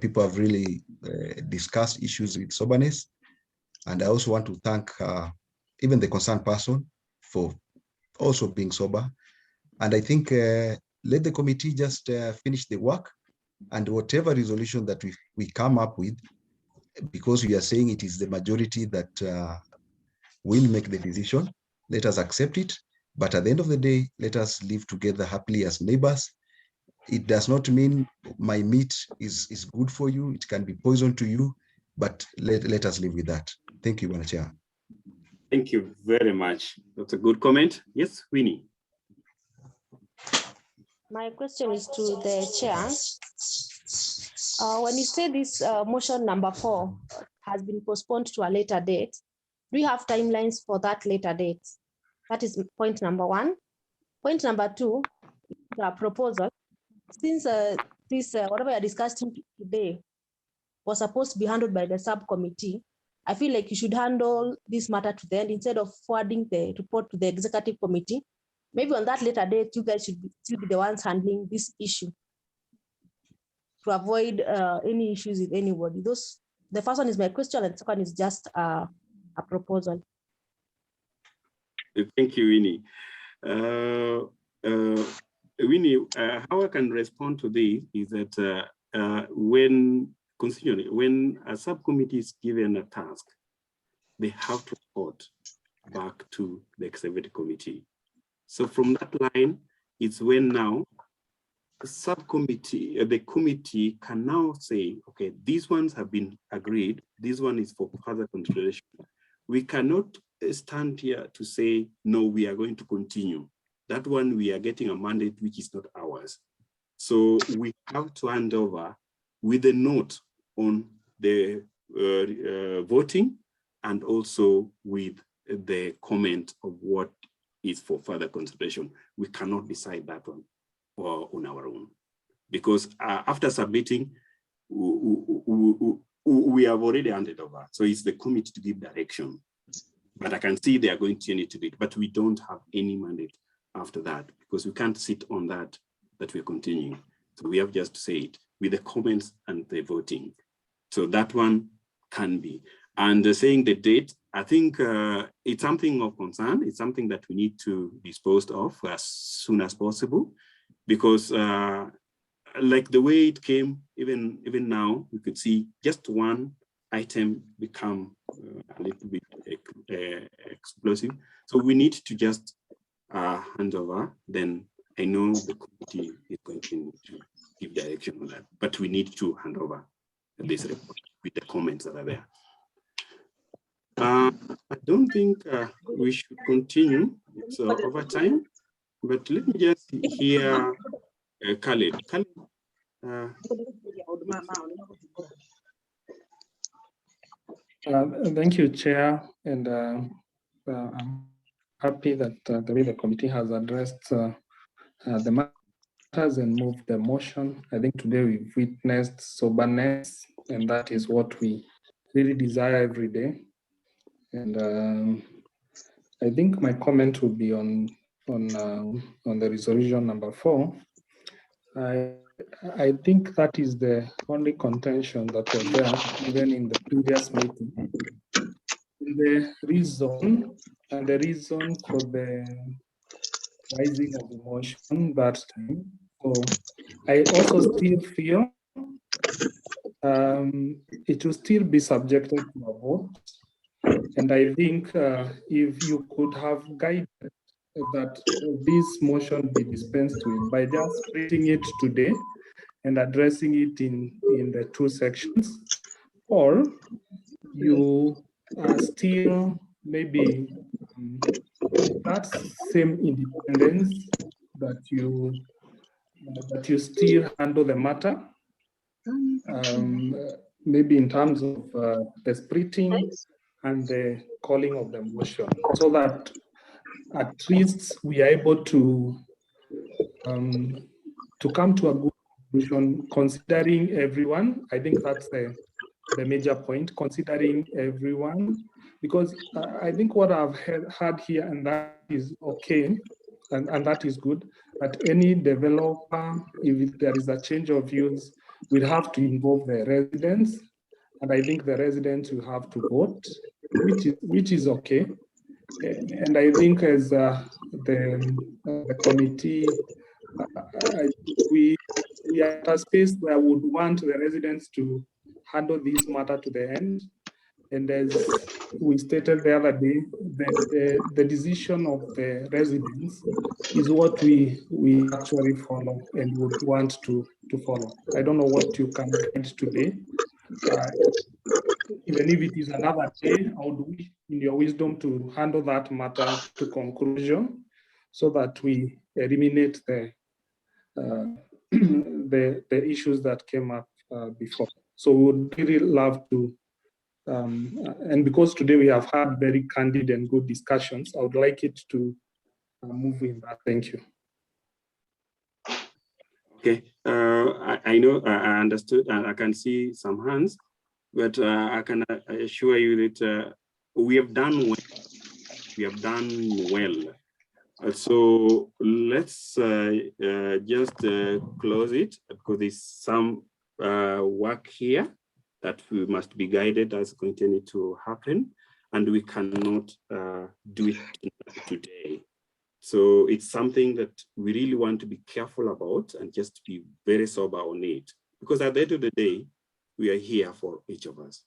People have really discussed issues with soberness. And I also want to thank even the concerned person for also being sober. And I think let the committee just finish the work, and whatever resolution that we come up with, because we are saying it is the majority that will make the decision, let us accept it. But at the end of the day, let us live together happily as neighbors. It does not mean my meat is good for you. It can be poison to you, but let us live with that. Thank you, Madam Chair. Thank you very much. That's a good comment. Yes, Winnie. My question is to the chair. When you say this motion number 4 has been postponed to a later date, do you have timelines for that later date? That is point number 1. Point number 2, the proposal. Since this whatever you're discussing today was supposed to be handled by the subcommittee, I feel like you should handle this matter to the end instead of forwarding the report to the executive committee. Maybe on that later date, you guys should still be the ones handling this issue to avoid any issues with anybody. The first one is my question, and the second is just a proposal. Thank you, Winnie. Winnie, how I can respond to this is that when a subcommittee is given a task, they have to report back to the executive committee. So from that line, it's when now the subcommittee, the committee can now say, okay, these ones have been agreed. This one is for further consideration. We cannot stand here to say, no, we are going to continue. That one, we are getting a mandate which is not ours. So we have to hand over with a note on the voting and also with the comment of what is for further consideration. We cannot decide that one on our own, because after submitting, we have already handed over. So it's the committee to give direction. But I can see they are going to need to do it, but we don't have any mandate after that, because we can't sit on that we're continuing. So we have just to say it with the comments and the voting. So that one can be. And saying the date, I think it's something of concern. It's something that we need to dispose of as soon as possible, because like the way it came, even now, we could see just one item become a little bit explosive. So we need to just hand over. Then I know the committee is going to give direction on that, but we need to hand over this report with the comments that are there. I don't think we should continue. It's over time, but let me just hear Khaled. Khaled, thank you, Chair, and I'm happy that the way the committee has addressed the matters and moved the motion. I think today we've witnessed soberness, and that is what we really desire every day. And I think my comment would be on the resolution number 4. I think that is the only contention that was there, even in the previous meeting. The reason and the reason for the rising of emotion that time. So I also still feel it will still be subjected to a vote. And I think if you could have guided that this motion be dispensed with by just printing it today and addressing it in the two sections, or you still maybe that same independence that you still handle the matter, maybe in terms of the splitting and the calling of the motion, so that at least we are able to come to a good conclusion, considering everyone. I think that's the major point, considering everyone, because I think what I've heard here, and that is okay, and that is good, that any developer, if there is a change of use, will have to involve the residents, and I think the residents will have to vote, which is okay. And I think as the committee, we are at a space where we would want the residents to handle this matter to the end. And as we stated the other day, the decision of the residents is what we actually follow and would want to follow. I don't know what you can guide today. Even if it is another day, how do we, in your wisdom, to handle that matter to conclusion, so that we eliminate the the issues that came up before. So we would really love to, and because today we have had very candid and good discussions, I would like it to move in that. Thank you. Okay, I know, I understood, and I can see some hands, but I can assure you that we have done well. We have done well. So let's just close it, because there's some work here that we must be guided as continue to happen, and we cannot do it today. So it's something that we really want to be careful about and just be very sober on it, because at the end of the day, we are here for each of us.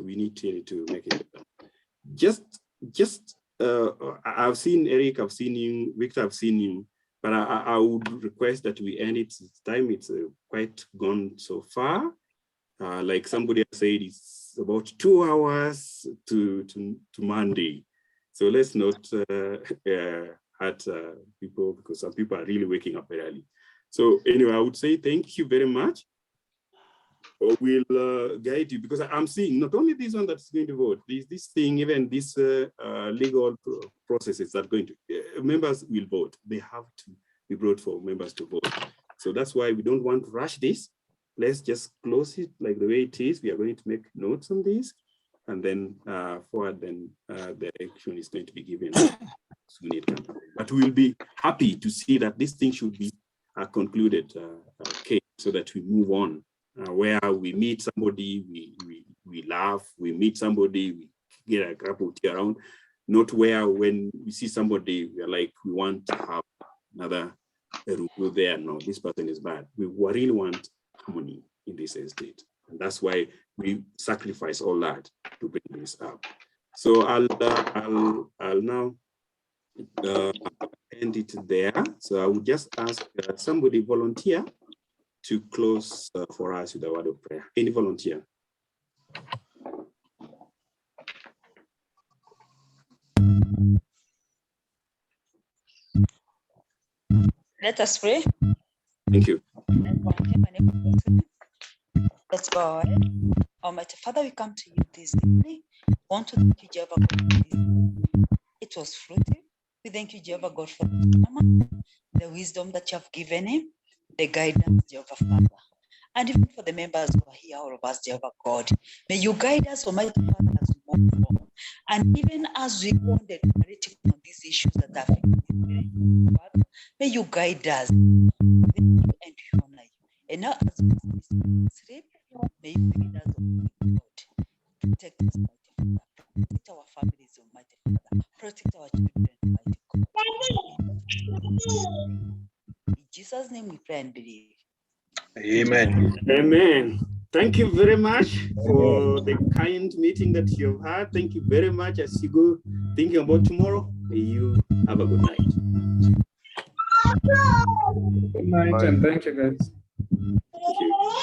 We need to make it just I've seen Eric, I've seen you, Victor, I've seen you, but I would request that we end it. Time it's quite gone so far. Like somebody said, it's about 2 hours to Monday. So let's not hurt people, because some people are really waking up early. So anyway, I would say thank you very much. We'll guide you, because I'm seeing not only this one that's going to vote, this thing, even this legal processes that are going to, members will vote. They have to be brought for members to vote. So that's why we don't want to rush this. Let's just close it like the way it is. We are going to make notes on this, and then forward, then the action is going to be given soon it can. But we'll be happy to see that this thing should be concluded, okay, so that we move on. Where we meet somebody, we laugh, we meet somebody, we get a cup of tea around, not where when we see somebody, we're like, we want to have another rule there. No, this person is bad. We really want harmony in this estate. And that's why we sacrifice all that to bring this up. So I'll now end it there. So I would just ask somebody volunteer to close for us with a word of prayer. Any volunteer? Let us pray. Thank you. Let's go ahead. Almighty Father, we come to you this evening. We want to thank you, Jehovah God, for this. It was fruitful. We thank you, Jehovah God, for the wisdom that you have given him, the guidance, Jehovah Father. And even for the members who are here, all of us, Jehovah God, may you guide us, Almighty Father, as we move forward. And even as we go on the narrative on these issues that are affecting us, may you guide us and we honor you. And now, as we sleep, may you guide us, Almighty God. Protect us, Almighty Father. Protect our families, Almighty Father. In Jesus' name we pray and believe. Amen. Amen. Thank you very much for the kind meeting that you've had. Thank you very much. As you go thinking about tomorrow, you have a good night. Good night, and thank you, guys. Thank you.